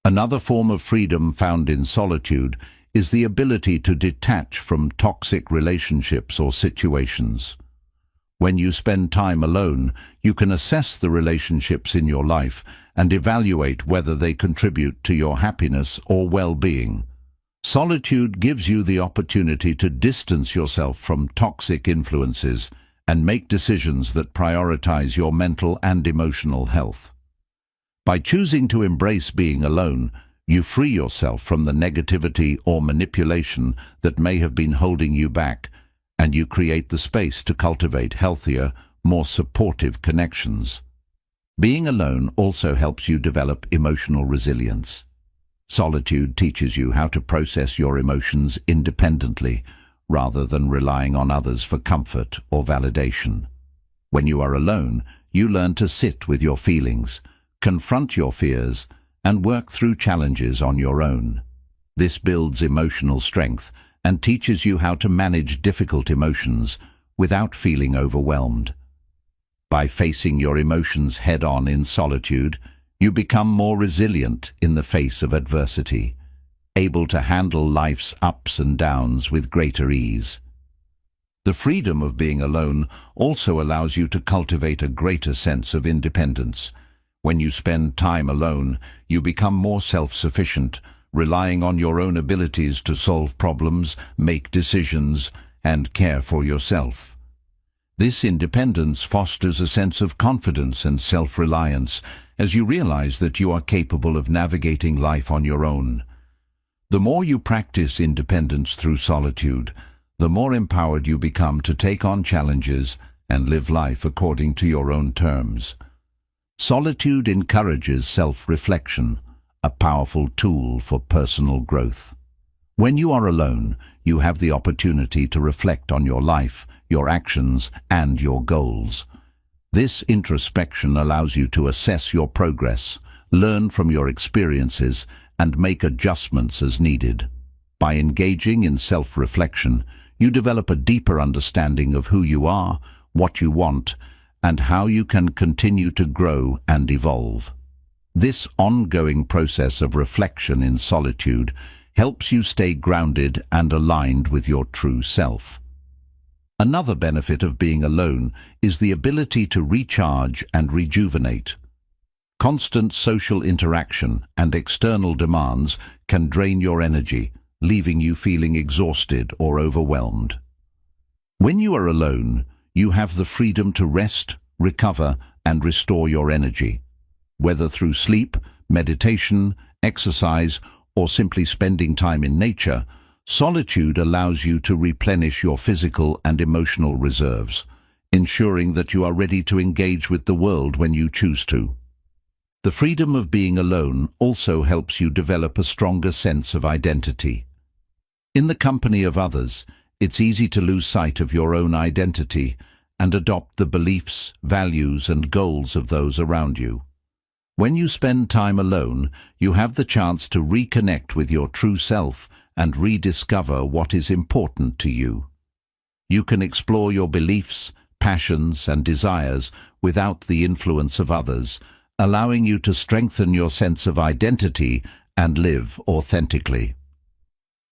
Another form of freedom found in solitude is the ability to detach from toxic relationships or situations. When you spend time alone, you can assess the relationships in your life and evaluate whether they contribute to your happiness or well-being. Solitude gives you the opportunity to distance yourself from toxic influences and make decisions that prioritize your mental and emotional health. By choosing to embrace being alone, you free yourself from the negativity or manipulation that may have been holding you back, and you create the space to cultivate healthier, more supportive connections. Being alone also helps you develop emotional resilience. Solitude teaches you how to process your emotions independently, rather than relying on others for comfort or validation. When you are alone, you learn to sit with your feelings, confront your fears, and work through challenges on your own. This builds emotional strength and teaches you how to manage difficult emotions without feeling overwhelmed. By facing your emotions head-on in solitude, you become more resilient in the face of adversity, able to handle life's ups and downs with greater ease. The freedom of being alone also allows you to cultivate a greater sense of independence. When you spend time alone, you become more self-sufficient, relying on your own abilities to solve problems, make decisions, and care for yourself. This independence fosters a sense of confidence and self-reliance as you realize that you are capable of navigating life on your own. The more you practice independence through solitude, the more empowered you become to take on challenges and live life according to your own terms. Solitude encourages self-reflection, a powerful tool for personal growth. When you are alone, you have the opportunity to reflect on your life, your actions, and your goals. This introspection allows you to assess your progress, learn from your experiences, and make adjustments as needed. By engaging in self-reflection, you develop a deeper understanding of who you are, what you want, and how you can continue to grow and evolve. This ongoing process of reflection in solitude helps you stay grounded and aligned with your true self. Another benefit of being alone is the ability to recharge and rejuvenate. Constant social interaction and external demands can drain your energy, leaving you feeling exhausted or overwhelmed. When you are alone, you have the freedom to rest, recover, and restore your energy. Whether through sleep, meditation, exercise, or simply spending time in nature, solitude allows you to replenish your physical and emotional reserves, ensuring that you are ready to engage with the world when you choose to. The freedom of being alone also helps you develop a stronger sense of identity. In the company of others, it's easy to lose sight of your own identity and adopt the beliefs, values, and goals of those around you. When you spend time alone, you have the chance to reconnect with your true self and rediscover what is important to you. You can explore your beliefs, passions, and desires without the influence of others, allowing you to strengthen your sense of identity and live authentically.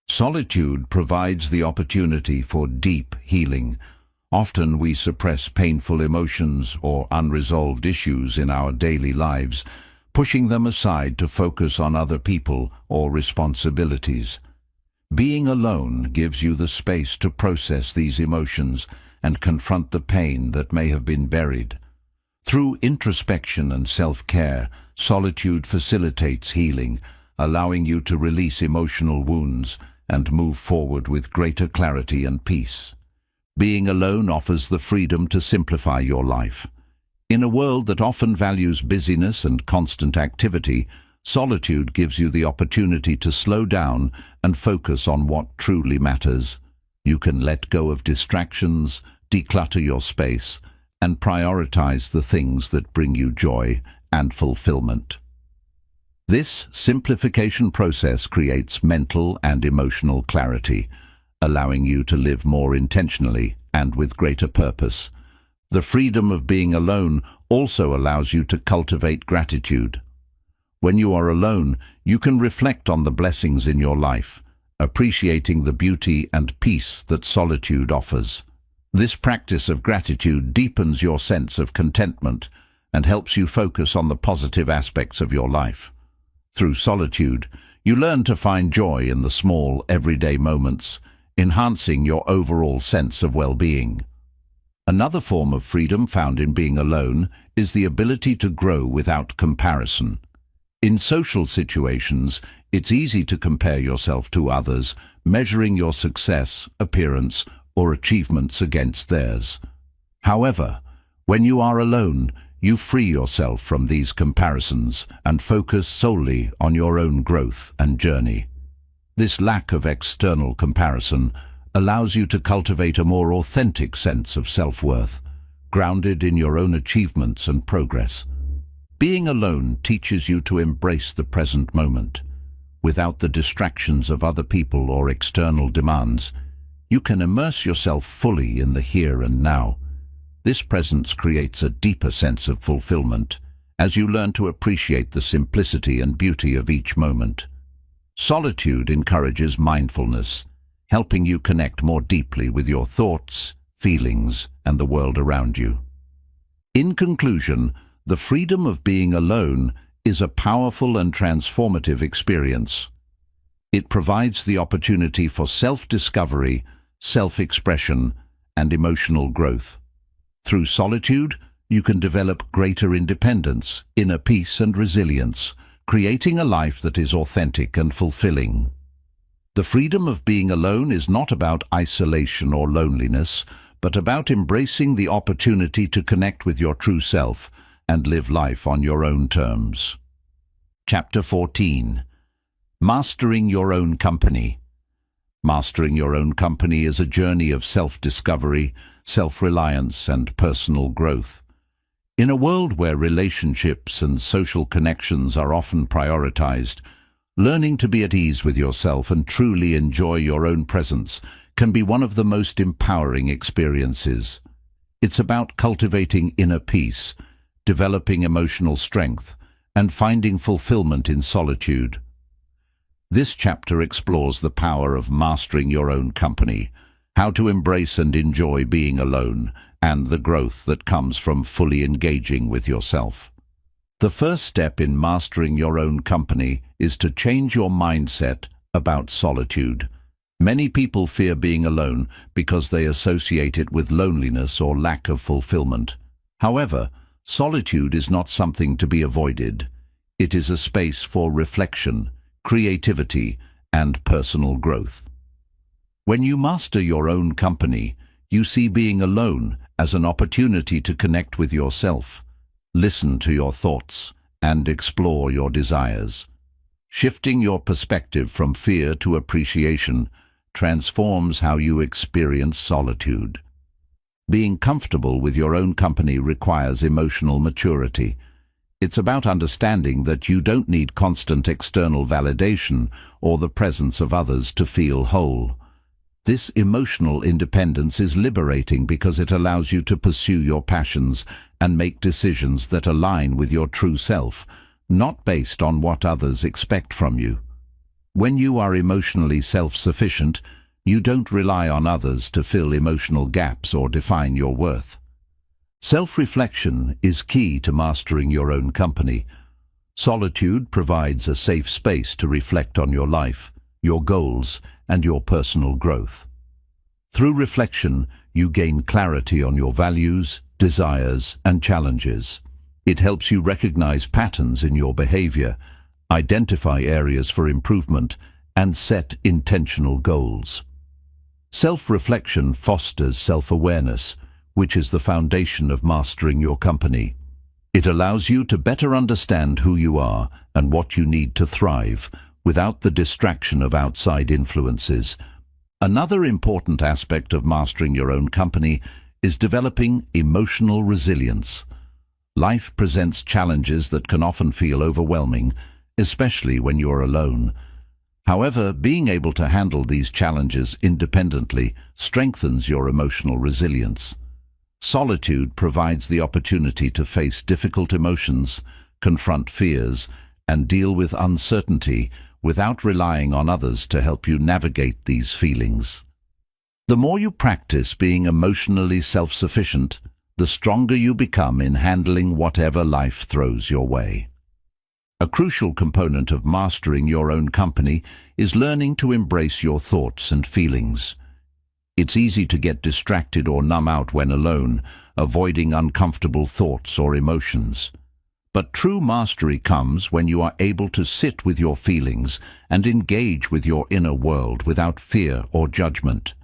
Solitude provides the opportunity for deep healing. Often we suppress painful emotions or unresolved issues in our daily lives, pushing them aside to focus on other people or responsibilities. Being alone gives you the space to process these emotions and confront the pain that may have been buried. Through introspection and self-care, solitude facilitates healing, allowing you to release emotional wounds and move forward with greater clarity and peace. Being alone offers the freedom to simplify your life. In a world that often values busyness and constant activity, solitude gives you the opportunity to slow down and focus on what truly matters. You can let go of distractions, declutter your space, and prioritize the things that bring you joy and fulfillment. This simplification process creates mental and emotional clarity, allowing you to live more intentionally and with greater purpose. The freedom of being alone also allows you to cultivate gratitude. When you are alone, you can reflect on the blessings in your life, appreciating the beauty and peace that solitude offers. This practice of gratitude deepens your sense of contentment and helps you focus on the positive aspects of your life. Through solitude, you learn to find joy in the small, everyday moments, enhancing your overall sense of well-being. Another form of freedom found in being alone is the ability to grow without comparison. In social situations, it's easy to compare yourself to others, measuring your success, appearance, or achievements against theirs. However, when you are alone, you free yourself from these comparisons and focus solely on your own growth and journey. This lack of external comparison allows you to cultivate a more authentic sense of self-worth, grounded in your own achievements and progress. Being alone teaches you to embrace the present moment. Without the distractions of other people or external demands, you can immerse yourself fully in the here and now. This presence creates a deeper sense of fulfillment as you learn to appreciate the simplicity and beauty of each moment. Solitude encourages mindfulness, helping you connect more deeply with your thoughts, feelings, and the world around you. In conclusion, the freedom of being alone is a powerful and transformative experience. It provides the opportunity for self-discovery, self-expression, and emotional growth. Through solitude, you can develop greater independence, inner peace, and resilience, creating a life that is authentic and fulfilling. The freedom of being alone is not about isolation or loneliness, but about embracing the opportunity to connect with your true self and live life on your own terms. Chapter 14. Mastering Your Own Company. Mastering your own company is a journey of self-discovery, self-reliance, and personal growth. In a world where relationships and social connections are often prioritized, learning to be at ease with yourself and truly enjoy your own presence can be one of the most empowering experiences. It's about cultivating inner peace, developing emotional strength, and finding fulfillment in solitude. This chapter explores the power of mastering your own company, how to embrace and enjoy being alone, and the growth that comes from fully engaging with yourself. The first step in mastering your own company is to change your mindset about solitude. Many people fear being alone because they associate it with loneliness or lack of fulfillment. However, solitude is not something to be avoided. It is a space for reflection, creativity, and personal growth. When you master your own company, you see being alone as an opportunity to connect with yourself, listen to your thoughts, and explore your desires. Shifting your perspective from fear to appreciation transforms how you experience solitude. Being comfortable with your own company requires emotional maturity. It's about understanding that you don't need constant external validation or the presence of others to feel whole. This emotional independence is liberating because it allows you to pursue your passions and make decisions that align with your true self, not based on what others expect from you. When you are emotionally self-sufficient, you don't rely on others to fill emotional gaps or define your worth. Self-reflection is key to mastering your own company. Solitude provides a safe space to reflect on your life, your goals, and your personal growth. Through reflection, you gain clarity on your values, desires, and challenges. It helps you recognize patterns in your behavior, identify areas for improvement, and set intentional goals. Self-reflection fosters self-awareness, which is the foundation of mastering your company. It allows you to better understand who you are and what you need to thrive, without the distraction of outside influences. Another important aspect of mastering your own company is developing emotional resilience. Life presents challenges that can often feel overwhelming, especially when you are alone. However, being able to handle these challenges independently strengthens your emotional resilience. Solitude provides the opportunity to face difficult emotions, confront fears, and deal with uncertainty without relying on others to help you navigate these feelings. The more you practice being emotionally self-sufficient, the stronger you become in handling whatever life throws your way. A crucial component of mastering your own company is learning to embrace your thoughts and feelings. It's easy to get distracted or numb out when alone, avoiding uncomfortable thoughts or emotions. But true mastery comes when you are able to sit with your feelings and engage with your inner world without fear or judgment.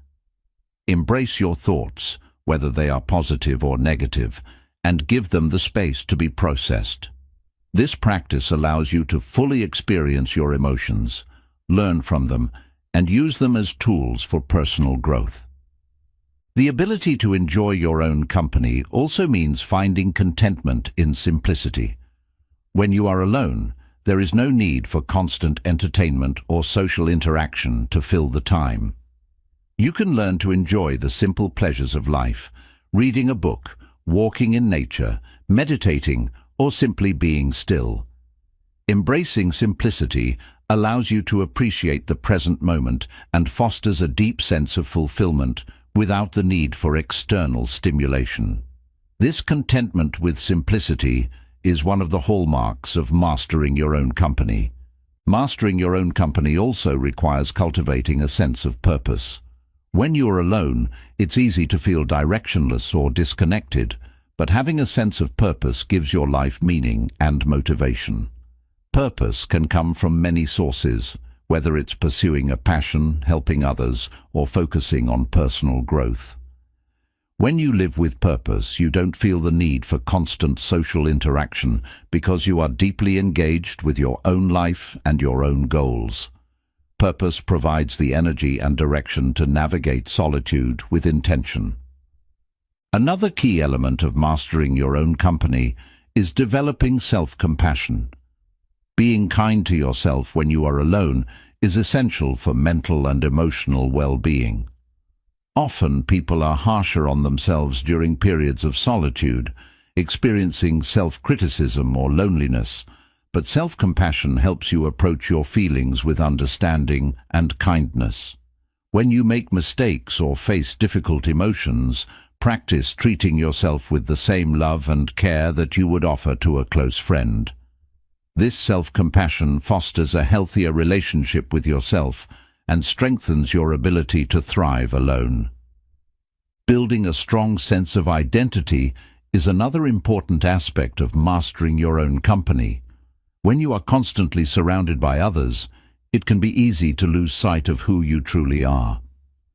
Embrace your thoughts, whether they are positive or negative, and give them the space to be processed. This practice allows you to fully experience your emotions, learn from them, and use them as tools for personal growth. The ability to enjoy your own company also means finding contentment in simplicity. When you are alone, there is no need for constant entertainment or social interaction to fill the time. You can learn to enjoy the simple pleasures of life, reading a book, walking in nature, meditating, or simply being still. Embracing simplicity allows you to appreciate the present moment and fosters a deep sense of fulfillment without the need for external stimulation. This contentment with simplicity is one of the hallmarks of mastering your own company. Mastering your own company also requires cultivating a sense of purpose. When you are alone, it's easy to feel directionless or disconnected, but having a sense of purpose gives your life meaning and motivation. Purpose can come from many sources, whether it's pursuing a passion, helping others, or focusing on personal growth. When you live with purpose, you don't feel the need for constant social interaction because you are deeply engaged with your own life and your own goals. Purpose provides the energy and direction to navigate solitude with intention. Another key element of mastering your own company is developing self-compassion. Being kind to yourself when you are alone is essential for mental and emotional well-being. Often people are harsher on themselves during periods of solitude, experiencing self-criticism or loneliness, but self-compassion helps you approach your feelings with understanding and kindness. When you make mistakes or face difficult emotions, practice treating yourself with the same love and care that you would offer to a close friend. This self-compassion fosters a healthier relationship with yourself and strengthens your ability to thrive alone. Building a strong sense of identity is another important aspect of mastering your own company. When you are constantly surrounded by others, it can be easy to lose sight of who you truly are.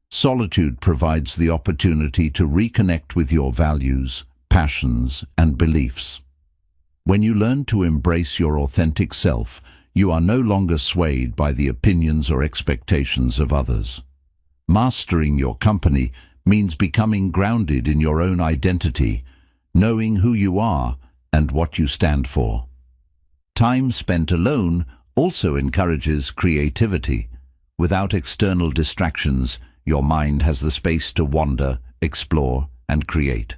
Solitude provides the opportunity to reconnect with your values, passions, and beliefs. When you learn to embrace your authentic self, you are no longer swayed by the opinions or expectations of others. Mastering your company means becoming grounded in your own identity, knowing who you are and what you stand for. Time spent alone also encourages creativity. Without external distractions, your mind has the space to wander, explore, and create.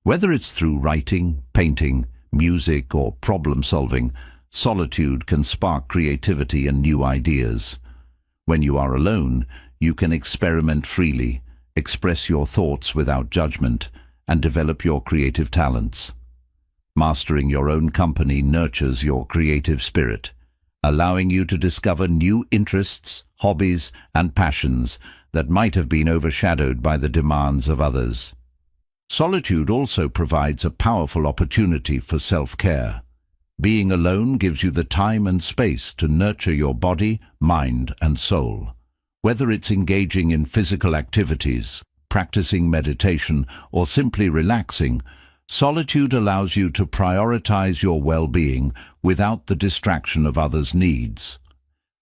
Whether it's through writing, painting, music, or problem-solving, solitude can spark creativity and new ideas. When you are alone, you can experiment freely, express your thoughts without judgment, and develop your creative talents. Mastering your own company nurtures your creative spirit, allowing you to discover new interests, hobbies, and passions that might have been overshadowed by the demands of others. Solitude also provides a powerful opportunity for self-care. Being alone gives you the time and space to nurture your body, mind, and soul. Whether it's engaging in physical activities, practicing meditation, or simply relaxing, solitude allows you to prioritize your well-being without the distraction of others' needs.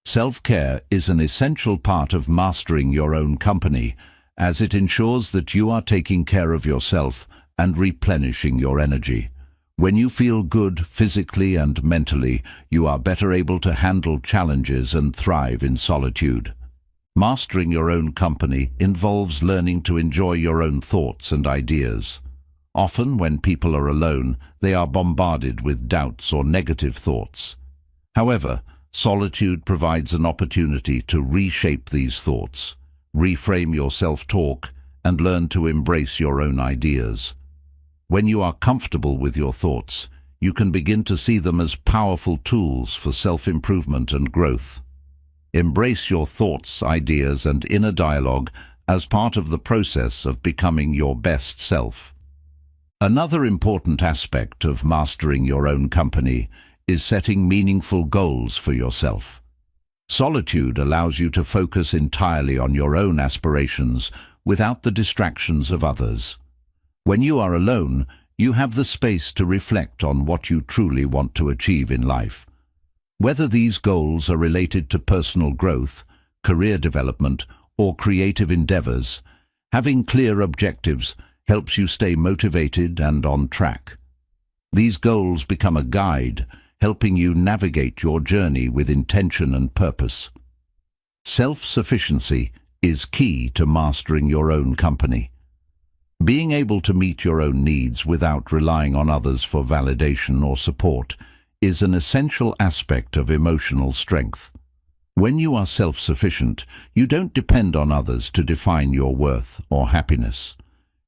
Self-care is an essential part of mastering your own company, as it ensures that you are taking care of yourself and replenishing your energy. When you feel good physically and mentally, you are better able to handle challenges and thrive in solitude. Mastering your own company involves learning to enjoy your own thoughts and ideas. Often, when people are alone, they are bombarded with doubts or negative thoughts. However, solitude provides an opportunity to reshape these thoughts, reframe your self-talk, and learn to embrace your own ideas. When you are comfortable with your thoughts, you can begin to see them as powerful tools for self-improvement and growth. Embrace your thoughts, ideas, and inner dialogue as part of the process of becoming your best self. Another important aspect of mastering your own company is setting meaningful goals for yourself. Solitude allows you to focus entirely on your own aspirations without the distractions of others. When you are alone, you have the space to reflect on what you truly want to achieve in life. Whether these goals are related to personal growth, career development, or creative endeavors, having clear objectives helps you stay motivated and on track. These goals become a guide, helping you navigate your journey with intention and purpose. Self-sufficiency is key to mastering your own company. Being able to meet your own needs without relying on others for validation or support is an essential aspect of emotional strength. When you are self-sufficient, you don't depend on others to define your worth or happiness.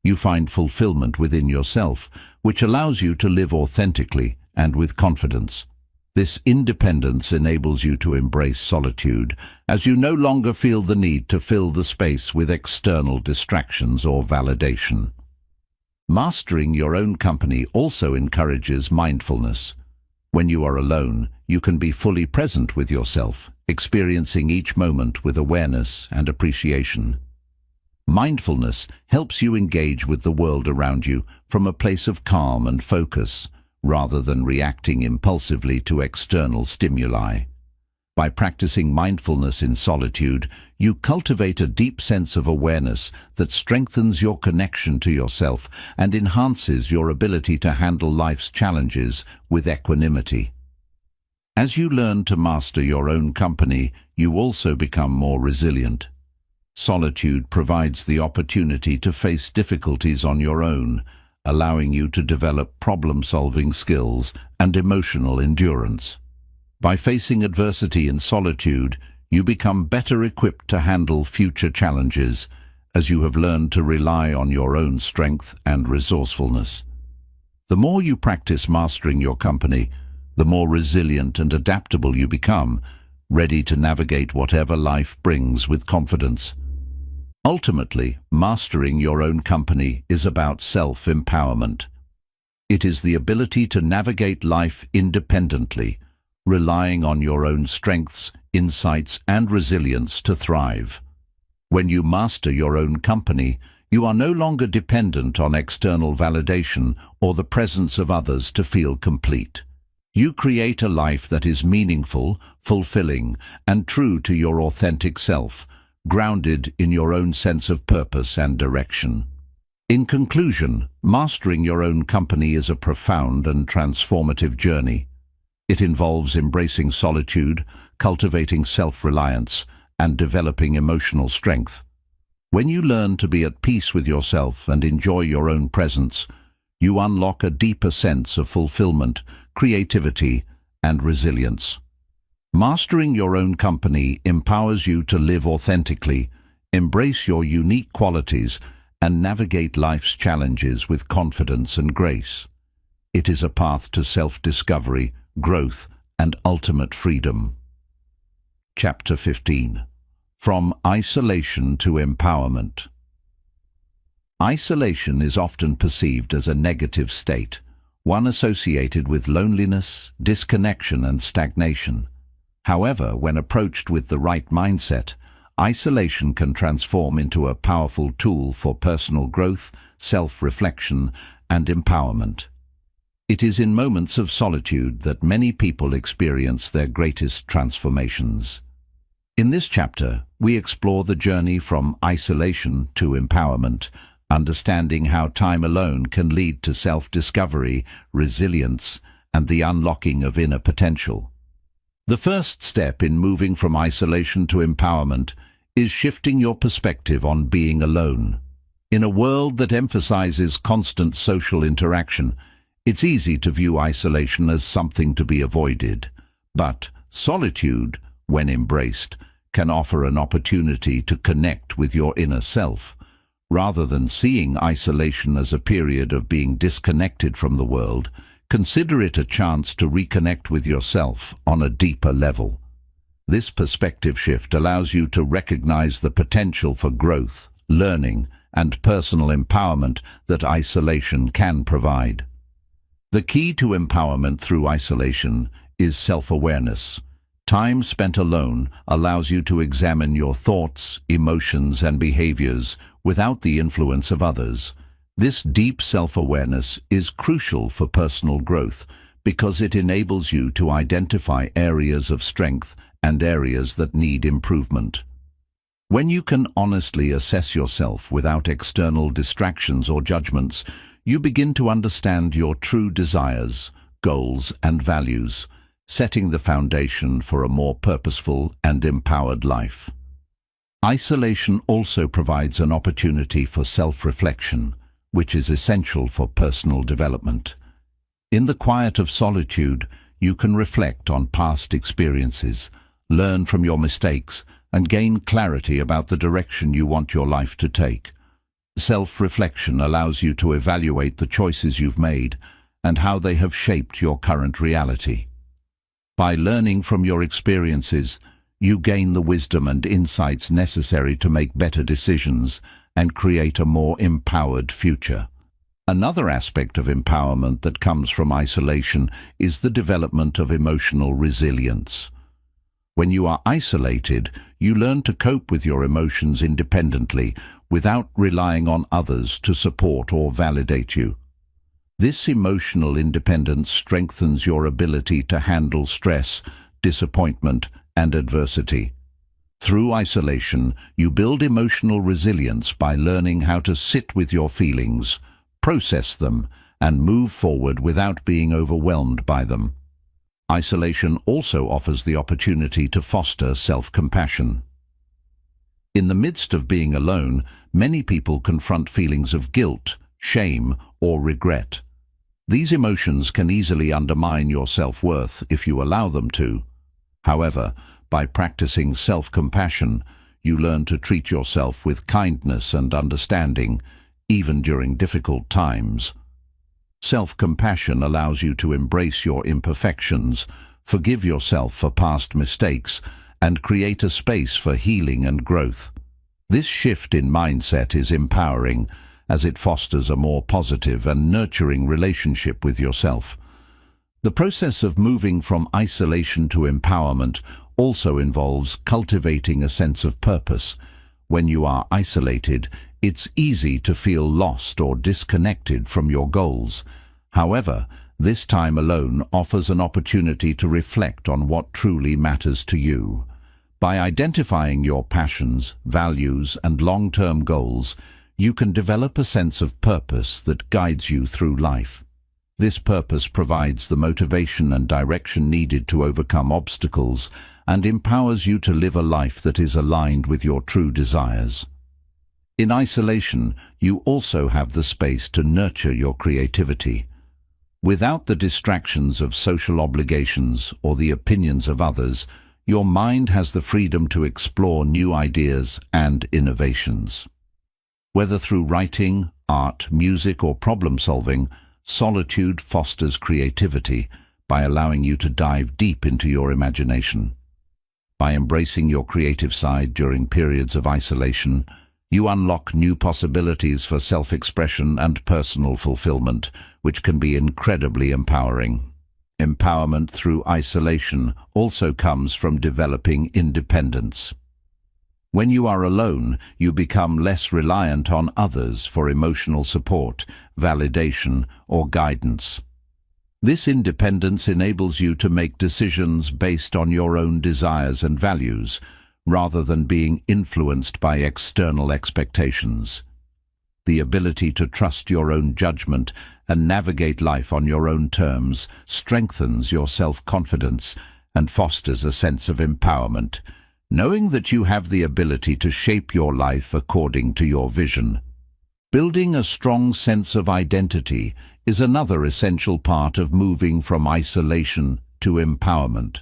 You find fulfillment within yourself, which allows you to live authentically and with confidence. This independence enables you to embrace solitude, as you no longer feel the need to fill the space with external distractions or validation. Mastering your own company also encourages mindfulness. When you are alone, you can be fully present with yourself, experiencing each moment with awareness and appreciation. Mindfulness helps you engage with the world around you from a place of calm and focus, rather than reacting impulsively to external stimuli. By practicing mindfulness in solitude, you cultivate a deep sense of awareness that strengthens your connection to yourself and enhances your ability to handle life's challenges with equanimity. As you learn to master your own company, you also become more resilient. Solitude provides the opportunity to face difficulties on your own, allowing you to develop problem-solving skills and emotional endurance. By facing adversity in solitude, you become better equipped to handle future challenges, as you have learned to rely on your own strength and resourcefulness. The more you practice mastering your company, the more resilient and adaptable you become, ready to navigate whatever life brings with confidence. Ultimately, mastering your own company is about self-empowerment. It is the ability to navigate life independently, relying on your own strengths, insights, and resilience to thrive. When you master your own company, you are no longer dependent on external validation or the presence of others to feel complete. You create a life that is meaningful, fulfilling, and true to your authentic self, grounded in your own sense of purpose and direction. In conclusion, mastering your own company is a profound and transformative journey. It involves embracing solitude, cultivating self-reliance, and developing emotional strength. When you learn to be at peace with yourself and enjoy your own presence, you unlock a deeper sense of fulfillment, creativity, and resilience. Mastering your own company empowers you to live authentically, embrace your unique qualities, and navigate life's challenges with confidence and grace. It is a path to self-discovery, growth, and ultimate freedom. Chapter 15. From Isolation to Empowerment. Isolation is often perceived as a negative state, one associated with loneliness, disconnection, and stagnation. However, when approached with the right mindset, isolation can transform into a powerful tool for personal growth, self-reflection, and empowerment. It is in moments of solitude that many people experience their greatest transformations. In this chapter, we explore the journey from isolation to empowerment, understanding how time alone can lead to self-discovery, resilience, and the unlocking of inner potential. The first step in moving from isolation to empowerment is shifting your perspective on being alone. In a world that emphasizes constant social interaction, it's easy to view isolation as something to be avoided. But solitude, when embraced, can offer an opportunity to connect with your inner self. Rather than seeing isolation as a period of being disconnected from the world, consider it a chance to reconnect with yourself on a deeper level. This perspective shift allows you to recognize the potential for growth, learning, and personal empowerment that isolation can provide. The key to empowerment through isolation is self-awareness. Time spent alone allows you to examine your thoughts, emotions, and behaviors without the influence of others. This deep self-awareness is crucial for personal growth because it enables you to identify areas of strength and areas that need improvement. When you can honestly assess yourself without external distractions or judgments, you begin to understand your true desires, goals, and values, setting the foundation for a more purposeful and empowered life. Isolation also provides an opportunity for self-reflection, which is essential for personal development. In the quiet of solitude, you can reflect on past experiences, learn from your mistakes, and gain clarity about the direction you want your life to take. Self-reflection allows you to evaluate the choices you've made and how they have shaped your current reality. By learning from your experiences, you gain the wisdom and insights necessary to make better decisions and create a more empowered future. Another aspect of empowerment that comes from isolation is the development of emotional resilience. When you are isolated, you learn to cope with your emotions independently without relying on others to support or validate you. This emotional independence strengthens your ability to handle stress, disappointment, and adversity. Through isolation, you build emotional resilience by learning how to sit with your feelings, process them, and move forward without being overwhelmed by them. Isolation also offers the opportunity to foster self-compassion. In the midst of being alone, many people confront feelings of guilt, shame, or regret. These emotions can easily undermine your self-worth if you allow them to. However, by practicing self-compassion, you learn to treat yourself with kindness and understanding, even during difficult times. Self-compassion allows you to embrace your imperfections, forgive yourself for past mistakes, and create a space for healing and growth. This shift in mindset is empowering, as it fosters a more positive and nurturing relationship with yourself. The process of moving from isolation to empowerment also involves cultivating a sense of purpose. When you are isolated, it's easy to feel lost or disconnected from your goals. However, this time alone offers an opportunity to reflect on what truly matters to you. By identifying your passions, values, and long-term goals, you can develop a sense of purpose that guides you through life. This purpose provides the motivation and direction needed to overcome obstacles and empowers you to live a life that is aligned with your true desires. In isolation, you also have the space to nurture your creativity. Without the distractions of social obligations or the opinions of others, your mind has the freedom to explore new ideas and innovations. Whether through writing, art, music, or problem-solving, solitude fosters creativity by allowing you to dive deep into your imagination. By embracing your creative side during periods of isolation, you unlock new possibilities for self-expression and personal fulfillment, which can be incredibly empowering. Empowerment through isolation also comes from developing independence. When you are alone, you become less reliant on others for emotional support, validation, or guidance. This independence enables you to make decisions based on your own desires and values, rather than being influenced by external expectations. The ability to trust your own judgment and navigate life on your own terms strengthens your self-confidence and fosters a sense of empowerment, knowing that you have the ability to shape your life according to your vision. Building a strong sense of identity is another essential part of moving from isolation to empowerment.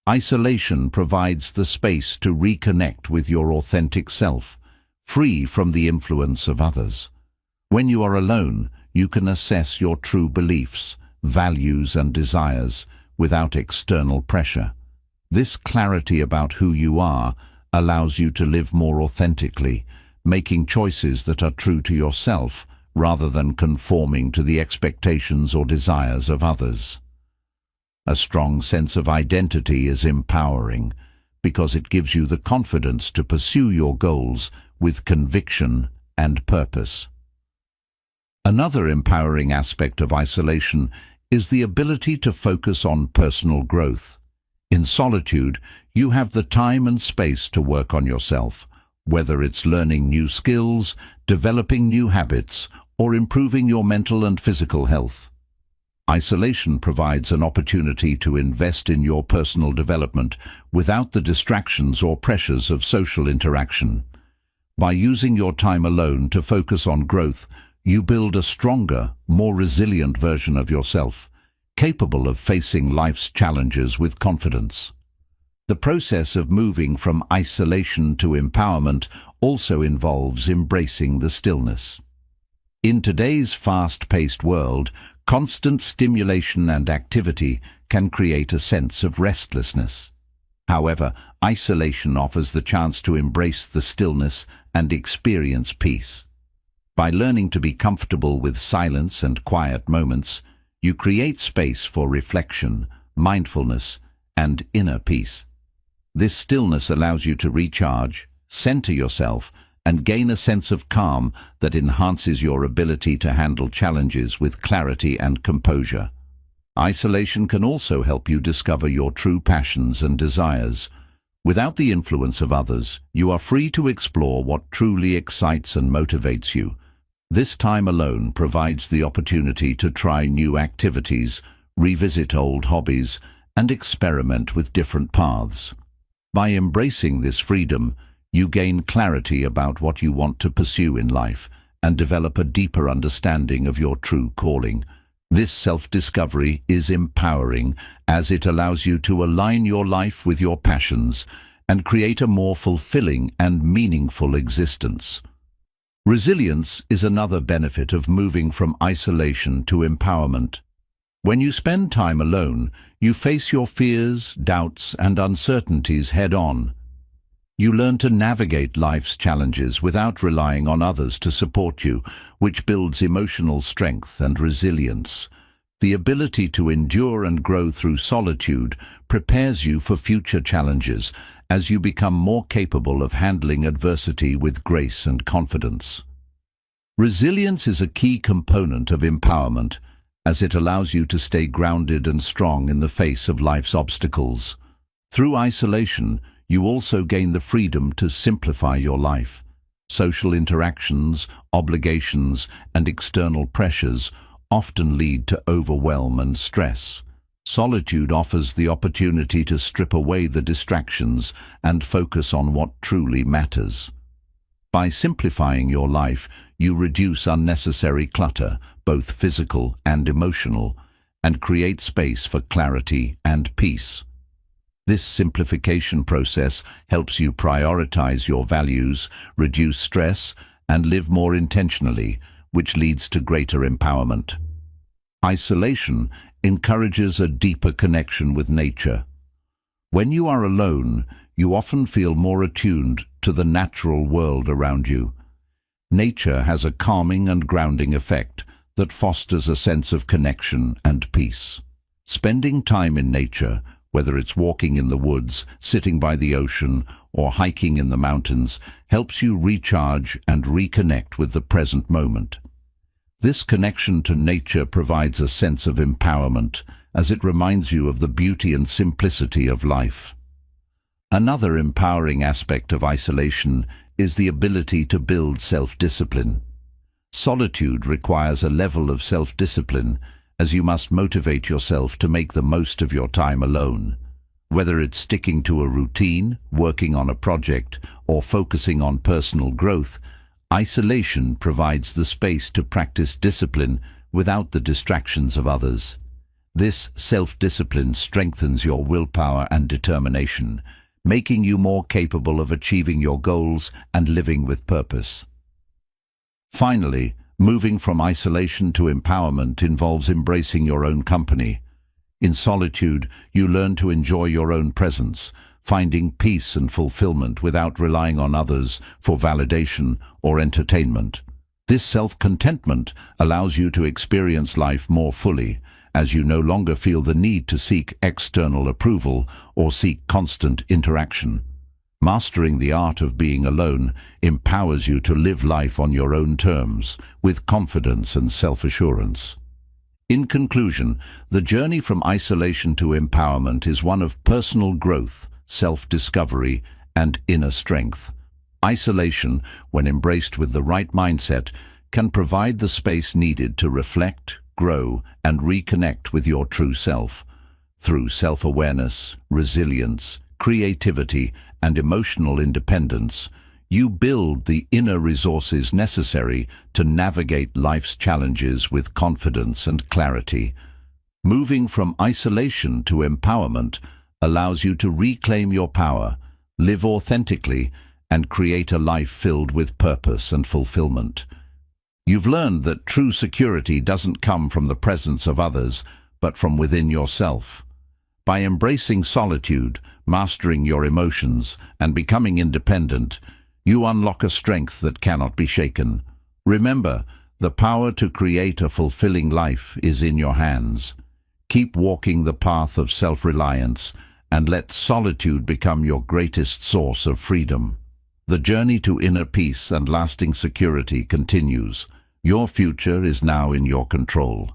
Isolation provides the space to reconnect with your authentic self, free from the influence of others. When you are alone, you can assess your true beliefs, values and desires without external pressure. This clarity about who you are allows you to live more authentically, making choices that are true to yourself rather than conforming to the expectations or desires of others. A strong sense of identity is empowering because it gives you the confidence to pursue your goals with conviction and purpose. Another empowering aspect of isolation is the ability to focus on personal growth. In solitude, you have the time and space to work on yourself, whether it's learning new skills, developing new habits, or improving your mental and physical health. Isolation provides an opportunity to invest in your personal development without the distractions or pressures of social interaction. By using your time alone to focus on growth, you build a stronger, more resilient version of yourself, capable of facing life's challenges with confidence. The process of moving from isolation to empowerment also involves embracing the stillness. In today's fast-paced world, constant stimulation and activity can create a sense of restlessness. However, isolation offers the chance to embrace the stillness and experience peace. By learning to be comfortable with silence and quiet moments, you create space for reflection, mindfulness, and inner peace. This stillness allows you to recharge, center yourself, and gain a sense of calm that enhances your ability to handle challenges with clarity and composure. Isolation can also help you discover your true passions and desires. Without the influence of others, you are free to explore what truly excites and motivates you. This time alone provides the opportunity to try new activities, revisit old hobbies, and experiment with different paths. By embracing this freedom, you gain clarity about what you want to pursue in life and develop a deeper understanding of your true calling. This self-discovery is empowering as it allows you to align your life with your passions and create a more fulfilling and meaningful existence. Resilience is another benefit of moving from isolation to empowerment. When you spend time alone, you face your fears, doubts, and uncertainties head-on. You learn to navigate life's challenges without relying on others to support you, which builds emotional strength and resilience. The ability to endure and grow through solitude prepares you for future challenges as you become more capable of handling adversity with grace and confidence. Resilience is a key component of empowerment, as it allows you to stay grounded and strong in the face of life's obstacles. Through isolation, you also gain the freedom to simplify your life. Social interactions, obligations, and external pressures often lead to overwhelm and stress. Solitude offers the opportunity to strip away the distractions and focus on what truly matters. By simplifying your life, you reduce unnecessary clutter, both physical and emotional, and create space for clarity and peace. This simplification process helps you prioritize your values, reduce stress, and live more intentionally, which leads to greater empowerment. Isolation encourages a deeper connection with nature. When you are alone, you often feel more attuned to the natural world around you. Nature has a calming and grounding effect that fosters a sense of connection and peace. Spending time in nature, whether it's walking in the woods, sitting by the ocean, or hiking in the mountains, helps you recharge and reconnect with the present moment. This connection to nature provides a sense of empowerment, as it reminds you of the beauty and simplicity of life. Another empowering aspect of isolation is the ability to build self-discipline. Solitude requires a level of self-discipline, as you must motivate yourself to make the most of your time alone. Whether it's sticking to a routine, working on a project, or focusing on personal growth, isolation provides the space to practice discipline without the distractions of others. This self-discipline strengthens your willpower and determination, making you more capable of achieving your goals and living with purpose. Finally, moving from isolation to empowerment involves embracing your own company. In solitude, you learn to enjoy your own presence, finding peace and fulfillment without relying on others for validation or entertainment. This self-contentment allows you to experience life more fully, as you no longer feel the need to seek external approval or seek constant interaction. Mastering the art of being alone empowers you to live life on your own terms, with confidence and self-assurance. In conclusion, the journey from isolation to empowerment is one of personal growth, self-discovery, and inner strength. Isolation, when embraced with the right mindset, can provide the space needed to reflect, grow, and reconnect with your true self. Through self-awareness, resilience, creativity, and emotional independence, you build the inner resources necessary to navigate life's challenges with confidence and clarity. Moving from isolation to empowerment allows you to reclaim your power, live authentically, and create a life filled with purpose and fulfillment. You've learned that true security doesn't come from the presence of others, but from within yourself. By embracing solitude, mastering your emotions, and becoming independent, you unlock a strength that cannot be shaken. Remember, the power to create a fulfilling life is in your hands. Keep walking the path of self-reliance, and let solitude become your greatest source of freedom. The journey to inner peace and lasting security continues. Your future is now in your control.